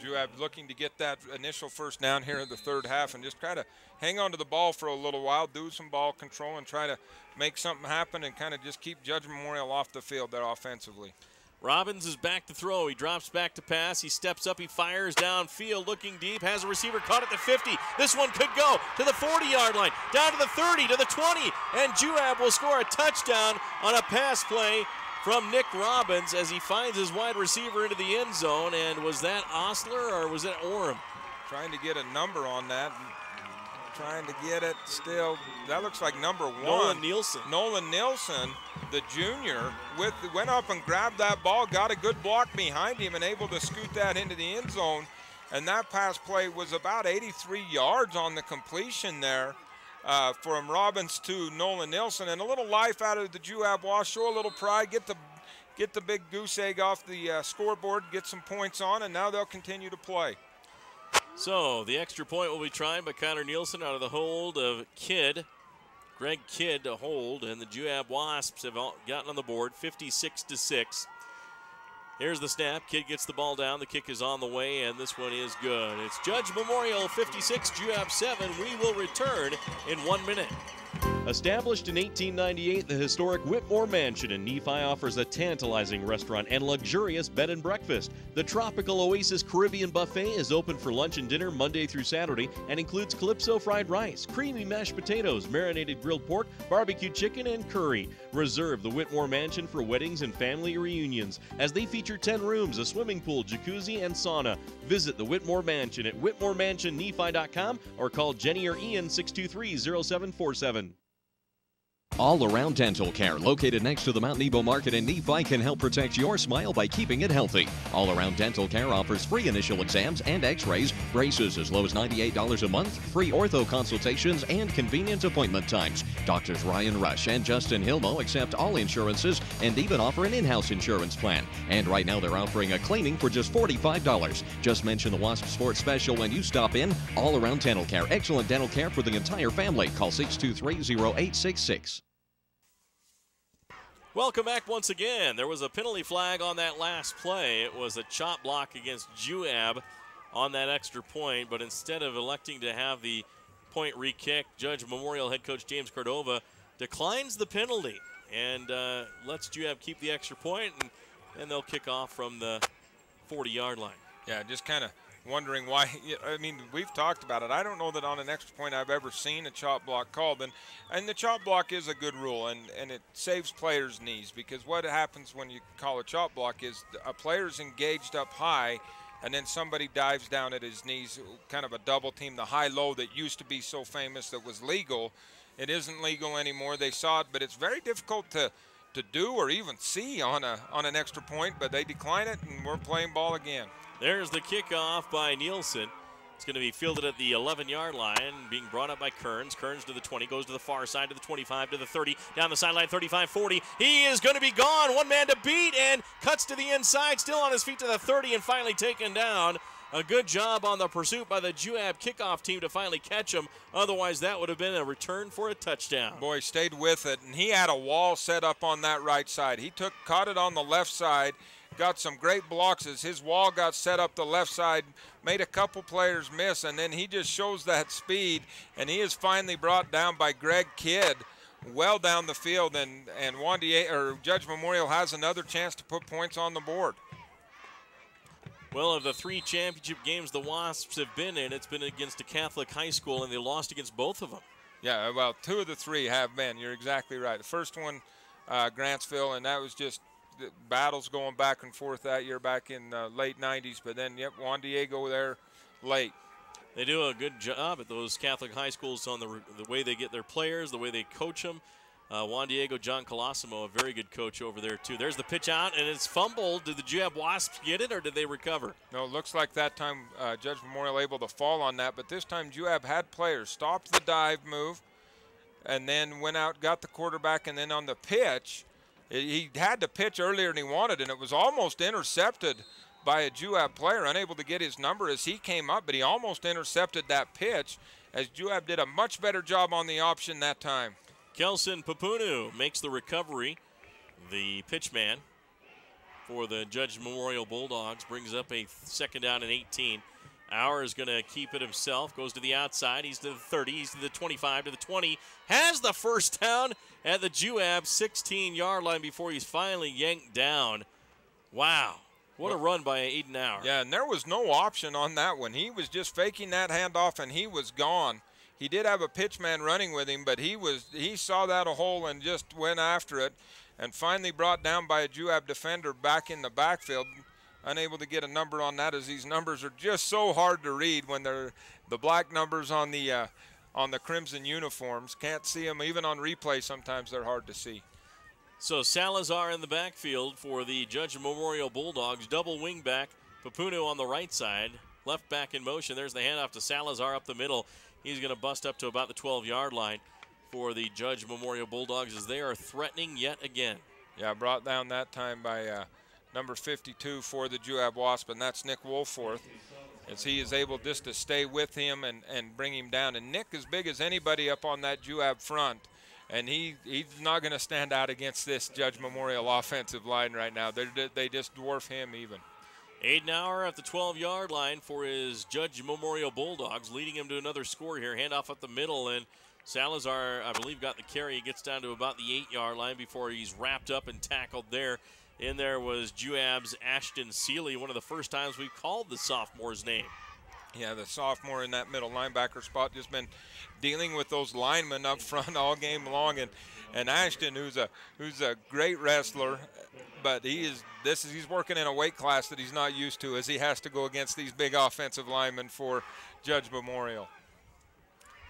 Juab looking to get that initial first down here in the third half and just try to hang on to the ball for a little while, do some ball control, and try to make something happen and kind of just keep Judge Memorial off the field there offensively. Robbins is back to throw. He drops back to pass. He steps up. He fires downfield, looking deep. Has a receiver caught at the 50. This one could go to the 40-yard line, down to the 30, to the 20, and Juab will score a touchdown on a pass play from Nick Robbins as he finds his wide receiver into the end zone. And was that Osler or was it Orem? Trying to get a number on that. Trying to get it still. That looks like number 1. Nolan Nielsen. Nolan Nielsen, the junior, went up and grabbed that ball, got a good block behind him and able to scoot that into the end zone. And that pass play was about 83 yards on the completion there. From Robbins to Nolan Nielsen, and a little life out of the Juab Wasps. Show a little pride, get the big goose egg off the scoreboard, get some points on, and now they'll continue to play. So the extra point will be tried by Connor Nielsen out of the hold of Greg Kidd to hold, and the Juab Wasps have gotten on the board 56-6. Here's the snap. Kidd gets the ball down. The kick is on the way, and this one is good. It's Judge Memorial 56, Juab 7. We will return in 1 minute. Established in 1898, the historic Whitmore Mansion in Nephi offers a tantalizing restaurant and luxurious bed and breakfast. The Tropical Oasis Caribbean Buffet is open for lunch and dinner Monday through Saturday and includes calypso fried rice, creamy mashed potatoes, marinated grilled pork, barbecue chicken, and curry. Reserve the Whitmore Mansion for weddings and family reunions, as they feature 10 rooms, a swimming pool, jacuzzi, and sauna. Visit the Whitmore Mansion at whitmoremansionnephi.com or call Jenny or Ian 623-0747. All Around Dental Care, located next to the Mount Nebo Market in Nephi, can help protect your smile by keeping it healthy. All Around Dental Care offers free initial exams and x-rays, braces as low as $98 a month, free ortho consultations, and convenient appointment times. Doctors Ryan Rush and Justin Hilmo accept all insurances and even offer an in-house insurance plan. And right now they're offering a cleaning for just $45. Just mention the Wasp Sports Special when you stop in. All Around Dental Care, excellent dental care for the entire family. Call 623-0866. Welcome back once again. There was a penalty flag on that last play. It was a chop block against Juab on that extra point, but instead of electing to have the point re-kicked, Judge Memorial head coach James Cordova declines the penalty and lets Juab keep the extra point, and they'll kick off from the 40-yard line. Yeah, just kind of wondering why. I mean, we've talked about it. I don't know that on an extra point I've ever seen a chop block called. And the chop block is a good rule, and it saves players' knees, because what happens when you call a chop block is a player's engaged up high, and then somebody dives down at his knees, kind of a double team, the high-low that used to be so famous that was legal. It isn't legal anymore. They saw it, but it's very difficult to do or even see on an extra point, but they decline it, and we're playing ball again. There's the kickoff by Nielsen. It's going to be fielded at the 11-yard line, being brought up by Kearns. Kearns to the 20, goes to the far side to the 25, to the 30, down the sideline, 35, 40. He is going to be gone. One man to beat, and cuts to the inside, still on his feet to the 30, and finally taken down. A good job on the pursuit by the Juab kickoff team to finally catch him. Otherwise, that would have been a return for a touchdown. Boy, stayed with it, and he had a wall set up on that right side. He caught it on the left side, got some great blocks as his wall got set up the left side, made a couple players miss, and then he just shows that speed, and he is finally brought down by Greg Kidd well down the field, and Judge Memorial has another chance to put points on the board. Well, of the 3 championship games the Wasps have been in, it's been against a Catholic high school, and they lost against both of them. Yeah, well, 2 of the 3 have been. You're exactly right. The first one, Grantsville, and that was just the battles going back and forth that year back in late 90s. But then, yep, Juan Diego there late. They do a good job at those Catholic high schools on the way they get their players, the way they coach them. Juan Diego, John Colosimo, a very good coach over there, too. There's the pitch out, and it's fumbled. Did the Juab Wasps get it, or did they recover? No, it looks like that time Judge Memorial able to fall on that, but this time Juab had players, stopped the dive move, and then went out, got the quarterback, and then on the pitch, he had to pitch earlier than he wanted, and it was almost intercepted by a Juab player, unable to get his number as he came up, but he almost intercepted that pitch, as Juab did a much better job on the option that time. Kelson Papunu makes the recovery. The pitchman for the Judge Memorial Bulldogs brings up a 2nd down and 18. Auer is going to keep it himself, goes to the outside. He's to the 30, he's to the 25, to the 20. Has the first down at the Juab 16-yard line before he's finally yanked down. Wow. What a run by Aiden Auer. Yeah, and there was no option on that one. He was just faking that handoff, and he was gone. He did have a pitchman running with him, but he saw that a hole and just went after it, and finally brought down by a Juab defender back in the backfield. Unable to get a number on that, as these numbers are just so hard to read when they're the black numbers on the crimson uniforms. Can't see them even on replay. Sometimes they're hard to see. So Salazar in the backfield for the Judge Memorial Bulldogs. Double wing back. Papunu on the right side. Left back in motion. There's the handoff to Salazar up the middle. He's going to bust up to about the 12-yard line for the Judge Memorial Bulldogs as they are threatening yet again. Yeah, brought down that time by number 52 for the Juab Wasp, and that's Nick Wolforth, as he is able just to stay with him and bring him down. And Nick is big as anybody up on that Juab front, and he's not going to stand out against this Judge Memorial offensive line right now. They just dwarf him even. Aiden Auer at the 12-yard line for his Judge Memorial Bulldogs, leading him to another score here. Handoff up the middle, and Salazar, I believe, got the carry. He gets down to about the 8-yard line before he's wrapped up and tackled there. In there was Juab's Ashton Seeley, one of the first times we've called the sophomore's name. Yeah, the sophomore in that middle linebacker spot, just been dealing with those linemen up front all game long, and Ashton, who's a great wrestler, but he's working in a weight class that he's not used to, as he has to go against these big offensive linemen for Judge Memorial.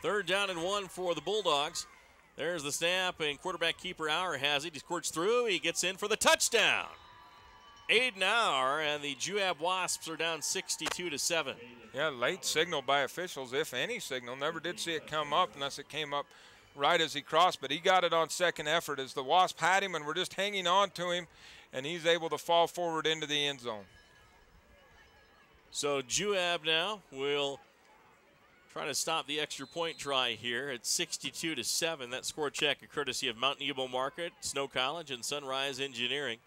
3rd down and 1 for the Bulldogs. There's the snap, and quarterback keeper Auer has it. He squirts through. He gets in for the touchdown. Aiden Auer, and the Juab Wasps are down 62-7. Yeah, late signal by officials, if any signal. Never did see it come up unless it came up right as he crossed, but he got it on second effort as the Wasp had him, and we're just hanging on to him, and he's able to fall forward into the end zone. So Juab now will try to stop the extra point try here at 62-7. That score check a courtesy of Mount Nebo Market, Snow College, and Sunrise Engineering.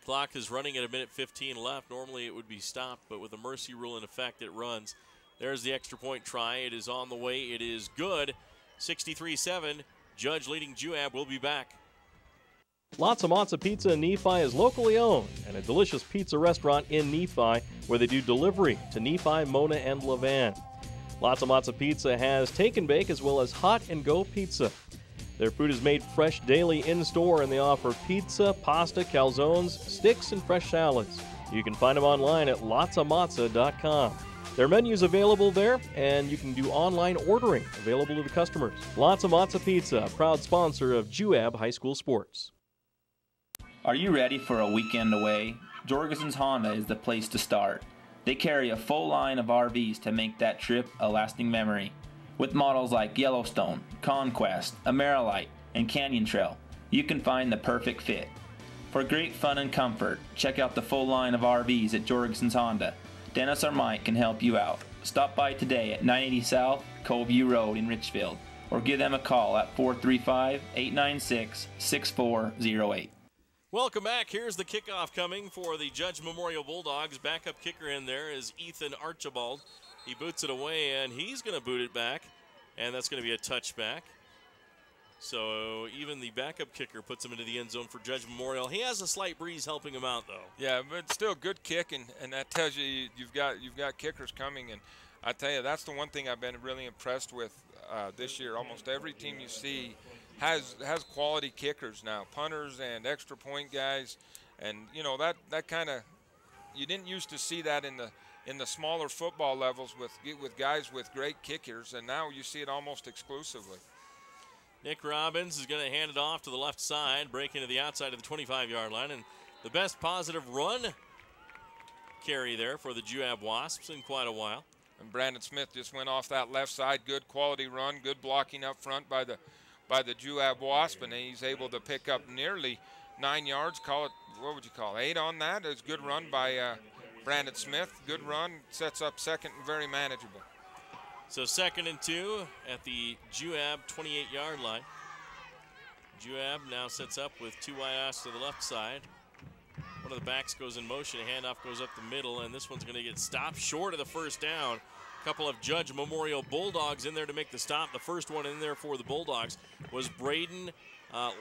Clock is running at 1:15 left. Normally it would be stopped, but with the mercy rule in effect, it runs. There's the extra point try. It is on the way. It is good. 63-7. Judge leading Juab will be back. Lots of Matza Pizza in Nephi is locally owned and a delicious pizza restaurant in Nephi where they do delivery to Nephi, Mona, and Levan. Lots of Matza Pizza has take and bake as well as hot and go pizza. Their food is made fresh daily in-store, and they offer pizza, pasta, calzones, sticks, and fresh salads. You can find them online at lotsofmatza.com. Their menu is available there, and you can do online ordering available to the customers. Lots of Matza Pizza, proud sponsor of Juab High School Sports. Are you ready for a weekend away? Jorgensen's Honda is the place to start. They carry a full line of RVs to make that trip a lasting memory. With models like Yellowstone, Conquest, Amerilite, and Canyon Trail, you can find the perfect fit. For great fun and comfort, check out the full line of RVs at Jorgensen's Honda. Dennis or Mike can help you out. Stop by today at 980 South Cove View Road in Richfield, or give them a call at 435-896-6408. Welcome back. Here's the kickoff coming for the Judge Memorial Bulldogs. Backup kicker in there is Ethan Archibald. He boots it away, and he's going to boot it back, and that's going to be a touchback. So even the backup kicker puts him into the end zone for Judge Memorial. He has a slight breeze helping him out, though. Yeah, but still good kick, and that tells you you've got kickers coming. And I tell you, that's the one thing I've been really impressed with this year. Almost every team you see has quality kickers now, punters and extra point guys, and you know that kind of, you didn't used to see that in the smaller football levels with guys with great kickers, and now you see it almost exclusively. Nick Robbins is going to hand it off to the left side, breaking to the outside of the 25-yard line, and the best positive run carry there for the Juab Wasps in quite a while. And Brandon Smith just went off that left side, good quality run, good blocking up front by the Juab Wasp, and he's able to pick up nearly 9 yards. Call it, what would you call it, 8 on that? It was a good run by Brandon Smith. Good run, sets up second and very manageable. So 2nd and 2 at the Juab 28-yard line. Juab now sets up with 2 wide outs to the left side. One of the backs goes in motion, a handoff goes up the middle, and this one's going to get stopped short of the first down. A couple of Judge Memorial Bulldogs in there to make the stop. The first one in there for the Bulldogs was Braden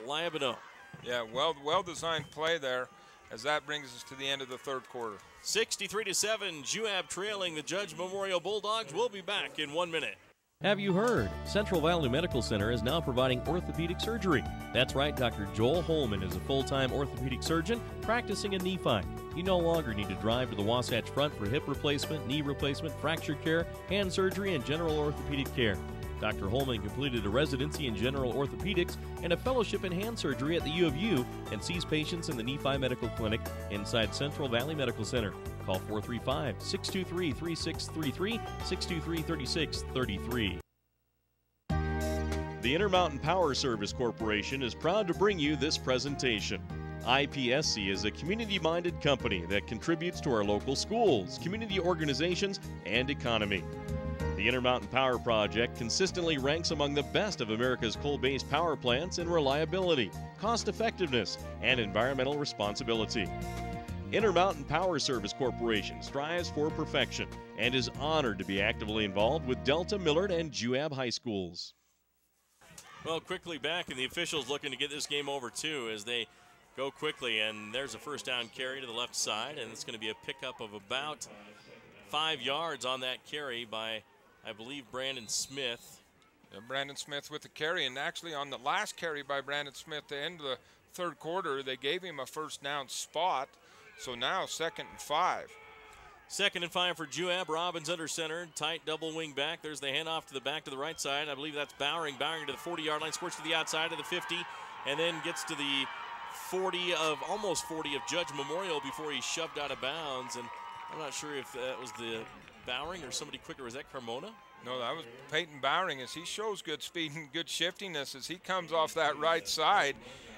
Liabino. Yeah, well-designed play there, as that brings us to the end of the third quarter. 63-7, Juab trailing the Judge Memorial Bulldogs. We'll be back in 1 minute. Have you heard? Central Valley Medical Center is now providing orthopedic surgery. That's right, Dr. Joel Holman is a full-time orthopedic surgeon practicing in Nephi. You no longer need to drive to the Wasatch Front for hip replacement, knee replacement, fracture care, hand surgery, and general orthopedic care. Dr. Holman completed a residency in general orthopedics and a fellowship in hand surgery at the U of U and sees patients in the Nephi Medical Clinic inside Central Valley Medical Center. Call 435-623-3633, 623-3633. The Intermountain Power Service Corporation is proud to bring you this presentation. IPSC is a community-minded company that contributes to our local schools, community organizations, and economy. The Intermountain Power Project consistently ranks among the best of America's coal-based power plants in reliability, cost-effectiveness, and environmental responsibility. Intermountain Power Service Corporation strives for perfection and is honored to be actively involved with Delta, Millard, and Juab High Schools. Well, quickly back, and the officials looking to get this game over too as they go quickly, and there's a first down carry to the left side, and it's going to be a pickup of about 5 yards on that carry by, I believe, Brandon Smith. Yeah, Brandon Smith with the carry, and actually on the last carry by Brandon Smith to end the third quarter, they gave him a first down spot, so now 2nd and 5. 2nd and 5 for Juab. Robbins under center. Tight double wing back. There's the handoff to the back to the right side. I believe that's Bowering. Bowering to the 40-yard line. Squirts to the outside of the 50. And then gets to the almost 40 of Judge Memorial before he's shoved out of bounds. And I'm not sure if that was the Bowering or somebody quicker. Was that Carmona? No, that was Peyton Bowering, as he shows good speed and good shiftiness as he comes off that right side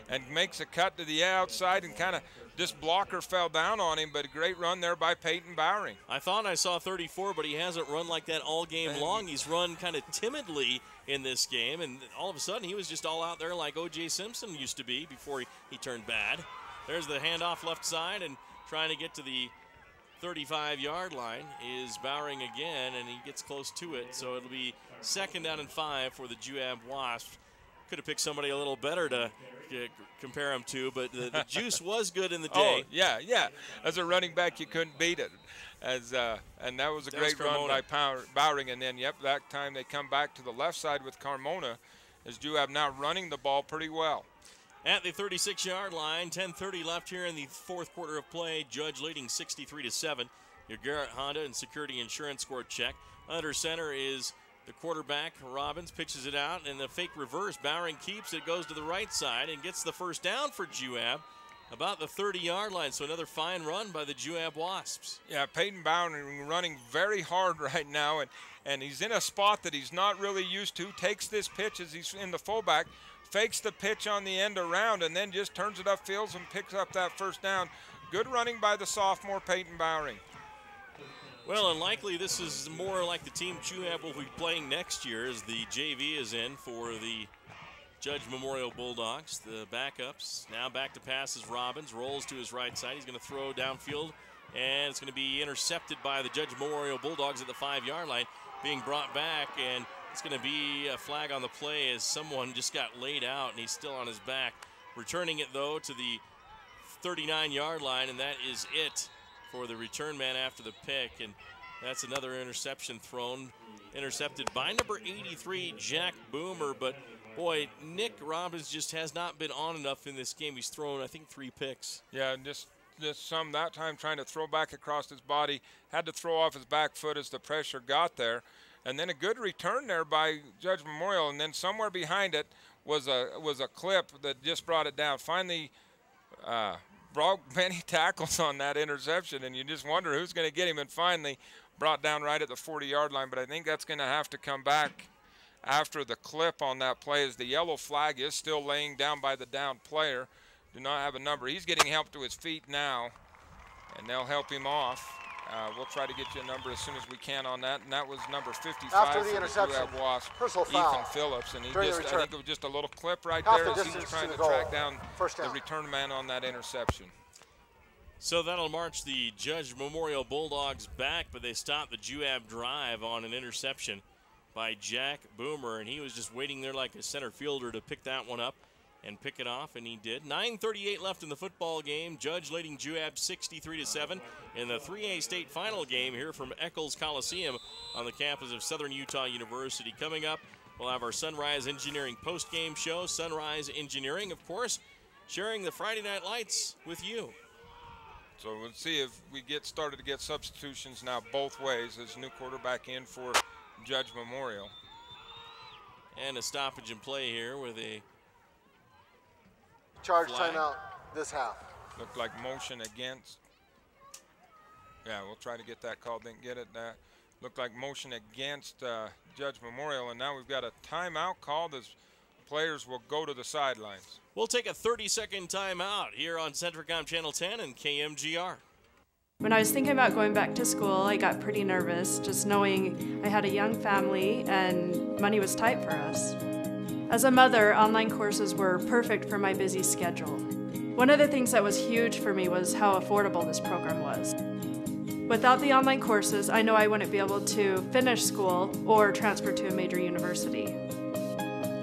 and makes a cut to the outside, and kind of this blocker fell down on him, but a great run there by Peyton Bowering. I thought I saw 34, but he hasn't run like that all game long. He's run kind of timidly in this game, and all of a sudden he was just all out there like O.J. Simpson used to be before he turned bad. There's the handoff left side, and trying to get to the 35-yard line is Bowering again, and he gets close to it. So it'll be 2nd down and 5 for the Juab Wasps. Could have picked somebody a little better to compare him to, but the juice was good in the day. Oh, yeah. As a running back, you couldn't beat it. And that was a great run by Bowering. And then, that time they come back to the left side with Carmona, as Juab now running the ball pretty well. At the 36-yard line, 10:30 left here in the 4th quarter of play. Judge leading 63-7. Your Garrett Honda and Security Insurance scored check. Under center is the quarterback. Robbins pitches it out, and the fake reverse. Bowering keeps it, goes to the right side, and gets the first down for Juab about the 30-yard line. So another fine run by the Juab Wasps. Yeah, Peyton Bowering running very hard right now, and he's in a spot that he's not really used to. Takes this pitch as he's in the fullback, fakes the pitch on the end around, and then just turns it upfield and picks up that first down. Good running by the sophomore Peyton Bowering. Well, and likely this is more like the team Juab will be playing next year, as the JV is in for the Judge Memorial Bulldogs. The backups now back to pass is Robbins, rolls to his right side. He's going to throw downfield, and it's going to be intercepted by the Judge Memorial Bulldogs at the 5-yard line, being brought back, and it's going to be a flag on the play as someone just got laid out, and he's still on his back. Returning it, though, to the 39-yard line, and that is it for the return man after the pick, and that's another interception thrown. Intercepted by number 83, Jack Boomer, but boy, Nick Robbins just has not been on enough in this game. He's thrown, I think, 3 picks. Yeah, just some that time trying to throw back across his body, had to throw off his back foot as the pressure got there, and then a good return there by Judge Memorial, and then somewhere behind it was a clip that just brought it down. Finally, brought many tackles on that interception, and you just wonder who's going to get him, and finally brought down right at the 40-yard line. But I think that's going to have to come back after the clip on that play, as the yellow flag is still laying down by the downed player. Do not have a number. He's getting help to his feet now, and they'll help him off. We'll try to get you a number as soon as we can on that, and that was number 55 after the for interception. The Wasp, Personal foul. Ethan Phillips, and he During just, the I think it was just a little clip right half there the as he was trying to track down the return man on that interception. So that'll march the Judge Memorial Bulldogs back, but they stopped the Juab drive on an interception by Jack Boomer, and he was just waiting there like a center fielder to pick that one up and pick it off, and he did. 9:38 left in the football game. Judge leading Juab 63-7 in the 3A state final game here from Eccles Coliseum on the campus of Southern Utah University. Coming up, we'll have our Sunrise Engineering post-game show. Sunrise Engineering, of course, sharing the Friday Night Lights with you. So we'll see if we get started to get substitutions now both ways. There's a new quarterback in for Judge Memorial. And a stoppage in play here with a charge flag. timeout this half. Looked like motion against. Yeah, we'll try to get that called. Didn't get it. That looked like motion against Judge Memorial, and now we've got a timeout called as players will go to the sidelines. We'll take a 30-second timeout here on Centricom Channel 10 and KMGR. When I was thinking about going back to school, I got pretty nervous, just knowing I had a young family and money was tight for us. As a mother, online courses were perfect for my busy schedule. One of the things that was huge for me was how affordable this program was. Without the online courses, I know I wouldn't be able to finish school or transfer to a major university.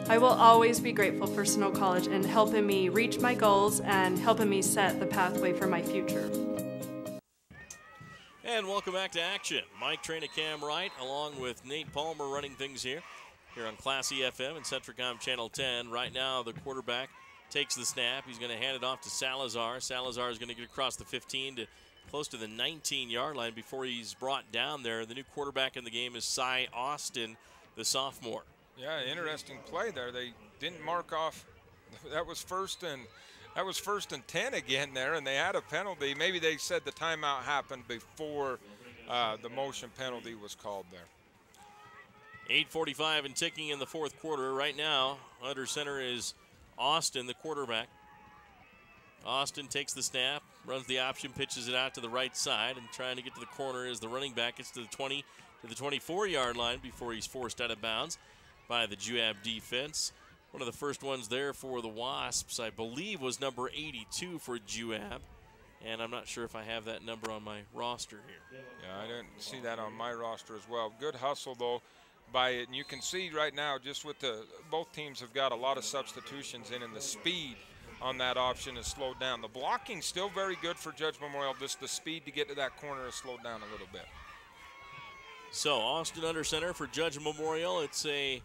I will always be grateful for Snow College in helping me reach my goals and helping me set the pathway for my future. And welcome back to action. Mike Traina-Cam Wright along with Nate Palmer running things here on Classy FM and Centricom Channel 10. Right now the quarterback takes the snap. He's going to hand it off to Salazar. Salazar is going to get across the 15 to close to the 19-yard line before he's brought down there. The new quarterback in the game is Cy Austin, the sophomore. Yeah, interesting play there. They didn't mark off. That was first and 10 again there, and they had a penalty. Maybe they said the timeout happened before the motion penalty was called there. 8:45 and ticking in the fourth quarter. Right now, under center is Austin, the quarterback. Austin takes the snap, runs the option, pitches it out to the right side, and trying to get to the corner as the running back gets to the 20 to the 24-yard line before he's forced out of bounds by the Juab defense. One of the first ones there for the Wasps, I believe, was number 82 for Juab. And I'm not sure if I have that number on my roster here. Yeah, I didn't see that on my roster as well. Good hustle, though, by it. And you can see right now, just with both teams have got a lot of substitutions in, and the speed on that option is slowed down. The blocking still very good for Judge Memorial. Just the speed to get to that corner is slowed down a little bit. So Austin under center for Judge Memorial. It's a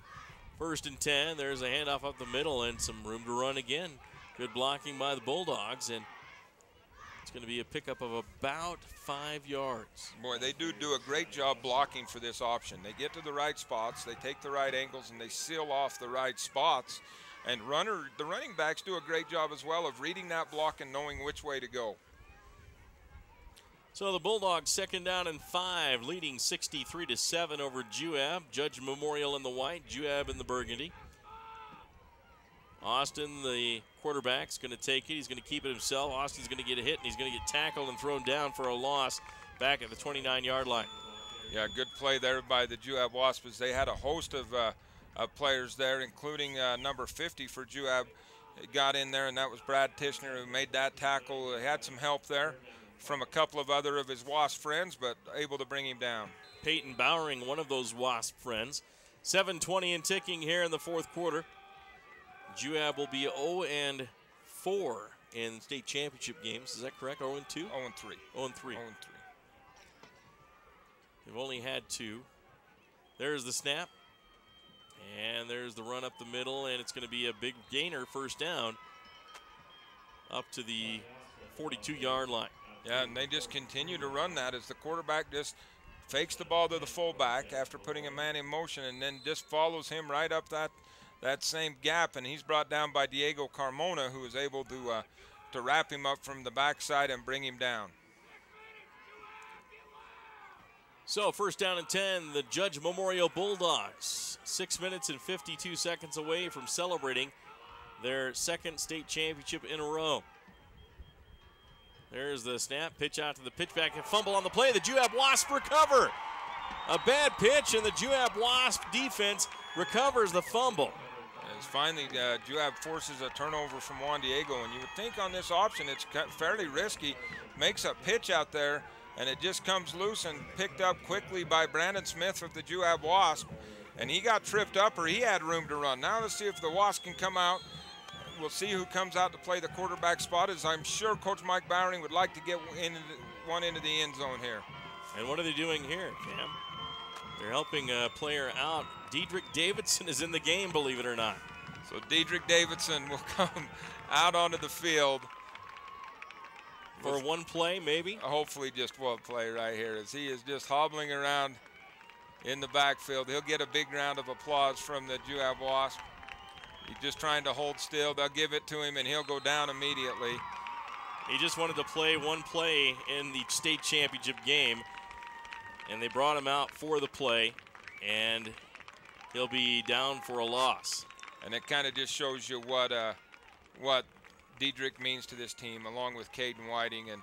1st and 10. There's a handoff up the middle and some room to run again. Good blocking by the Bulldogs, and it's going to be a pickup of about 5 yards. Boy, they do a great job blocking for this option. They get to the right spots, they take the right angles, and they seal off the right spots. And the running backs do a great job as well of reading that block and knowing which way to go. So the Bulldogs 2nd down and 5, leading 63-7 over Juab. Judge Memorial in the white, Juab in the burgundy. Austin, the quarterback, is going to take it. He's going to keep it himself. Austin's going to get a hit, and he's going to get tackled and thrown down for a loss back at the 29-yard line. Yeah, good play there by the Juab Wasps. They had a host of players there, including number 50 for Juab. Got in there, and that was Brad Tishner who made that tackle. He had some help there from a couple of other of his Wasp friends, but able to bring him down. Peyton Bowering, one of those Wasp friends. 7:20 and ticking here in the fourth quarter. Juab will be 0-4 in state championship games. Is that correct? 0-2? 0-3. 0-3. 0-3. They've only had 2. There's the snap. And there's the run up the middle, and it's going to be a big gainer, 1st down, up to the 42-yard line. Yeah, and they just continue to run that as the quarterback just fakes the ball to the fullback after putting a man in motion, and then just follows him right up that same gap, and he's brought down by Diego Carmona, who is able to wrap him up from the backside and bring him down. So 1st down and 10, the Judge Memorial Bulldogs, 6 minutes and 52 seconds away from celebrating their 2nd state championship in a row. There's the snap, pitch out to the pitchback, and fumble on the play. The Juab Wasp recover. A bad pitch, and the Juab Wasp defense recovers the fumble. As finally, Juab forces a turnover from Juan Diego, and you would think on this option it's fairly risky. Makes a pitch out there, and it just comes loose and picked up quickly by Brandon Smith of the Juab Wasp. And he got tripped up, or he had room to run. Now let's see if the Wasp can come out. We'll see who comes out to play the quarterback spot, as I'm sure Coach Mike Bowering would like to get one into the end zone here. And what are they doing here, Cam? They're helping a player out. Dedrick Davidson is in the game, believe it or not. So Dedrick Davidson will come out onto the field. For one play, maybe? Hopefully just one play right here, as he is just hobbling around in the backfield. He'll get a big round of applause from the Juab Wasp. He's just trying to hold still. They'll give it to him, and he'll go down immediately. He just wanted to play one play in the state championship game, and they brought him out for the play, and he'll be down for a loss. And it kind of just shows you what Dedrick means to this team, along with Caden Whiting, and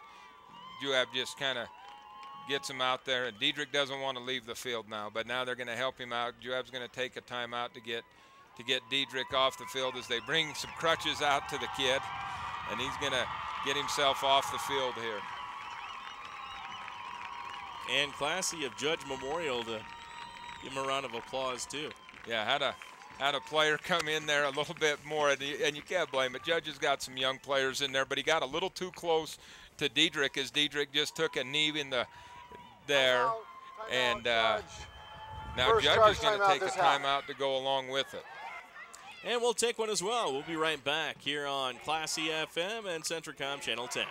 Juab just kind of gets him out there. And Dedrick doesn't want to leave the field now, but now they're going to help him out. Juab's going to take a timeout to get Dedrick off the field as they bring some crutches out to the kid, and he's going to get himself off the field here. And classy of Judge Memorial to give him a round of applause too. Yeah, had a player come in there a little bit more, and you can't blame it. Judge has got some young players in there, but he got a little too close to Dedrick, as Dedrick just took a knee in there. And now Judge is going to take a timeout to go along with it. And we'll take one as well. We'll be right back here on Classy FM and Centricom Channel 10.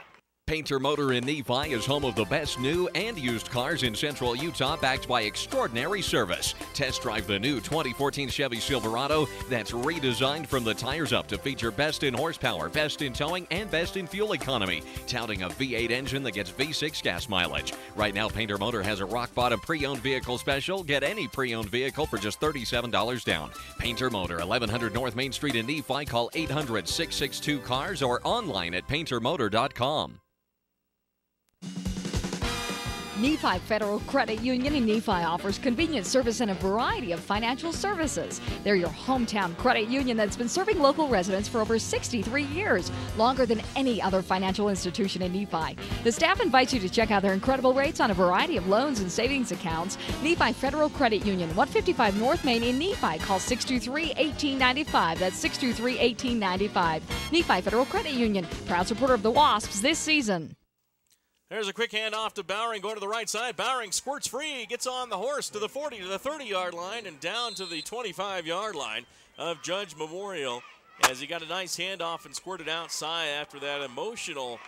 Painter Motor in Nephi is home of the best new and used cars in central Utah, backed by extraordinary service. Test drive the new 2014 Chevy Silverado that's redesigned from the tires up to feature best in horsepower, best in towing, and best in fuel economy, touting a V8 engine that gets V6 gas mileage. Right now, Painter Motor has a rock-bottom pre-owned vehicle special. Get any pre-owned vehicle for just $37 down. Painter Motor, 1100 North Main Street in Nephi. Call 800-662-CARS or online at paintermotor.com. Nephi Federal Credit Union in Nephi offers convenient service and a variety of financial services. They're your hometown credit union that's been serving local residents for over 63 years, longer than any other financial institution in Nephi. The staff invites you to check out their incredible rates on a variety of loans and savings accounts. Nephi Federal Credit Union, 155 North Main in Nephi. Call 623-1895. That's 623-1895. Nephi Federal Credit Union, proud supporter of the Wasps this season. There's a quick handoff to Bowering going to the right side. Bowering squirts free, gets on the horse to the 40, to the 30-yard line, and down to the 25-yard line of Judge Memorial as he got a nice handoff and squirted outside after that emotional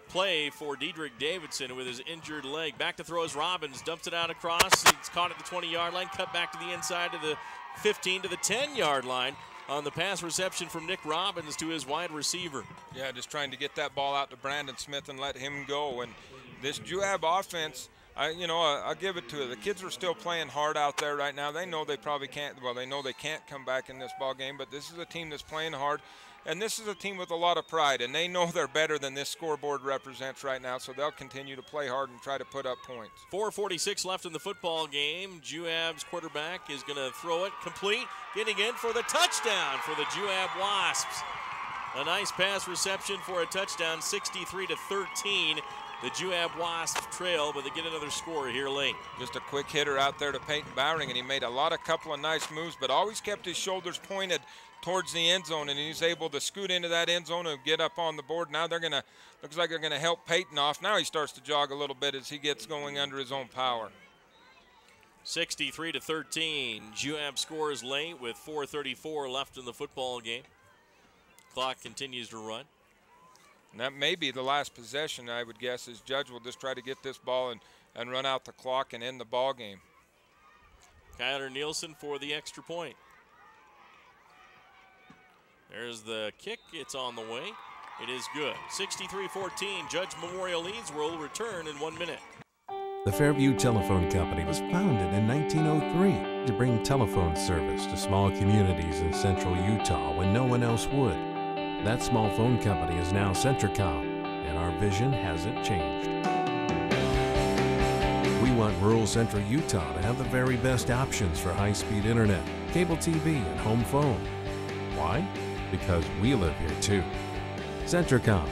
play for Dedrick Davidson with his injured leg. Back to throws Robbins, dumps it out across. It's caught at the 20-yard line, cut back to the inside to the 15 to the 10-yard line on the pass reception from Nick Robbins to his wide receiver. Yeah, just trying to get that ball out to Brandon Smith and let him go. And this Juab offense, I'll give it to it. The kids are still playing hard out there right now. They know they probably can't, well, they know they can't come back in this ball game, but this is a team that's playing hard. And this is a team with a lot of pride, and they know they're better than this scoreboard represents right now, so they'll continue to play hard and try to put up points. 4:46 left in the football game. Juab's quarterback is going to throw it complete, getting in for the touchdown for the Juab Wasps. A nice pass reception for a touchdown, 63-13. The Juab Wasps trail, but they get another score here late. Just a quick hitter out there to Peyton Bowering, and he made a couple of nice moves, but always kept his shoulders pointed towards the end zone, and he's able to scoot into that end zone and get up on the board. Now looks like they're gonna help Peyton off. Now he starts to jog a little bit as he gets going under his own power. 63-13. Juab scores late with 4:34 left in the football game. Clock continues to run. And that may be the last possession, I would guess, as Judge will just try to get this ball and run out the clock and end the ball game. Kyler Nielsen for the extra point. There's the kick. It's on the way. It is good. 63-14. Judge Memorial leads. Will return in 1 minute. The Fairview Telephone Company was founded in 1903 to bring telephone service to small communities in central Utah when no one else would. That small phone company is now Centricom, and our vision hasn't changed. We want rural central Utah to have the very best options for high-speed internet, cable TV, and home phone. Why? Because we live here too. Centricom,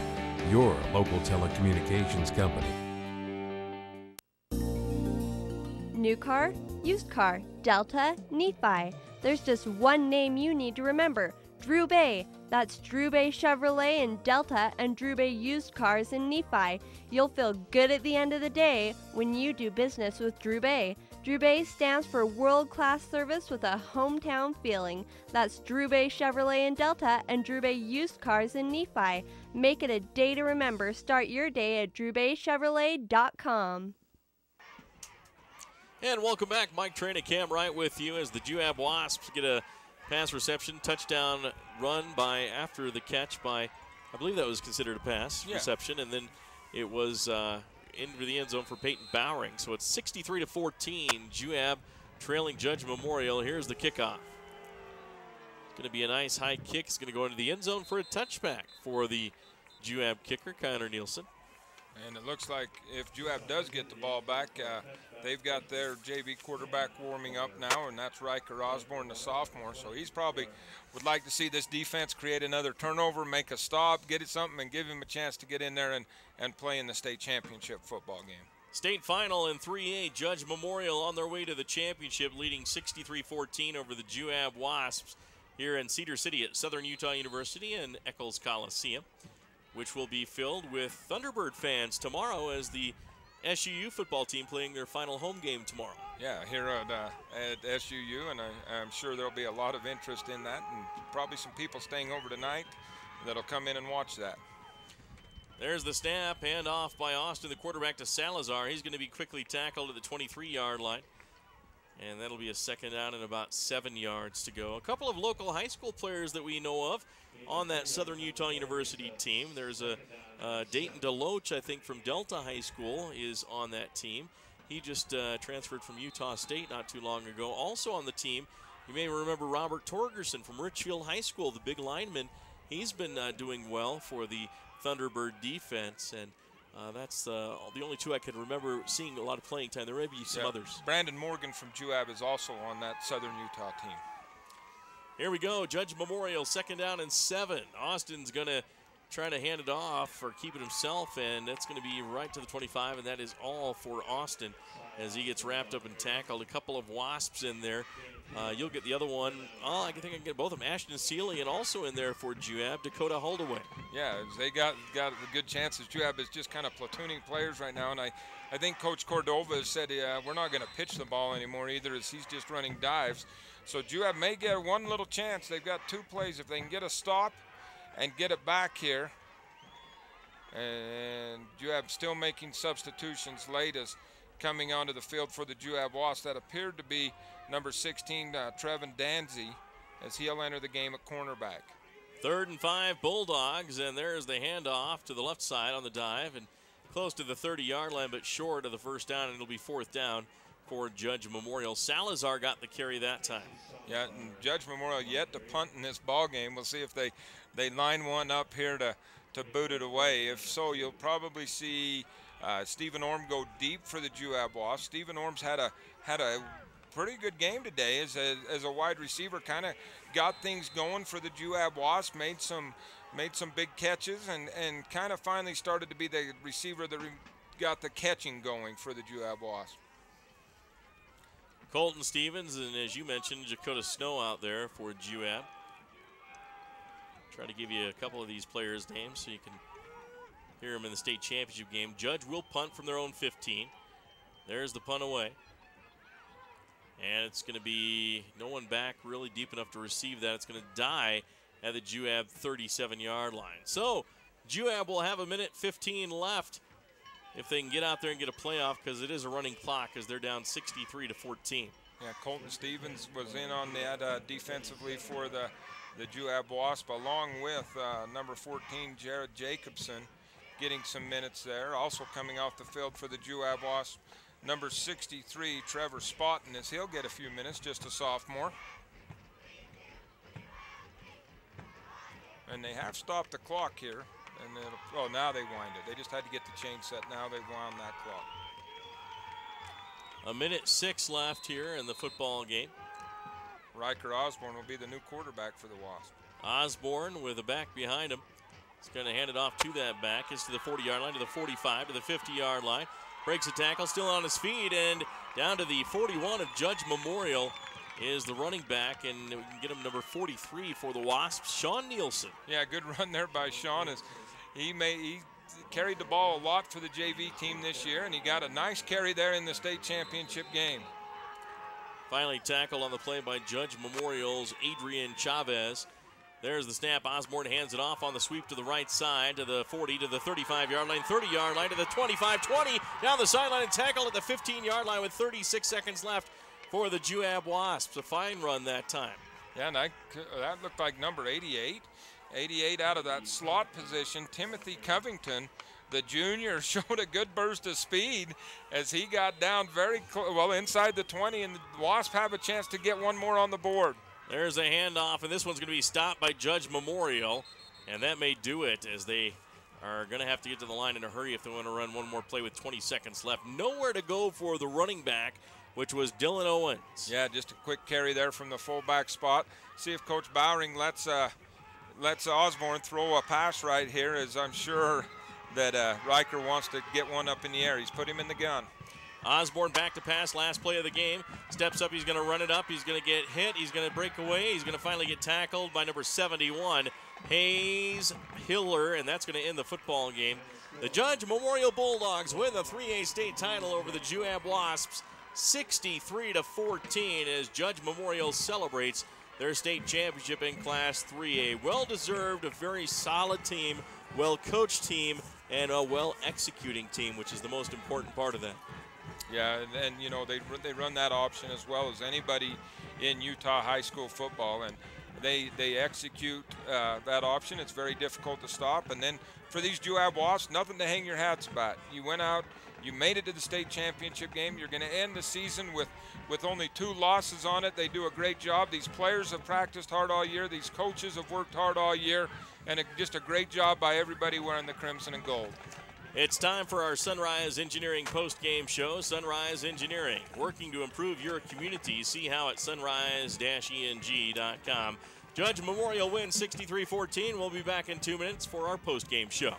your local telecommunications company. New car, used car, Delta, Nephi. There's just one name you need to remember, Drew Bay. That's Drew Bay Chevrolet in Delta and Drew Bay Used Cars in Nephi. You'll feel good at the end of the day when you do business with Drew Bay. Drew Bay stands for world-class service with a hometown feeling. That's Drew Bay Chevrolet in Delta and Drew Bay Used Cars in Nephi. Make it a day to remember. Start your day at drewbaychevrolet.com. And welcome back. Mike Train and Cam Wright with you as the Juab Wasps get a pass reception, touchdown run after the catch by, I believe that was considered a pass reception, and then it was into the end zone for Peyton Bowering. So it's 63-14, Juab trailing Judge Memorial. Here's the kickoff. It's going to be a nice high kick. It's going to go into the end zone for a touchback for the Juab kicker, Connor Nielsen. And it looks like if Juab does get the ball back, they've got their JV quarterback warming up now, and that's Riker Osborne, the sophomore. So he's probably would like to see this defense create another turnover, make a stop, get it something, and give him a chance to get in there and play in the state championship football game. State final in 3A, Judge Memorial on their way to the championship, leading 63-14 over the Juab Wasps here in Cedar City at Southern Utah University and Eccles Coliseum, which will be filled with Thunderbird fans tomorrow as the SUU football team playing their final home game tomorrow. Yeah, here at SUU, and I'm sure there'll be a lot of interest in that, and probably some people staying over tonight that'll come in and watch that. There's the snap, hand off by Austin, the quarterback to Salazar. He's going to be quickly tackled at the 23-yard line. And that'll be a second down and about 7 yards to go. A couple of local high school players that we know of on that Southern Utah University team. There's a Dayton DeLoach, I think, from Delta High School is on that team. He just transferred from Utah State not too long ago. Also on the team, you may remember Robert Torgerson from Richfield High School, the big lineman. He's been doing well for the Thunderbird defense, and that's the only two I can remember seeing a lot of playing time. There may be some others. Brandon Morgan from Juab is also on that Southern Utah team. Here we go, Judge Memorial, second down and 7. Austin's going to try to hand it off or keep it himself, and that's going to be right to the 25, and that is all for Austin as he gets wrapped up and tackled. A couple of Wasps in there. You'll get the other one. I think I can get both of them. Ashton Sealy and also in there for Juab, Dakota Holdaway. Yeah, they got the good chances. Juab is just kind of platooning players right now, and I think Coach Cordova has said we're not going to pitch the ball anymore either, as he's just running dives. So Juab may get one little chance. They've got 2 plays. If they can get a stop and get it back here. And Juab still making substitutions late as coming onto the field for the Juab Wasps. That appeared to be number 16, Trevin Danzy, as he'll enter the game at cornerback. 3rd and 5 Bulldogs, and there's the handoff to the left side on the dive, and close to the 30-yard line, but short of the first down, and it'll be 4th down for Judge Memorial. Salazar got the carry that time. Yeah, and Judge Memorial yet to punt in this ball game. We'll see if they line one up here to boot it away. If so, you'll probably see Stephen Orm go deep for the Juab Wasps. Stephen Orm's had a pretty good game today as a wide receiver. Kind of got things going for the Juab Wasps. Made some big catches and kind of finally started to be the receiver that got the catching going for the Juab Wasps. Colton Stevens, and as you mentioned, Dakota Snow out there for Juab. Try to give you a couple of these players' names so you can hear them in the state championship game. Judge will punt from their own 15. There's the punt away. And it's going to be no one back really deep enough to receive that. It's going to die at the Juab 37-yard line. So Juab will have 1:15 left if they can get out there and get a playoff, because it is a running clock as they're down 63-14. Yeah, Colton Stevens was in on that defensively for the Juab Wasp, along with number 14, Jared Jacobson, getting some minutes there. Also coming off the field for the Juab Wasp, number 63, Trevor Spotton, as he'll get a few minutes, just a sophomore. And they have stopped the clock here. And then, now they wind it. They just had to get the chain set. Now they've wound that clock. 1:06 left here in the football game. Riker Osborne will be the new quarterback for the Wasps. Osborne with a back behind him. He's going to hand it off to that back. It's to the 40-yard line, to the 45, to the 50-yard line. Breaks a tackle, still on his feet, and down to the 41 of Judge Memorial is the running back, and we can get him number 43 for the Wasps, Sean Nielsen. Yeah, good run there by Sean. As he carried the ball a lot for the JV team this year, and he got a nice carry there in the state championship game. Finally tackled on the play by Judge Memorial's Adrian Chavez. There's the snap. Osborne hands it off on the sweep to the right side, to the 40, to the 35-yard line, 30-yard line, to the 25-20, down the sideline and tackle at the 15-yard line with 36 seconds left for the Juab Wasps. A fine run that time. Yeah, and that looked like number 88. 88 out of that slot position. Timothy Covington, the junior, showed a good burst of speed as he got down very inside the 20, and the Wasps have a chance to get one more on the board. There's a handoff, and this one's going to be stopped by Judge Memorial, and that may do it, as they are going to have to get to the line in a hurry if they want to run one more play with 20 seconds left. Nowhere to go for the running back, which was Dylan Owens. Yeah, just a quick carry there from the fullback spot. See if Coach Bowering lets Osborne throw a pass right here, as I'm sure that Riker wants to get one up in the air. He's put him in the gun. Osborne back to pass, last play of the game. Steps up, he's going to run it up. He's going to get hit. He's going to break away. He's going to finally get tackled by number 71, Hayes Hiller, and that's going to end the football game. The Judge Memorial Bulldogs win the 3A state title over the Juab Wasps, 63-14, as Judge Memorial celebrates their state championship in Class 3A. Well-deserved, a very solid team, well-coached team, and a well-executing team, which is the most important part of that. Yeah, and you know, they run that option as well as anybody in Utah high school football, and they execute that option. It's very difficult to stop. And then for these Juab Wasps, nothing to hang your hats about. You went out, you made it to the state championship game. You're going to end the season with only 2 losses on it. They do a great job. These players have practiced hard all year. These coaches have worked hard all year, and just a great job by everybody wearing the crimson and gold. It's time for our Sunrise Engineering post-game show. Sunrise Engineering, working to improve your community. See how at sunrise-eng.com. Judge Memorial wins 63-14. We'll be back in 2 minutes for our post-game show.